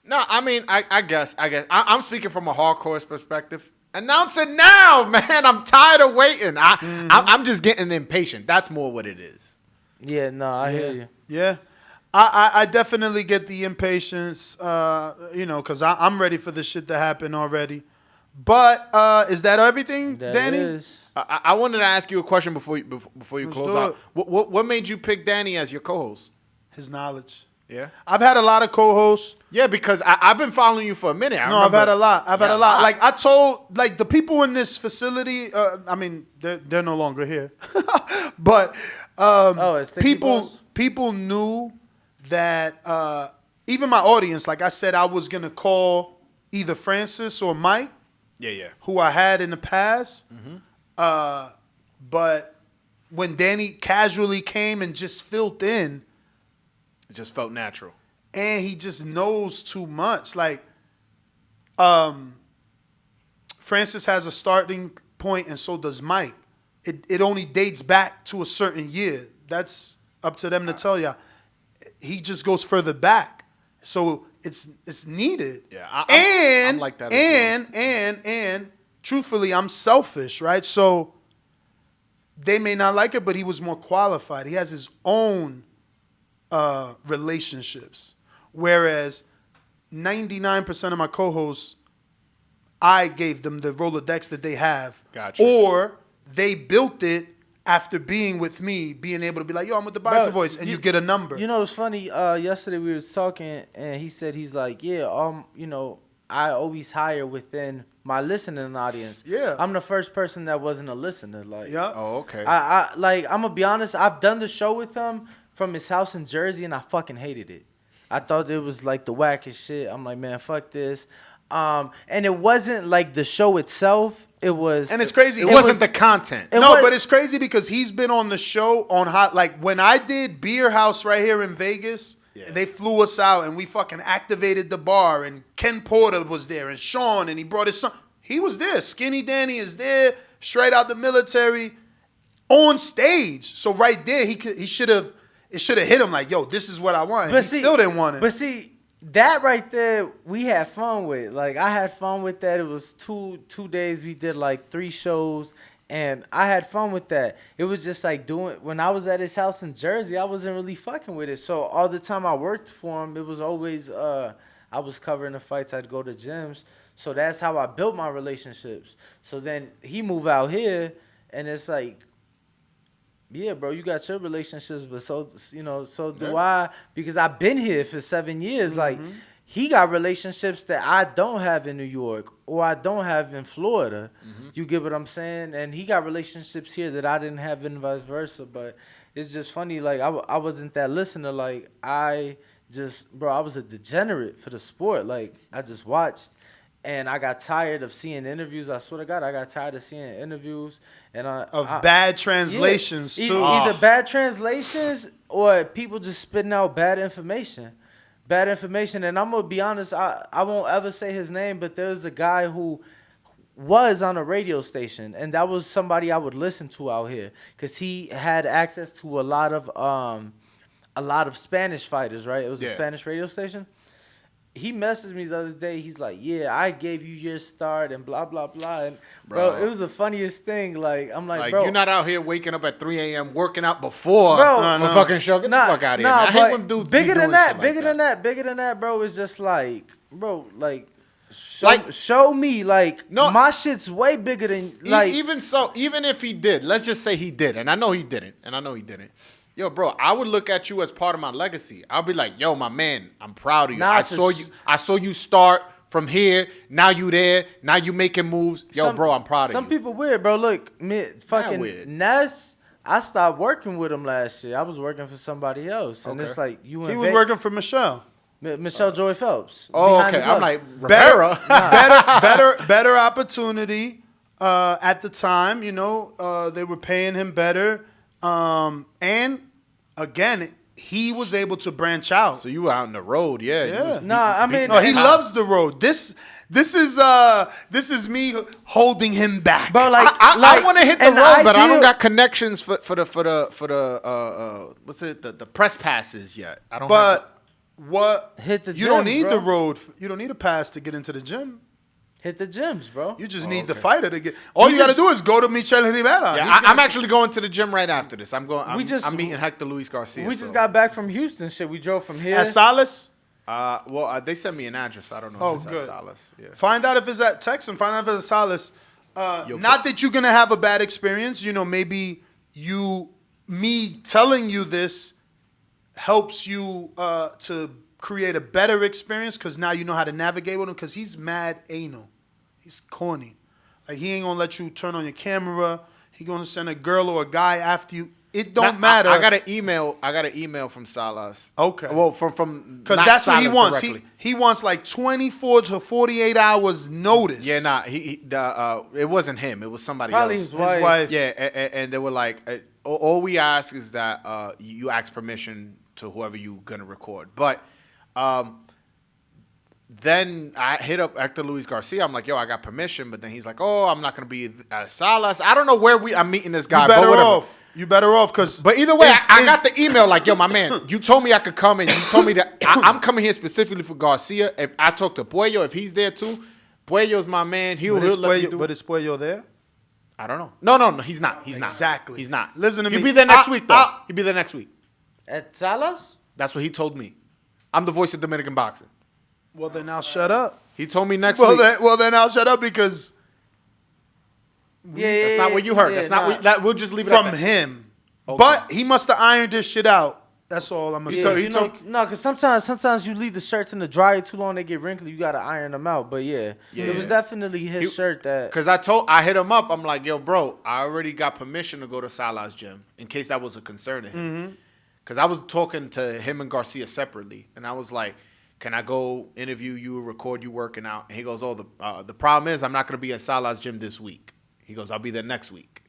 Speaker 20: No, I mean, I guess I'm speaking from a hardcore perspective. Announce it now, man. I'm tired of waiting. I'm just getting impatient. That's more what it is.
Speaker 19: Yeah, no, I hear you.
Speaker 1: Yeah. I definitely get the impatience, because I'm ready for this shit to happen already. But is that everything, Danny?
Speaker 19: It is.
Speaker 20: I wanted to ask you a question before you close out. What made you pick Danny as your co-host?
Speaker 1: His knowledge.
Speaker 20: Yeah.
Speaker 1: I've had a lot of co-hosts.
Speaker 20: Yeah, because I've been following you for a minute.
Speaker 1: I've had a lot. Like, I told, like, the people in this facility, they're no longer here. But people knew that, even my audience, like I said, I was going to call either Francis or Mike.
Speaker 20: Yeah.
Speaker 1: Who I had in the past.
Speaker 20: Mm-hmm.
Speaker 1: But when Danny casually came and just filled in,
Speaker 20: it just felt natural.
Speaker 1: And he just knows too much. Like, Francis has a starting point, and so does Mike. It only dates back to a certain year. That's up to them to tell you. He just goes further back. So it's needed.
Speaker 20: Yeah, I'm like that as well.
Speaker 1: And truthfully, I'm selfish, right? So they may not like it, but he was more qualified. He has his own relationships. Whereas 99% of my co-hosts, I gave them the Rolodex that they have.
Speaker 20: Gotcha.
Speaker 1: Or they built it after being with me, being able to be like, yo, I'm with the Boxing Voice, and you get a number.
Speaker 19: You know, it's funny. Yesterday we were talking, and he said he's like, yeah, I always hire within my listening audience.
Speaker 1: Yeah,
Speaker 19: I'm the first person that wasn't a listener. Like,
Speaker 1: yeah.
Speaker 20: Oh, okay.
Speaker 19: I'm gonna be honest. I've done the show with him from his house in Jersey, and I fucking hated it. I thought it was like the wackest shit. I'm like, man, fuck this. And it wasn't like the show itself. It was,
Speaker 1: and it's crazy.
Speaker 20: It wasn't the content.
Speaker 1: But it's crazy because he's been on the show on hot. Like when I did Beer House right here in Vegas, they flew us out and we fucking activated the bar. And Ken Porter was there and Sean, and he brought his son. He was there. Skinny Danny is there, straight out the military, on stage. So right there, it should have hit him like, yo, this is what I want. But he still didn't want it.
Speaker 19: But see. That right there, we had fun with. Like, I had fun with that. It was two days. We did, like, 3 shows, and I had fun with that. It was just, like, when I was at his house in Jersey, I wasn't really fucking with it. So, all the time I worked for him, it was always, I was covering the fights. I'd go to gyms. So, that's how I built my relationships. So, then he moved out here, and it's like, yeah, bro, you got your relationships, but so do I, because I've been here for 7 years. Mm-hmm. Like, he got relationships that I don't have in New York or I don't have in Florida. Mm-hmm. You get what I'm saying? And he got relationships here that I didn't have and vice versa. But it's just funny. Like, I wasn't that listener. Like, I was a degenerate for the sport. Like, I just watched. And I got tired of seeing interviews. I swear to God, I got tired of seeing interviews and
Speaker 1: bad translations too.
Speaker 19: Either bad translations or people just spitting out bad information. And I'm gonna be honest, I won't ever say his name, but there's a guy who was on a radio station, and that was somebody I would listen to out here because he had access to a lot of Spanish fighters. Right, it was a Spanish radio station. He messaged me the other day. He's like, "Yeah, I gave you your start and blah blah blah." And bro, it was the funniest thing. Like, I'm like, bro,
Speaker 20: you're not out here waking up at 3 a.m. working out before
Speaker 19: bro,
Speaker 20: a fucking show. Get the fuck out of here. I hate when dudes
Speaker 19: bigger than that,
Speaker 20: bigger
Speaker 19: than that, bro. It's just like, bro, like. Show me, like, no, my shit's way bigger than, like.
Speaker 20: Even so, even if he did, let's just say he did, and I know he didn't. Yo, bro, I would look at you as part of my legacy. I'll be like, yo, my man, I'm proud of you. I saw you start from here. Now you there. Now you making moves. Yo, bro, I'm proud of you.
Speaker 19: Some people weird, bro. Look, fucking Ness, I stopped working with him last year. I was working for somebody else. And it's like,
Speaker 1: he was working for Michelle.
Speaker 19: Michelle Joy Phelps.
Speaker 20: Oh, okay. I'm like,
Speaker 1: better opportunity at the time. You know, they were paying him better. And again, he was able to branch out.
Speaker 20: So you were out on the road, yeah.
Speaker 1: He loves the road. This is me holding him back.
Speaker 19: Bro,
Speaker 20: I want to hit the road, but I don't got connections for the what's it, the press passes yet. I don't.
Speaker 1: But
Speaker 19: hit the gyms,
Speaker 1: you don't need
Speaker 19: bro.
Speaker 1: the road. You don't need a pass to get into the gym.
Speaker 19: Hit the gyms, bro.
Speaker 1: You just need the fighter to get. All you got to do is go to Michel Rivera.
Speaker 20: Yeah, I'm actually going to the gym right after this. I'm meeting Hector Luis Garcia.
Speaker 19: We just got back from Houston. Shit, we drove from here.
Speaker 1: At Salas?
Speaker 20: They sent me an address. I don't know if it's at Salas. Yeah.
Speaker 1: Find out if it's at Texan. Find out if it's at Salas. Not that you're gonna have a bad experience. You know, maybe me telling you this helps you to create a better experience because now you know how to navigate with him because he's mad anal. He's corny. Like, he ain't gonna let you turn on your camera. He gonna send a girl or a guy after you. It don't matter.
Speaker 20: I got an email from Salas.
Speaker 1: Okay.
Speaker 20: Well, from
Speaker 1: because that's what he wants. He wants like 24 to 48 hours notice.
Speaker 20: Yeah, it wasn't him. It was somebody
Speaker 19: Probably
Speaker 20: else.
Speaker 19: His wife.
Speaker 20: Yeah, and they were like, all we ask is that you ask permission to whoever you gonna record. But then I hit up Hector Luis Garcia. I'm like, yo, I got permission. But then he's like, oh, I'm not gonna be at Salas. I don't know where I'm meeting this guy.
Speaker 1: You better off because.
Speaker 20: But either way, I got the email like, yo, my man, you told me I could come and you told me that I'm coming here specifically for Garcia. If I talk to Puello, if he's there too, Puello's my man. He'll let me do it.
Speaker 1: But is Puello there?
Speaker 20: I don't know. No, he's not.
Speaker 1: Exactly.
Speaker 20: He's not.
Speaker 1: Listen to me.
Speaker 20: He'll be there next week, though. He'll be there next week.
Speaker 19: At Salas?
Speaker 20: That's what he told me. I'm the voice of Dominican boxing.
Speaker 1: Well, then I'll shut up.
Speaker 20: He told me next week.
Speaker 1: Well, then I'll shut up because.
Speaker 20: That's not what you heard. That's not what. We'll just leave it
Speaker 1: from him. Okay. But he must have ironed this shit out. That's all I'm gonna say.
Speaker 19: No, because sometimes you leave the shirts in the dryer too long, they get wrinkly. You gotta iron them out. But it was definitely his shirt that.
Speaker 20: Because I hit him up. I'm like, yo, bro, I already got permission to go to Salas gym in case that was a concern to him. Because I was talking to him and Garcia separately, and I was like, can I go interview you, record you working out? And he goes, oh, the problem is I'm not gonna be at Salas gym this week. He goes, I'll be there next week.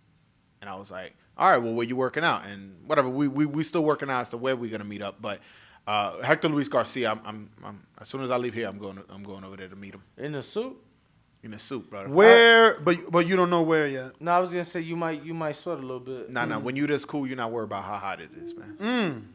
Speaker 20: And I was like, all right, well, where you working out? And whatever, we still working out as to where we're gonna meet up. But Hector Luis Garcia, I'm as soon as I leave here, I'm going over there to meet him.
Speaker 19: In a suit?
Speaker 20: In a suit, brother.
Speaker 1: Where? But you don't know where yet.
Speaker 19: No, I was gonna say you might sweat a little bit.
Speaker 20: Nah. When you this cool, you're not worried about how hot it is, man.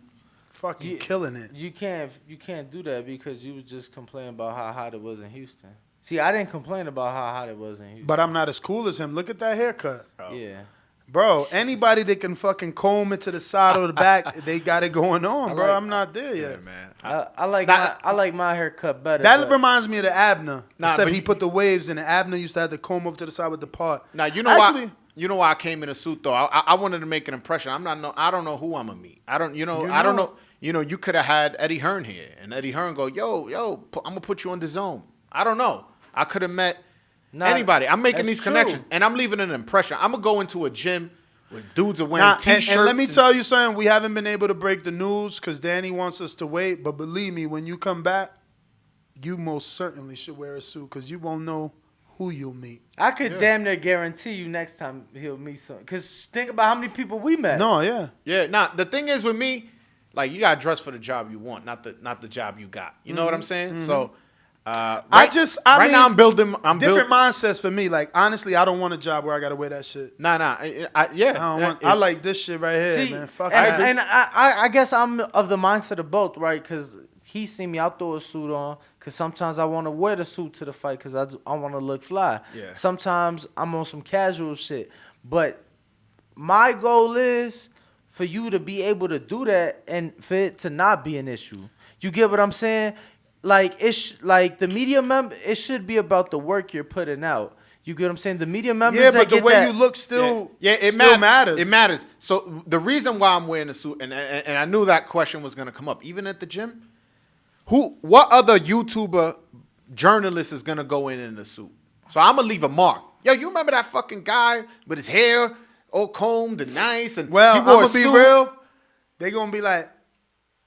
Speaker 1: Fucking killing it.
Speaker 19: You can't do that because you was just complaining about how hot it was in Houston. See, I didn't complain about how hot it was in Houston.
Speaker 1: But I'm not as cool as him. Look at that haircut.
Speaker 20: Oh.
Speaker 19: Yeah.
Speaker 1: Bro, anybody that can fucking comb it to the side or the back, they got it going on, bro. I'm not there yet.
Speaker 20: Yeah, man.
Speaker 19: I like my haircut better.
Speaker 1: That reminds me of the Abner. Except he put the waves in it. Abner used to have the comb over to the side with the part.
Speaker 20: Now you know why. You know why I came in a suit though. I wanted to make an impression. I don't know who I'm gonna meet. I don't know. You know, you could have had Eddie Hearn here, and Eddie Hearn go, yo, I'm gonna put you on the zone. I don't know. I could have met anybody. I'm making these connections, and I'm leaving an impression. I'm gonna go into a gym where dudes are wearing T-shirts.
Speaker 1: And let me tell you something. We haven't been able to break the news because Danny wants us to wait. But believe me, when you come back, you most certainly should wear a suit because you won't know who you'll meet.
Speaker 19: I could damn near guarantee you next time he'll meet some. Because think about how many people we met.
Speaker 1: No, yeah.
Speaker 20: Yeah, nah, the thing is with me, like, you got to dress for the job you want, not the job you got. You know what I'm saying? So,
Speaker 1: I
Speaker 20: right now I'm building
Speaker 1: different mindsets for me. Like, honestly, I don't want a job where I got to wear that shit.
Speaker 20: Nah.
Speaker 1: I like this shit right here,
Speaker 19: See,
Speaker 1: man. Fuck
Speaker 19: and I guess I'm of the mindset of both, right? Because he see me, I'll throw a suit on. Because sometimes I want to wear the suit to the fight because I want to look fly.
Speaker 20: Yeah.
Speaker 19: Sometimes I'm on some casual shit. But my goal is for you to be able to do that and for it to not be an issue. You get what I'm saying? Like, like the media member, it should be about the work you're putting out. You get what I'm saying? The media members.
Speaker 1: Yeah, but the way you look still,
Speaker 20: it
Speaker 1: still matters.
Speaker 20: It matters. So the reason why I'm wearing a suit, and I knew that question was gonna come up, even at the gym. What other YouTuber journalist is gonna go in a suit? So I'm gonna leave a mark. Yo, you remember that fucking guy with his hair all combed and nice, and
Speaker 1: well,
Speaker 20: he
Speaker 1: I'm
Speaker 20: wore
Speaker 1: gonna
Speaker 20: a
Speaker 1: be
Speaker 20: suit?
Speaker 1: real. They gonna be like,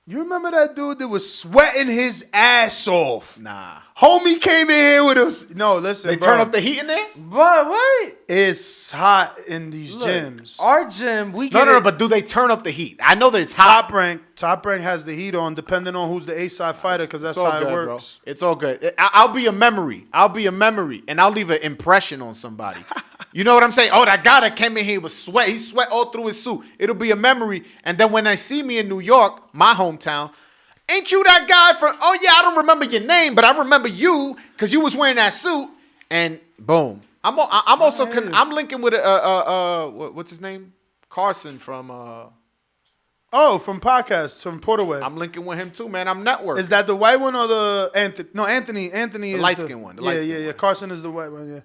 Speaker 1: you remember that dude that was sweating his ass off?
Speaker 20: Nah.
Speaker 1: Homie came in here with us. No, listen,
Speaker 20: They
Speaker 1: bro.
Speaker 20: turn up the heat in there?
Speaker 19: But wait.
Speaker 1: It's hot in these gyms.
Speaker 19: Our gym, we
Speaker 20: No,
Speaker 19: get it.
Speaker 20: but do they turn up the heat? I know that it's hot.
Speaker 1: Top rank has the heat on, depending on who's the A-side fighter, because that's
Speaker 20: It's all
Speaker 1: how
Speaker 20: good,
Speaker 1: it works.
Speaker 20: bro. It's all good. I'll be a memory. And I'll leave an impression on somebody. You know what I'm saying? Oh, that guy that came in here was sweat. He sweat all through his suit. It'll be a memory. And then when they see me in New York, my hometown, ain't you that guy from? Oh yeah, I don't remember your name, but I remember you because you was wearing that suit. And boom, I'm linking with what's his name? Carson from
Speaker 1: from podcasts from Porterway.
Speaker 20: I'm linking with him too, man. I'm networking.
Speaker 1: Is that the white one or the Anthony? No, Anthony. Anthony
Speaker 20: The
Speaker 1: is
Speaker 20: light-skinned one, the light-skinned
Speaker 1: yeah.
Speaker 20: one.
Speaker 1: Carson is the white one. Yeah.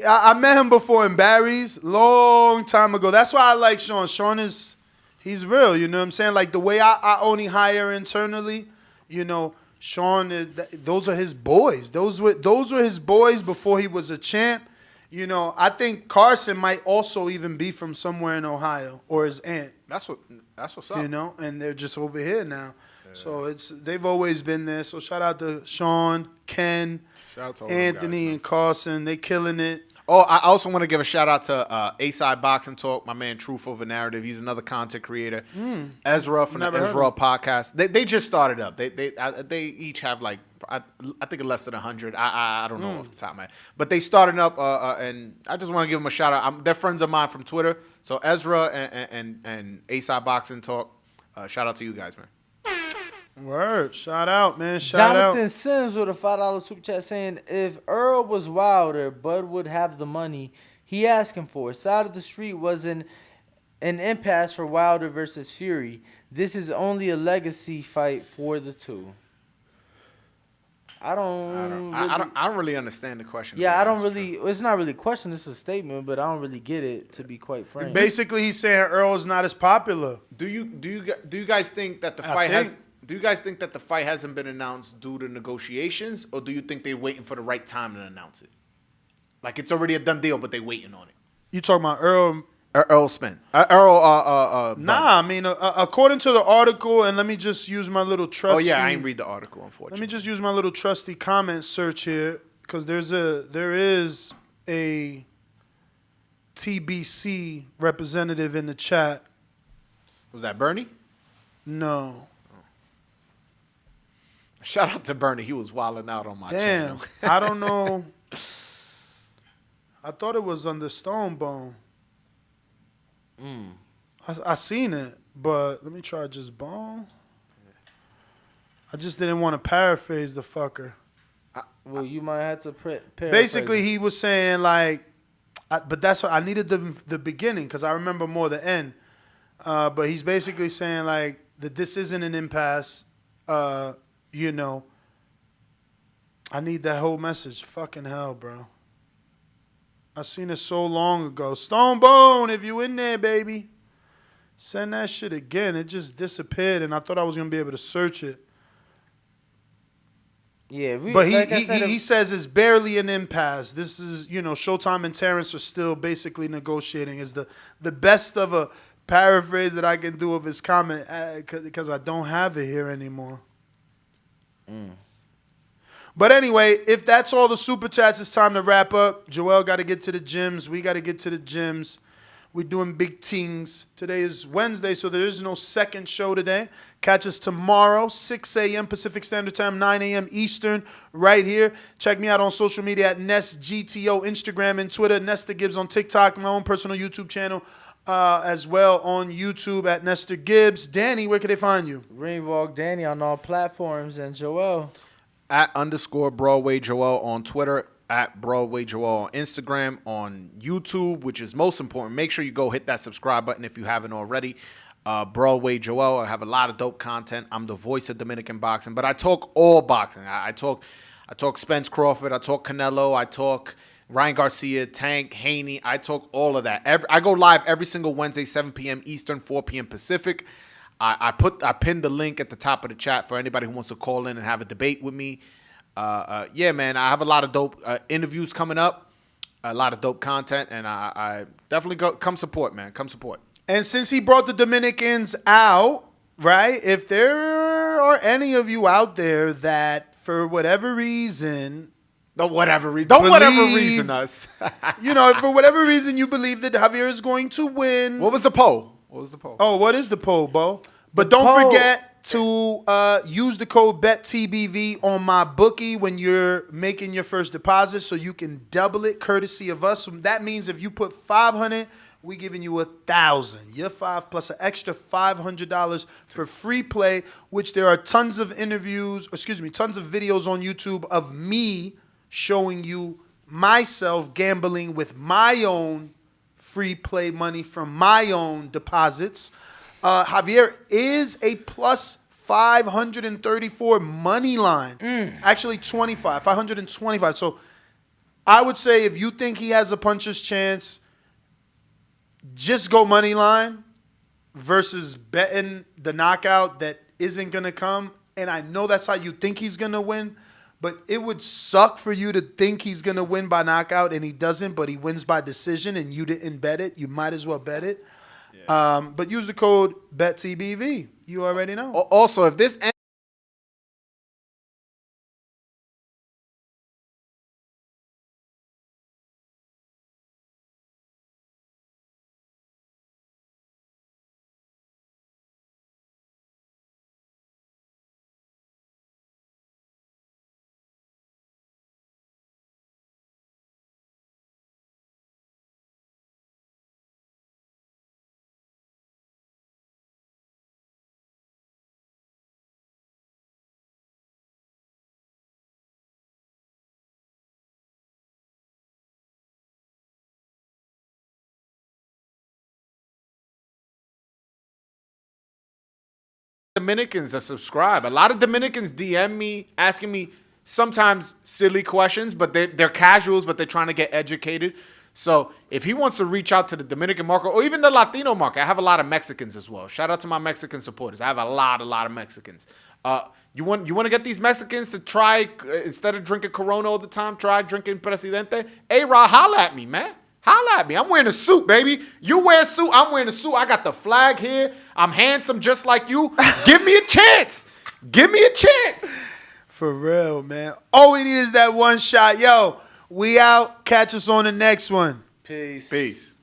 Speaker 1: I met him before in Barry's long time ago. That's why I like Sean. Sean he's real. You know what I'm saying? Like the way I only hire internally, you know, Sean. Those are his boys. Those were his boys before he was a champ. You know, I think Carson might also even be from somewhere in Ohio or his aunt.
Speaker 20: That's what's up.
Speaker 1: You know, and they're just over here now. Yeah. So they've always been there. So shout out to Sean, Ken,
Speaker 20: Shout out to all
Speaker 1: Anthony,
Speaker 20: guys,
Speaker 1: and Carson. They killing it.
Speaker 20: Oh, I also want to give a shout out to A-Side Boxing Talk, my man Truth Over Narrative. He's another content creator. Ezra from the Ezra podcast. They just started up. They each have like I think less than 100. I don't know off the top of my head. But they started up and I just want to give them a shout out. They're friends of mine from Twitter. So Ezra and A-Side Boxing Talk. Shout out to you guys, man.
Speaker 1: Word. Shout out, man. Shout
Speaker 19: Jonathan
Speaker 1: out.
Speaker 19: Sims with a $5 super chat saying, if Earl was Wilder, Bud would have the money he asking for. Side of the street was an impasse for Wilder versus Fury. This is only a legacy fight for the two. I don't really
Speaker 20: understand the question.
Speaker 19: Yeah, I don't really. It's not really a question. It's a statement, but I don't really get it, to be quite frank.
Speaker 1: Basically, he's saying Earl is not as popular.
Speaker 20: Do you guys think that the fight has? Do you guys think that the fight hasn't been announced due to negotiations, or do you think they're waiting for the right time to announce it? Like it's already a done deal, but they're waiting on it.
Speaker 1: You talking about Earl?
Speaker 20: Earl Spence.
Speaker 1: Nah, I mean, according to the article, and let me just use my little trusty.
Speaker 20: Oh yeah, I didn't read the article, unfortunately.
Speaker 1: Let me just use my little trusty comment search here, because there is a TBC representative in the chat.
Speaker 20: Was that Bernie?
Speaker 1: No.
Speaker 20: Shout out to Bernie. He was wilding out on my channel.
Speaker 1: I don't know. I thought it was under Stonebone. I seen it, but let me try just Bone. I just didn't want to paraphrase the fucker.
Speaker 19: Well, you might have to paraphrase.
Speaker 1: Basically, he was saying like, but that's what I needed the beginning because I remember more the end. But he's basically saying like that this isn't an impasse. You know, I need that whole message. Fucking hell, bro. I seen it so long ago. Stonebone, if you in there, baby, send that shit again. It just disappeared, and I thought I was gonna be able to search it.
Speaker 19: Yeah,
Speaker 1: but he says it's barely an impasse. This is, you know, Showtime and Terrence are still basically negotiating. Is the best of a paraphrase that I can do of his comment because I don't have it here anymore. But anyway, if that's all the super chats, it's time to wrap up. Joel got to get to the gyms. We got to get to the gyms. We're doing big things. Today is Wednesday, so there is no second show today. Catch us tomorrow, 6 a.m. Pacific Standard Time, 9 a.m. Eastern, right here. Check me out on social media at NestGTO, Instagram and Twitter. Nesta Gibbs on TikTok, my own personal YouTube channel, as well on YouTube at Nestor Gibbs. Danny, where can they find you?
Speaker 19: Ringwalk Danny on all platforms, and Joel.
Speaker 20: At _Broadway Joel on Twitter, at Broadway Joel on Instagram, on YouTube, which is most important. Make sure you go hit that subscribe button if you haven't already. Broadway Joel, I have a lot of dope content. I'm the voice of Dominican boxing, but I talk all boxing. I talk Spence, Crawford, I talk Canelo, I talk Ryan Garcia, Tank, Haney. I talk all of that. I go live every single Wednesday, 7 p.m. Eastern, 4 p.m. Pacific. I pinned the link at the top of the chat for anybody who wants to call in and have a debate with me. Yeah, man, I have a lot of dope interviews coming up, a lot of dope content, and I definitely come support, man. Come support.
Speaker 1: And since he brought the Dominicans out, right, if there are any of you out there that for whatever reason...
Speaker 20: Don't whatever reason us.
Speaker 1: For whatever reason you believe that Javier is going to win.
Speaker 20: What was the poll?
Speaker 1: Oh, what is the poll, Beau? But don't forget to use the code BETTBV on my bookie when you're making your first deposit so you can double it courtesy of us. So that means if you put $500, we giving you $1,000. Your $5 plus an extra $500 for free play, which there are tons of tons of videos on YouTube of me showing you myself gambling with my own free play money from my own deposits. Javier is a plus 534 money line. Actually 525. So I would say if you think he has a puncher's chance, just go money line versus betting the knockout that isn't going to come. And I know that's how you think he's going to win, but it would suck for you to think he's going to win by knockout and he doesn't, but he wins by decision and you didn't bet it. You might as well bet it. Yeah. But use the code BETTBV. You already know.
Speaker 20: Also, if this Dominicans that subscribe. A lot of Dominicans DM me asking me sometimes silly questions, but they're casuals, but they're trying to get educated. So if he wants to reach out to the Dominican market or even the Latino market, I have a lot of Mexicans as well. Shout out to my Mexican supporters. I have a lot of Mexicans. You want to get these Mexicans to try, instead of drinking Corona all the time, try drinking Presidente? A-Rod, holla at me, man. Holla at me. I'm wearing a suit, baby. You wear a suit, I'm wearing a suit. I got the flag here. I'm handsome just like you. Give me a chance. Give me a chance.
Speaker 1: For real, man. All we need is that one shot. Yo, we out. Catch us on the next one.
Speaker 19: Peace.
Speaker 20: Peace.